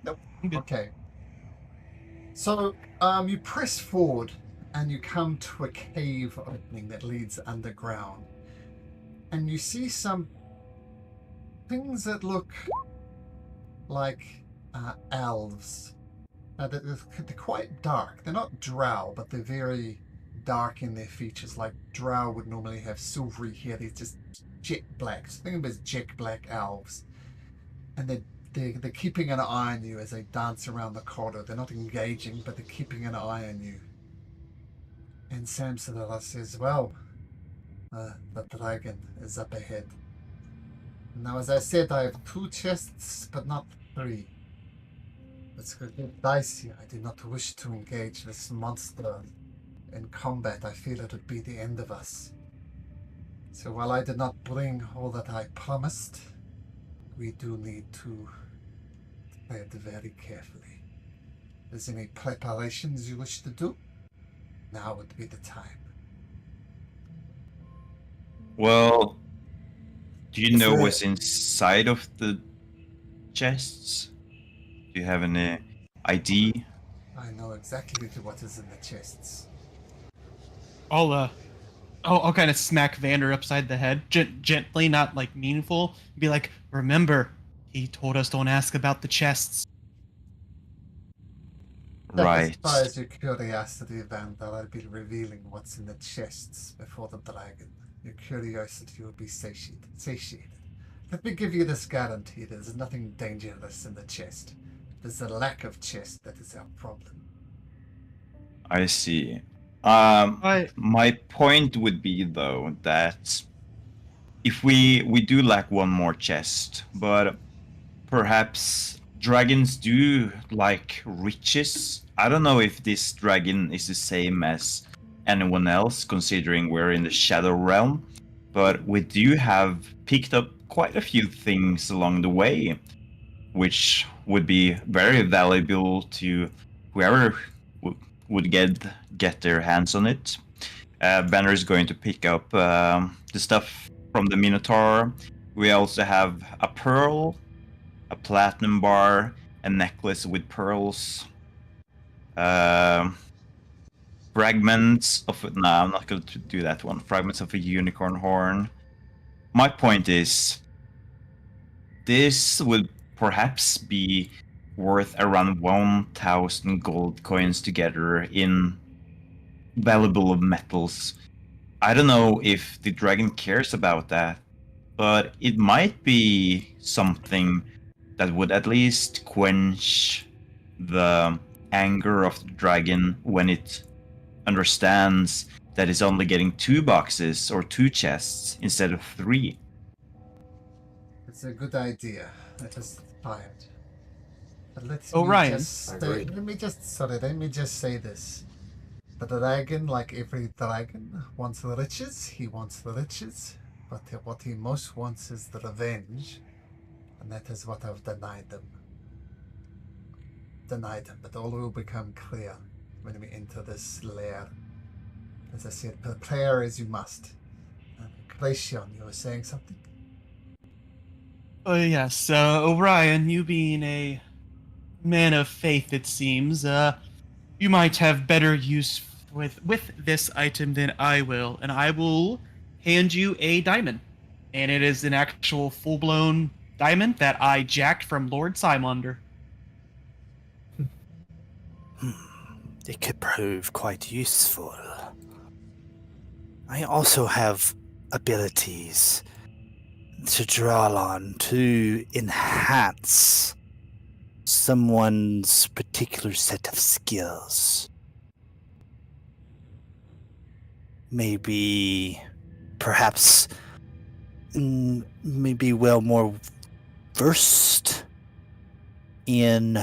Nope. Okay. So, you press forward and you come to a cave opening that leads underground. And you see some things that look like elves. They're quite dark. They're not drow, but they're very dark in their features. Like drow would normally have silvery hair. They're just jet black. So think of them as jet black elves. And they're keeping an eye on you as they dance around the corridor. They're not engaging, but they're keeping an eye on you. And Sam Sadala says, well, the dragon is up ahead. Now, as I said, I have 2 chests, but not 3. It's a bit dicey. I do not wish to engage this monster in combat. I feel it would be the end of us. So while I did not bring all that I promised, we do need to tread very carefully. Is there any preparations you wish to do? Now would be the time. Well, do you know what's inside of the chests? Do you have any ID? I know exactly what is in the chests. I'll kind of smack Vander upside the head, gently, not like meaningful. Be like, remember, he told us don't ask about the chests. Right. Satisfies your curiosity, Vander. I'll be revealing what's in the chests before the dragon. Your curiosity will be satiated. Let me give you this guarantee. There's nothing dangerous in the chest. There's a lack of chest that is our problem. I see. I My point would be though that if we do lack one more chest, but perhaps dragons do like riches. I don't know if this dragon is the same as anyone else, considering we're in the Shadow Realm, but we do have picked up quite a few things along the way, which would be very valuable to whoever would get their hands on it. Banner is going to pick up the stuff from the Minotaur. We also have a pearl, a platinum bar, a necklace with pearls, fragments of. No, I'm not going to do that one. Fragments of a unicorn horn. My point is, this would perhaps be worth around 1,000 gold coins together in valuable metals. I don't know if the dragon cares about that, but it might be something that would at least quench the anger of the dragon when it understands that it's only getting 2 boxes or 2 chests instead of 3. It's a good idea. Let us try it. But Orion. let me just say this. The dragon, like every dragon, wants the riches. He wants the riches. But what he most wants is the revenge. And that is what I've denied them. But all will become clear when we enter this lair. As I said, prepare as you must. Glacian, you were saying something? Oh yes, Orion, you being a man of faith, it seems, you might have better use with this item than I will, and I will hand you a diamond. And it is an actual full-blown diamond that I jacked from Lord Simonder. It could prove quite useful. I also have abilities to draw on to enhance someone's particular set of skills. Perhaps, maybe more versed in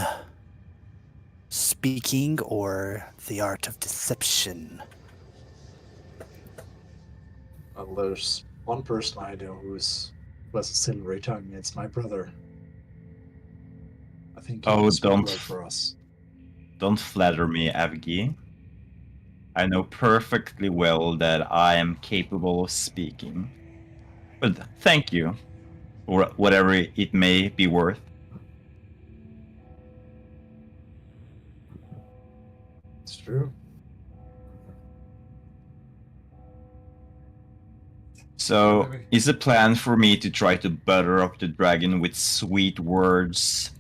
speaking or the art of deception. Well, there's one person I know who has a silvery tongue. It's my brother. I think he will speak well for us. Don't flatter me, Avgi. I know perfectly well that I am capable of speaking. But thank you, or whatever it may be worth. It's true. So, is the plan for me to try to butter up the dragon with sweet words,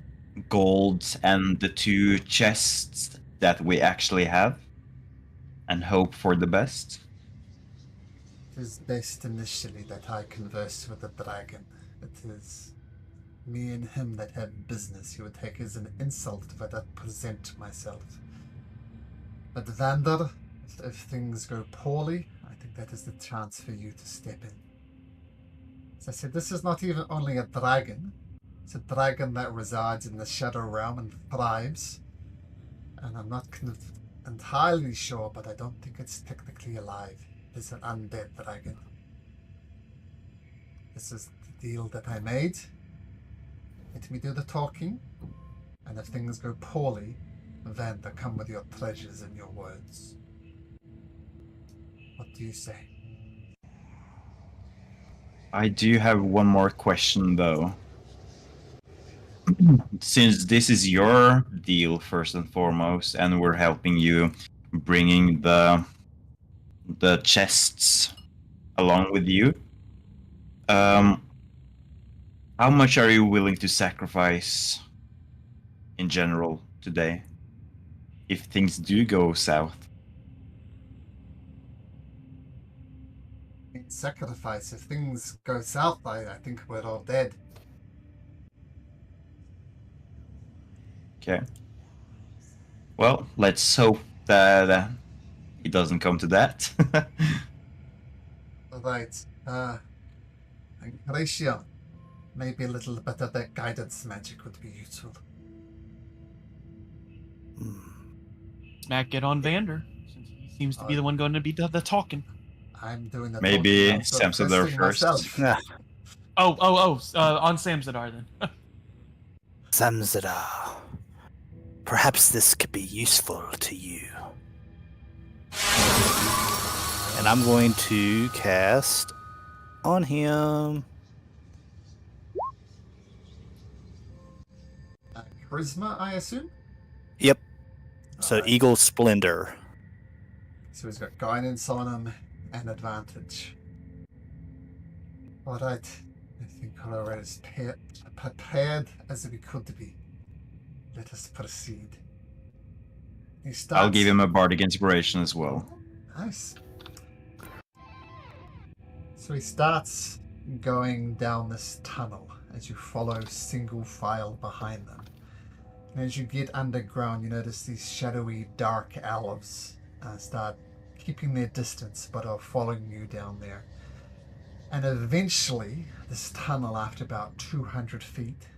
gold, and the 2 chests that we actually have? And hope for the best? It is best initially that I converse with the dragon. It is me and him that have business. He would take as an insult if I don't present myself. But Vander, if things go poorly, I think that is the chance for you to step in. As I said, this is not even only a dragon. It's a dragon that resides in the Shadow Realm and thrives. And I'm not entirely sure, but I don't think it's technically alive. It's an undead dragon. This is the deal that I made. Let me do the talking. And if things go poorly, Vander, come with your treasures and your words. What do you say? I do have one more question, though. Since this is your deal, first and foremost, and we're helping you bringing the chests along with you, how much are you willing to sacrifice in general today? if things do go south. In sacrifice, if things go south, I think we're all dead. Okay. Well, let's hope that it doesn't come to that. All right. And Horatio, maybe a little bit of that guidance magic would be useful. Smack it on Vander, since he seems to be the one going to be the talking. I'm doing the Maybe talking, I'm sort of Samsonov resting first. myself. Nah. On Samzadar then. Samzada. Perhaps this could be useful to you. And I'm going to cast on him. Charisma, I assume? Yep. So Alright. Eagle Splendor. So he's got guidance on him and advantage. Alright. I think we're as prepared as we could be. Let us proceed. He starts... I'll give him a bardic inspiration as well. Nice. So he starts going down this tunnel as you follow single file behind them. And as you get underground, you notice these shadowy, dark elves start keeping their distance but are following you down there. And eventually, this tunnel, after about 200 feet,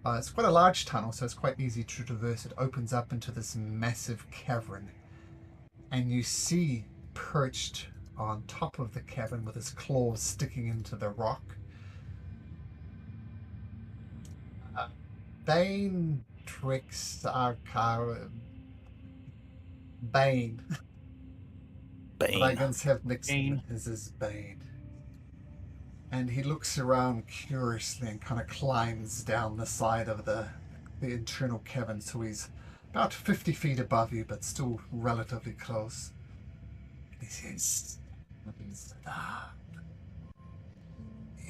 it's quite a large tunnel, so it's quite easy to traverse. It opens up into this massive cavern. And you see, perched on top of the cavern with his claws sticking into the rock, Bane Tricks Bane. Bane. Dragons have nicknamed Bane. as his Bane. And he looks around curiously and kind of climbs down the side of the internal cavern, so he's about 50 feet above you, but still relatively close. He says,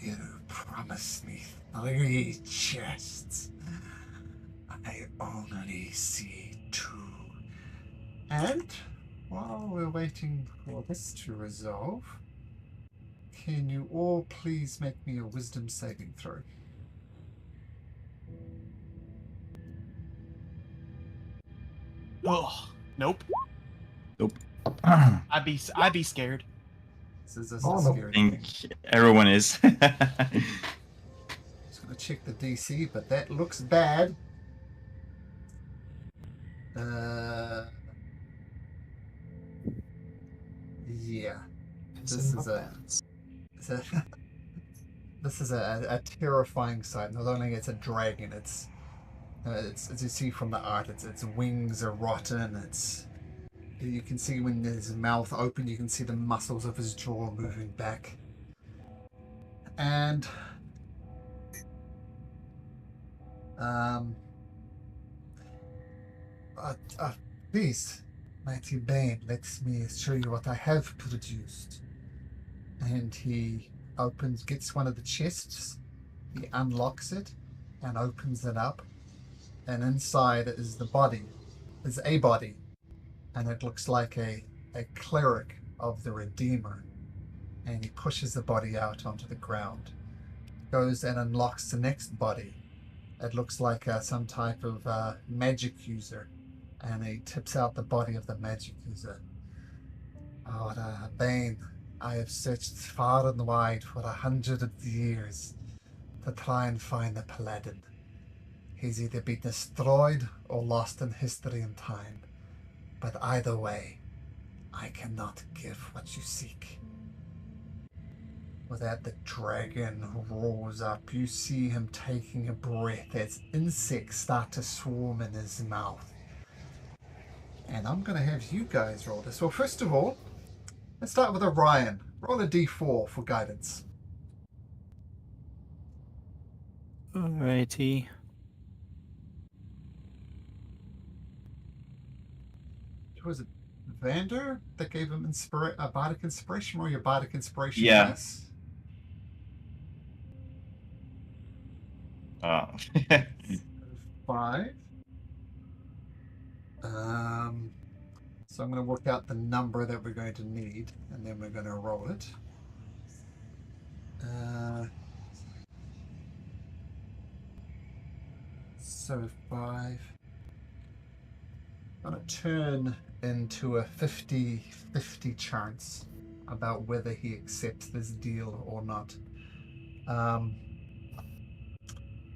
"You promised me 3 chests. I only see 2. And while we're waiting for this to resolve, can you all please make me a wisdom saving throw?" Ugh. Nope. Nope. I'd be scared. This is a Oh, no. scary I thing. think everyone is. Just gonna check the DC, but that looks bad. Yeah. It's This in is my a- plans. This is a terrifying sight. Not only it's a dragon, it's as you see from the art, its wings are rotten. You can see when his mouth opened, you can see the muscles of his jaw moving back. And please, mighty Bane, let me show you what I have produced. And he gets one of the chests, he unlocks it and opens it up, and inside is a body, and it looks like a cleric of the Redeemer. And he pushes the body out onto the ground, goes and unlocks the next body. It looks like some type of magic user, and he tips out the body of the magic user. Oh, Bane, I have searched far and wide for 100 years to try and find the Paladin. He's either been destroyed or lost in history and time. But either way, I cannot give what you seek. With that, the dragon roars up. You see him taking a breath as insects start to swarm in his mouth. And I'm going to have you guys roll this. Well, first of all, let's start with Orion. Roll a d4 for guidance. Alrighty. Was it Vander that gave him a bardic inspiration, or your bardic inspiration? Yeah. Less? Oh. 5. So I'm going to work out the number that we're going to need, and then we're going to roll it. So 5. I'm going to turn into a 50-50 chance about whether he accepts this deal or not.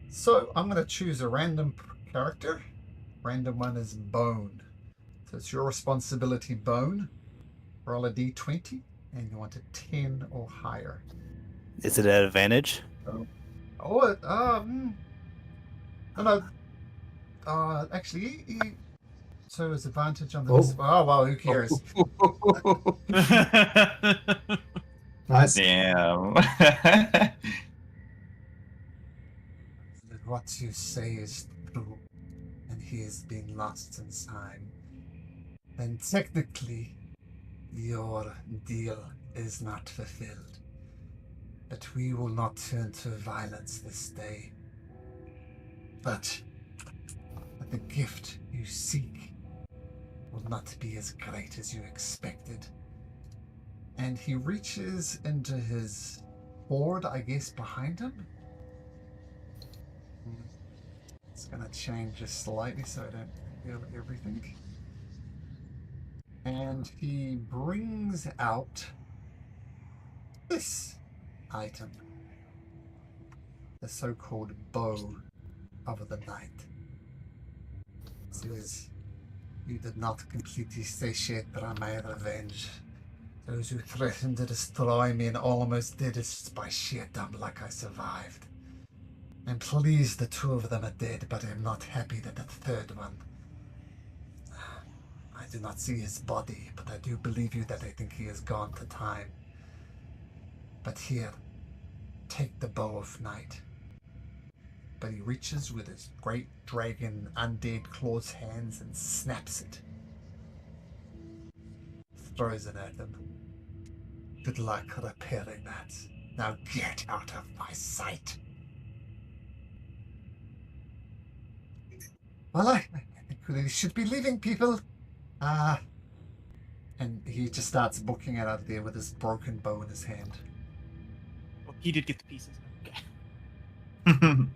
So I'm going to choose a random character. Random one is Bone. So it's your responsibility, Bone. Roll a d20, and you want a 10 or higher. Is it an advantage? Oh, no. Actually, so his advantage on the. Oh, well, who cares? Nice. Damn. What you say is true, and he is being lost in time. Then technically, your deal is not fulfilled. But we will not turn to violence this day. But the gift you seek will not be as great as you expected. And he reaches into his hoard, I guess, behind him. It's going to change just slightly so I don't feel everything. And he brings out this item. The so-called bow of the night. It says, you did not completely satiate my revenge. Those who threatened to destroy me and almost did it by sheer dumb luck I survived. I'm pleased the 2 of them are dead, but I'm not happy that the 3rd one. I do not see his body, but I do believe you that I think he has gone to time. But here, take the bow of night. But he reaches with his great dragon undead claws hands and snaps it. Throws it at them. Good luck repairing that. Now get out of my sight. Well, I think we should be leaving, people. And he just starts booking it out there with his broken bow in his hand. Well, he did get the pieces. Okay.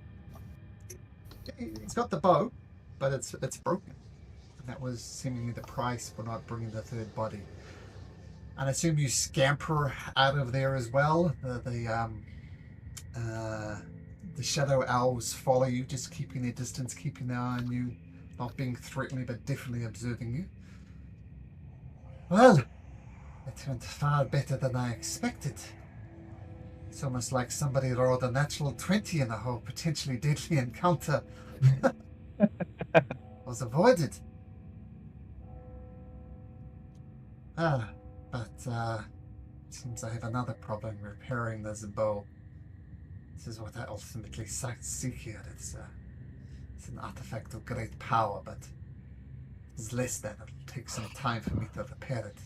He's got the bow, but it's broken. And that was seemingly the price for not bringing the 3rd body. And I assume you scamper out of there as well. The shadow elves follow you, just keeping their distance, keeping their eye on you, not being threatening, but definitely observing you. Well, it went far better than I expected. It's almost like somebody rolled a natural 20 in the whole potentially deadly encounter was avoided. But it seems I have another problem repairing this bow. This is what I ultimately seek here. It's an artifact of great power, but it's less than. It'll take some time for me to repair it.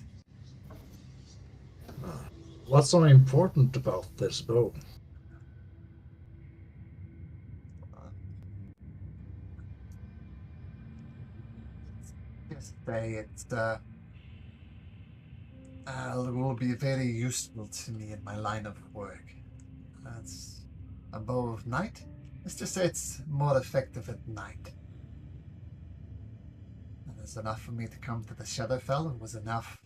What's so important about this bow? Yes, it will be very useful to me in my line of work. That's a bow of night. Let's just say it's more effective at night. And there's enough for me to come to the Shadowfell. It was enough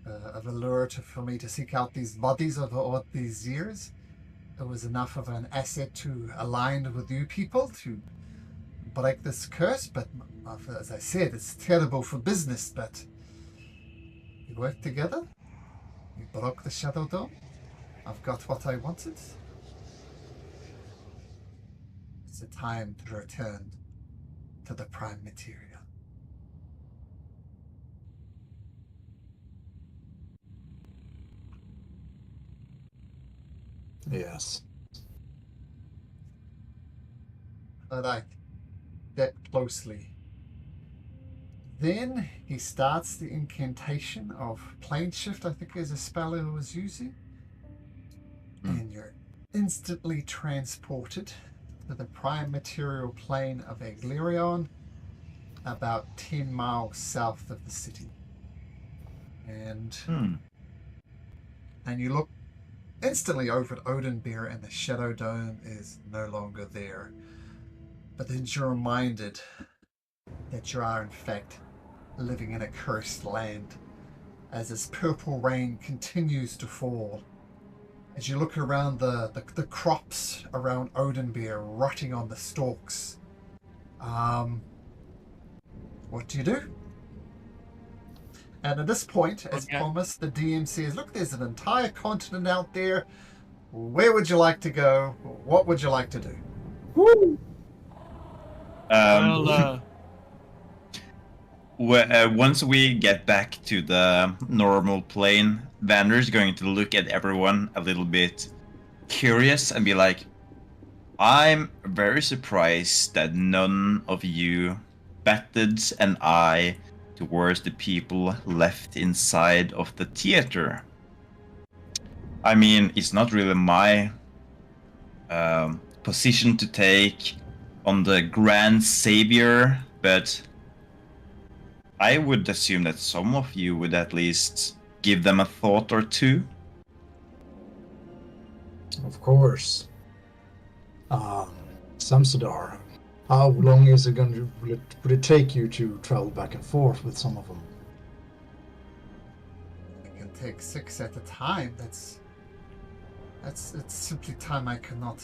of a lure for me to seek out these bodies over all these years. It was enough of an asset to align with you people to break this curse. But as I said, it's terrible for business. But we worked together. We broke the Shadow Dome. I've got what I wanted. It's a time to return to the prime material. Yes. Alright. Step closely. Then he starts the incantation of plane shift, I think is a spell he was using. And you're instantly transported to the prime material plane of Aglirion. about 10 miles south of the city. And you look instantly over at Oathbreaker, and the Shadow Dome is no longer there. But then you're reminded that you are in fact living in a cursed land, as this purple rain continues to fall. As you look around the crops around Oathbreaker rotting on the stalks, what do you do? And at this point, as promised, the DM says, look, there's an entire continent out there. Where would you like to go? What would you like to do? Woo! Once we get back to the normal plane, Vander's going to look at everyone a little bit curious and be like, I'm very surprised that none of you batted an eye towards the people left inside of the theater. I mean, it's not really my position to take on the Grand Savior, but I would assume that some of you would at least give them a thought or two. Of course. Samsadar, how long is it going to would it take you to travel back and forth with some of them? It can take 6 at a time. It's simply time I cannot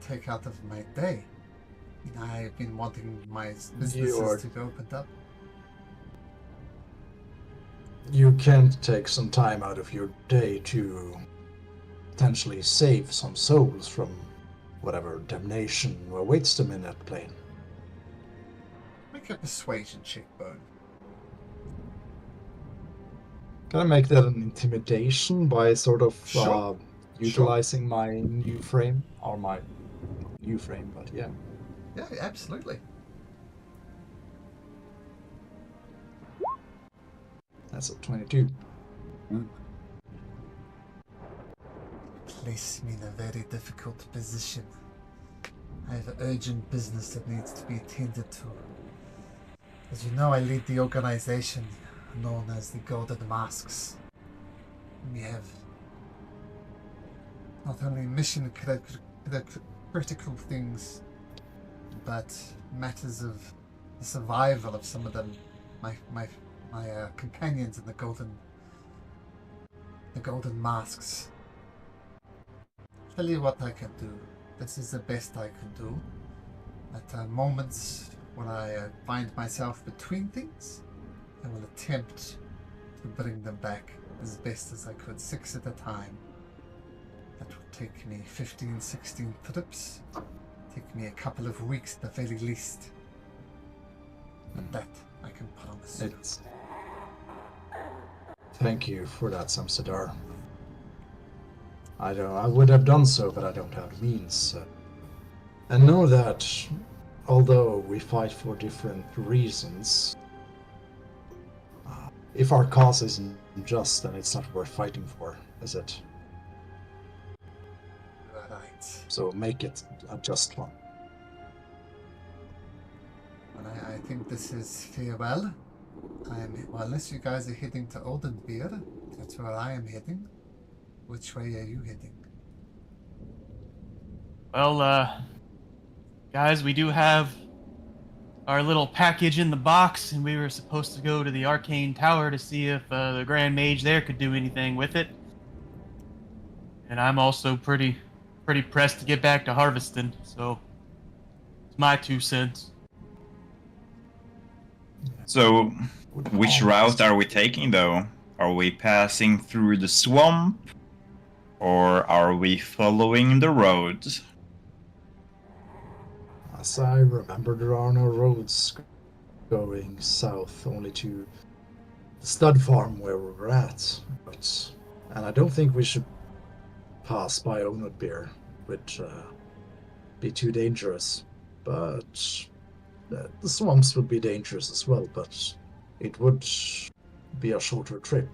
take out of my day. I've been wanting my businesses to go opened up. You can't take some time out of your day to potentially save some souls from whatever damnation awaits them in that plane. Make a persuasion check, Bone. Can I make that an intimidation by sort of Sure. utilizing my new frame? Or my new frame, but yeah. Yeah, absolutely. That's a 22. Place me in a very difficult position. I have urgent business that needs to be attended to. As you know, I lead the organization known as the Golden Masks. We have not only mission critical things, but matters of the survival of some of them, my companions in the Golden Masks. Tell you what I can do. This is the best I can do. At moments when I find myself between things, I will attempt to bring them back as best as I could, 6 at a time. That will take me 15, 16 trips. Take me a couple of weeks at the very least. But that I can promise you. Thank you for that, Samsadar. I would have done so, but I don't have the means. And know that, although we fight for different reasons, if our cause isn't just, then it's not worth fighting for, is it? Right. So make it a just one. Well, I think this is farewell. Well, unless you guys are heading to Oathbreaker, that's where I am heading. Which way are you heading? Well, guys, we do have our little package in the box, and we were supposed to go to the Arcane Tower to see if the Grand Mage there could do anything with it. And I'm also pretty pressed to get back to Harveston, so it's my 2 cents. So, which route are we taking, though? Are we passing through the swamp? Or are we following the roads? As I remember, there are no roads going south, only to the stud farm where we're at. And I don't think we should pass by Oathbreaker, which be too dangerous. But the swamps would be dangerous as well, but it would be a shorter trip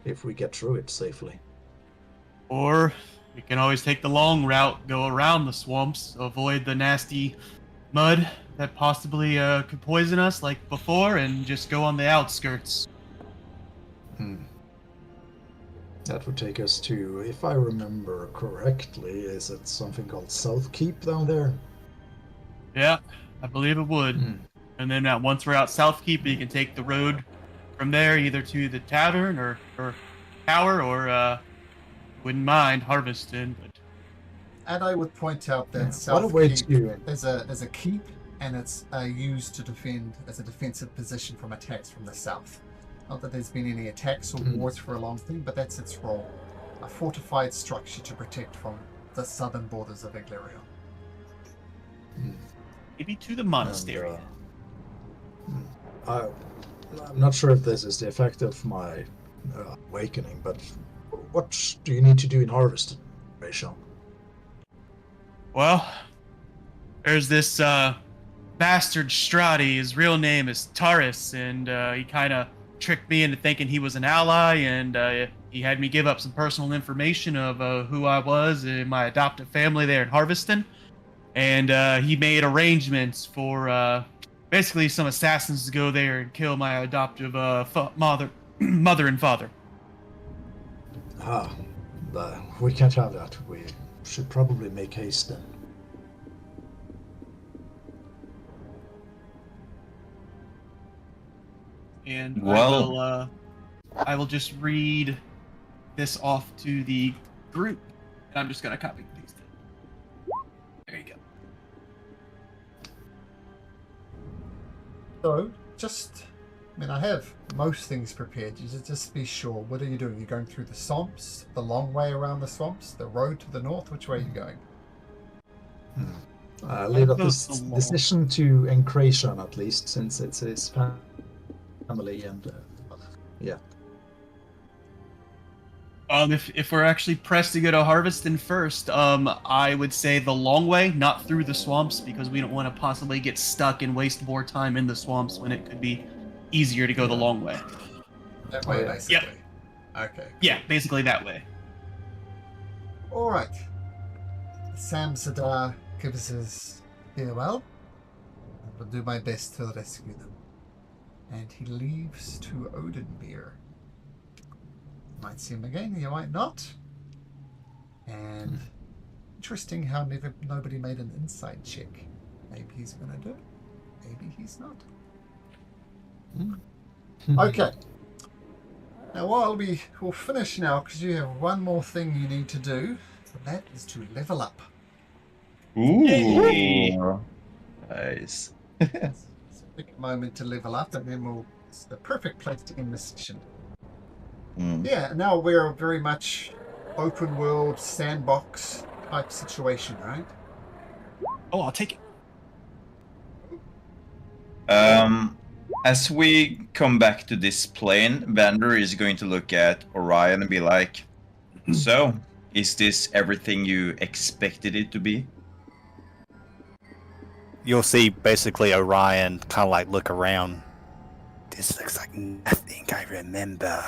if we get through it safely. Or we can always take the long route, go around the swamps, avoid the nasty mud, that possibly could poison us like before and just go on the outskirts. That would take us to, if I remember correctly, is it something called South Keep down there? Yeah, I believe it would. And then once we're out South Keep, you can take the road from there either to the tavern or tower or wouldn't mind Harvesting. But... And I would point out that What a South way Keep to... is a keep, and it's used to defend as a defensive position from attacks from the south. Not that there's been any attacks or wars for a long time, but that's its role. A fortified structure to protect from the southern borders of Iglaria. Maybe to the monastery. I'm not sure if this is the effect of my awakening, but what do you need to do in Harvest, Rachel? Well, there's this bastard Strati. His real name is Taurus, and he kind of tricked me into thinking he was an ally, and he had me give up some personal information of who I was and my adoptive family there in Harveston. And he made arrangements for basically some assassins to go there and kill my adoptive mother and father. We can't have that. We should probably make haste then. And Well, I will just read this off to the group. And I'm just going to copy and paste it. There you go. So, I have most things prepared. You just be sure. What are you doing? You're going through the swamps, the long way around the swamps, the road to the north? Which way are you going? Leave up this decision to Encration at least, since it's his family and yeah. If we're actually pressed to go to Harveston first, I would say the long way, not through the swamps, because we don't want to possibly get stuck and waste more time in the swamps when it could be easier to go the long way. That way, basically. Yep. Okay. Yeah, basically that way. All right. Sam Sadar gives his farewell. I will do my best to rescue them. And he leaves to Oathbreaker. Might see him again, you might not. And interesting how nobody made an insight check. Maybe he's going to do it. Maybe he's not. Okay. Now, we'll finish now because you have one more thing you need to do. And that is to level up. Ooh. Nice. It's a big moment to level up, and then it's the perfect place to end the session. Yeah, now we're very much open world sandbox type situation, right? Oh, I'll take it. As we come back to this plane, Vander is going to look at Orion and be like, so, is this everything you expected it to be? You'll see basically Orion kind of like look around. This looks like nothing I remember.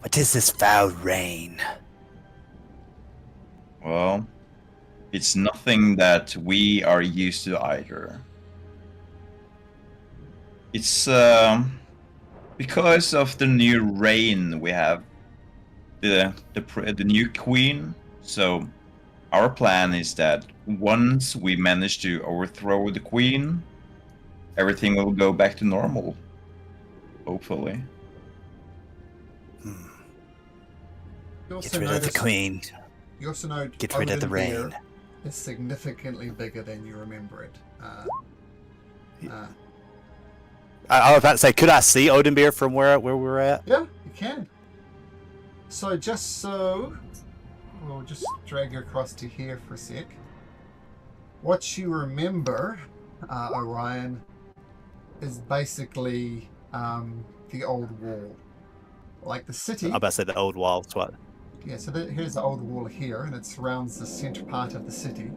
What is this foul rain? Well, it's nothing that we are used to either. It's because of the new reign we have, the new queen. So our plan is that once we manage to overthrow the queen, everything will go back to normal. Hopefully. Get rid of the queen. You also know Get rid of the Oathbreaker rain. is significantly bigger than you remember it. I was about to say, could I see Oathbreaker from where we were at? Yeah, you can. So we'll just drag you across to here for a sec. What you remember, Orion, is basically the old wall. Like the city. I'm about to say the old walls. What? Yeah, so here's the old wall here, and it surrounds the center part of the city.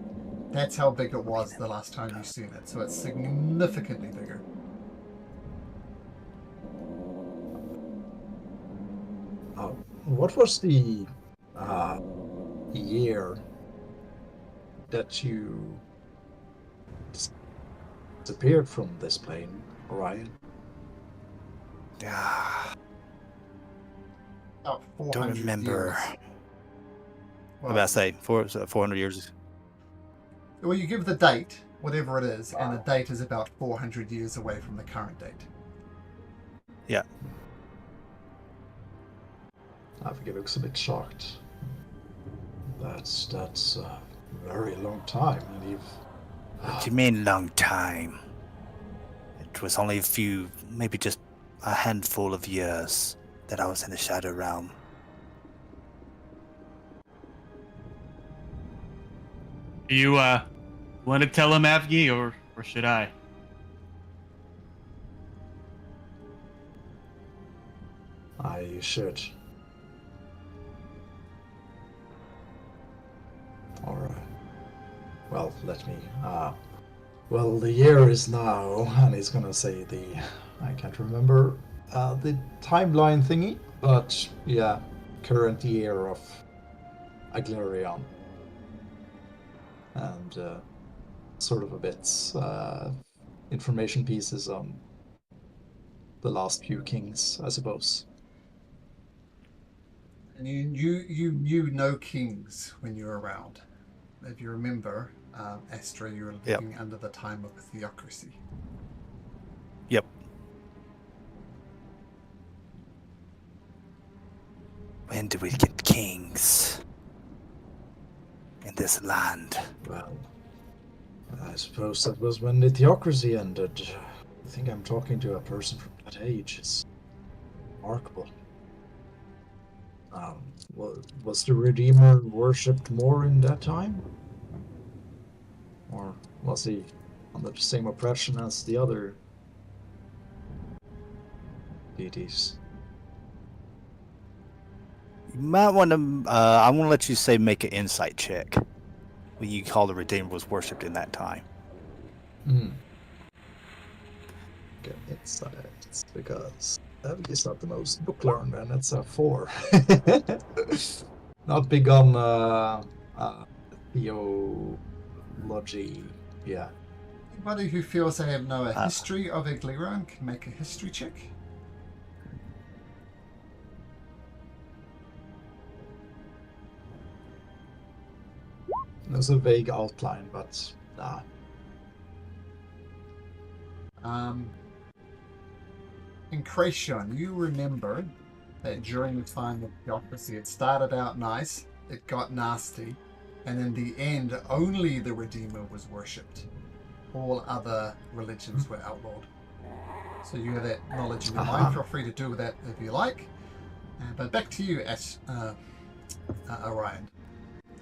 That's how big it was the last time you've seen it, so it's significantly bigger. What was the year that you disappeared from this plane, Orion. Ah, About 400 don't remember. years. What did I say? 400 years. Well, you give the date, whatever it is, and the date is about 400 years away from the current date. Yeah. I think he looks a bit shocked. That's a very long time, and you've... What do you mean long time? It was only a few, maybe just a handful of years that I was in the Shadow Realm. Do you want to tell him, Avgi, or should I? I should. Alright. Well, let me. Well, the year is now, and he's gonna say I can't remember the timeline thingy, but yeah, current year of Aglarion. And sort of a bit information pieces on the last few kings, I suppose. And you knew no kings when you were around. If you remember, Astra, you were living under the time of theocracy. Yep. When do we get kings in this land? Well, I suppose that was when the theocracy ended. I think I'm talking to a person from that age. It's remarkable. Was the Redeemer worshipped more in that time? Or was he under the same oppression as the other deities? You might want to. I'm gonna let you say make an insight check. When you call the Redeemer was worshipped in that time. Hmm. Okay, it's because he's not the most book learned, and it's a 4. Not big on theology. Yeah. Anybody who feels they have a history of Aglarion can make a history check. There's a vague outline, but nah. In Kracion, you remember that during the time of theocracy, it started out nice, it got nasty, and in the end, only the Redeemer was worshipped. All other religions were outlawed. So you have that knowledge in your mind. Feel free to do with that if you like. But back to you, Orion.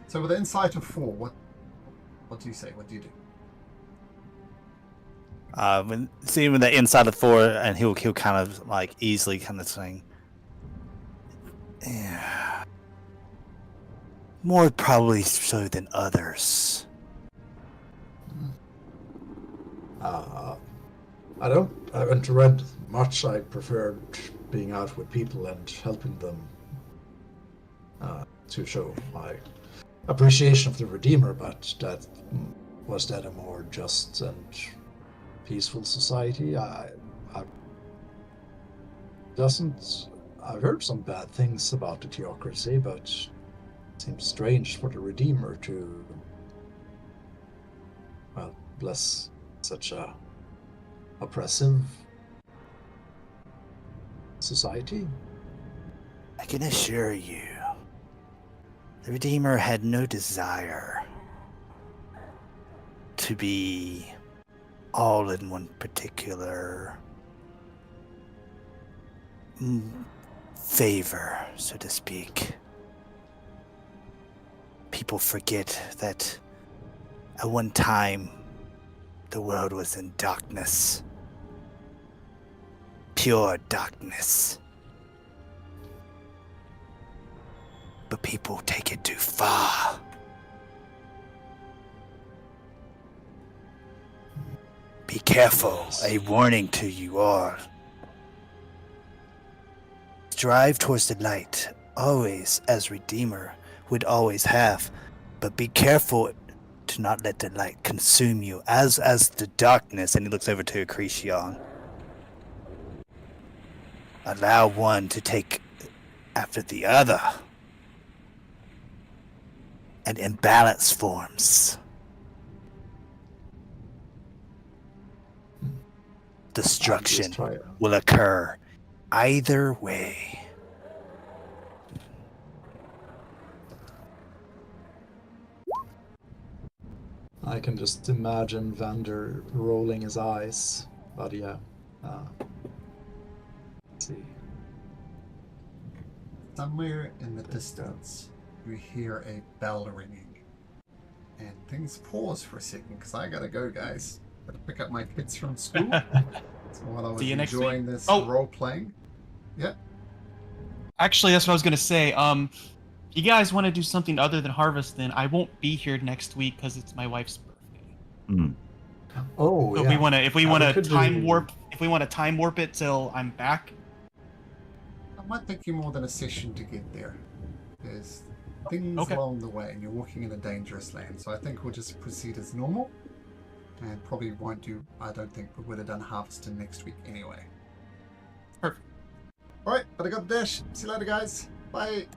So with an insight of 4, what do you say? What do you do? When seeing with the inside of 4, and he'll kind of like easily kind of saying, yeah, more probably so than others. I haven't read much. I preferred being out with people and helping them to show my appreciation of the Redeemer, but was that a more just and peaceful society? I've heard some bad things about the theocracy, but it seems strange for the Redeemer to, well, bless such a oppressive society. I can assure you, the Redeemer had no desire to be all in one particular favor, so to speak. People forget that at one time the world was in darkness. Pure darkness. But people take it too far. Be careful, a warning to you all. Strive towards the light, always, as Redeemer would always have, but be careful Do not let the light consume you, as the darkness. And he looks over to Acrition. Allow one to take after the other, and imbalance forms. Destruction will occur either way. I can just imagine Vander rolling his eyes, but yeah. Let's see. Somewhere in the distance, you hear a bell ringing. And things pause for a second, because I gotta go, guys. Gotta pick up my kids from school. So while I was See you next enjoying week. this Oh. role-playing. Yeah. Actually, that's what I was gonna say. If you guys want to do something other than harvest, then I won't be here next week because it's my wife's birthday. Oh, So yeah. if we Yeah, want we to could time do- warp, if we want to time warp it till I'm back. It might take you more than a session to get there. There's things Okay. along the way, and you're walking in a dangerous land. So I think we'll just proceed as normal. And probably won't do, I don't think we would have done harvesting next week anyway. Perfect. Alright, but I got to dash. See you later, guys. Bye.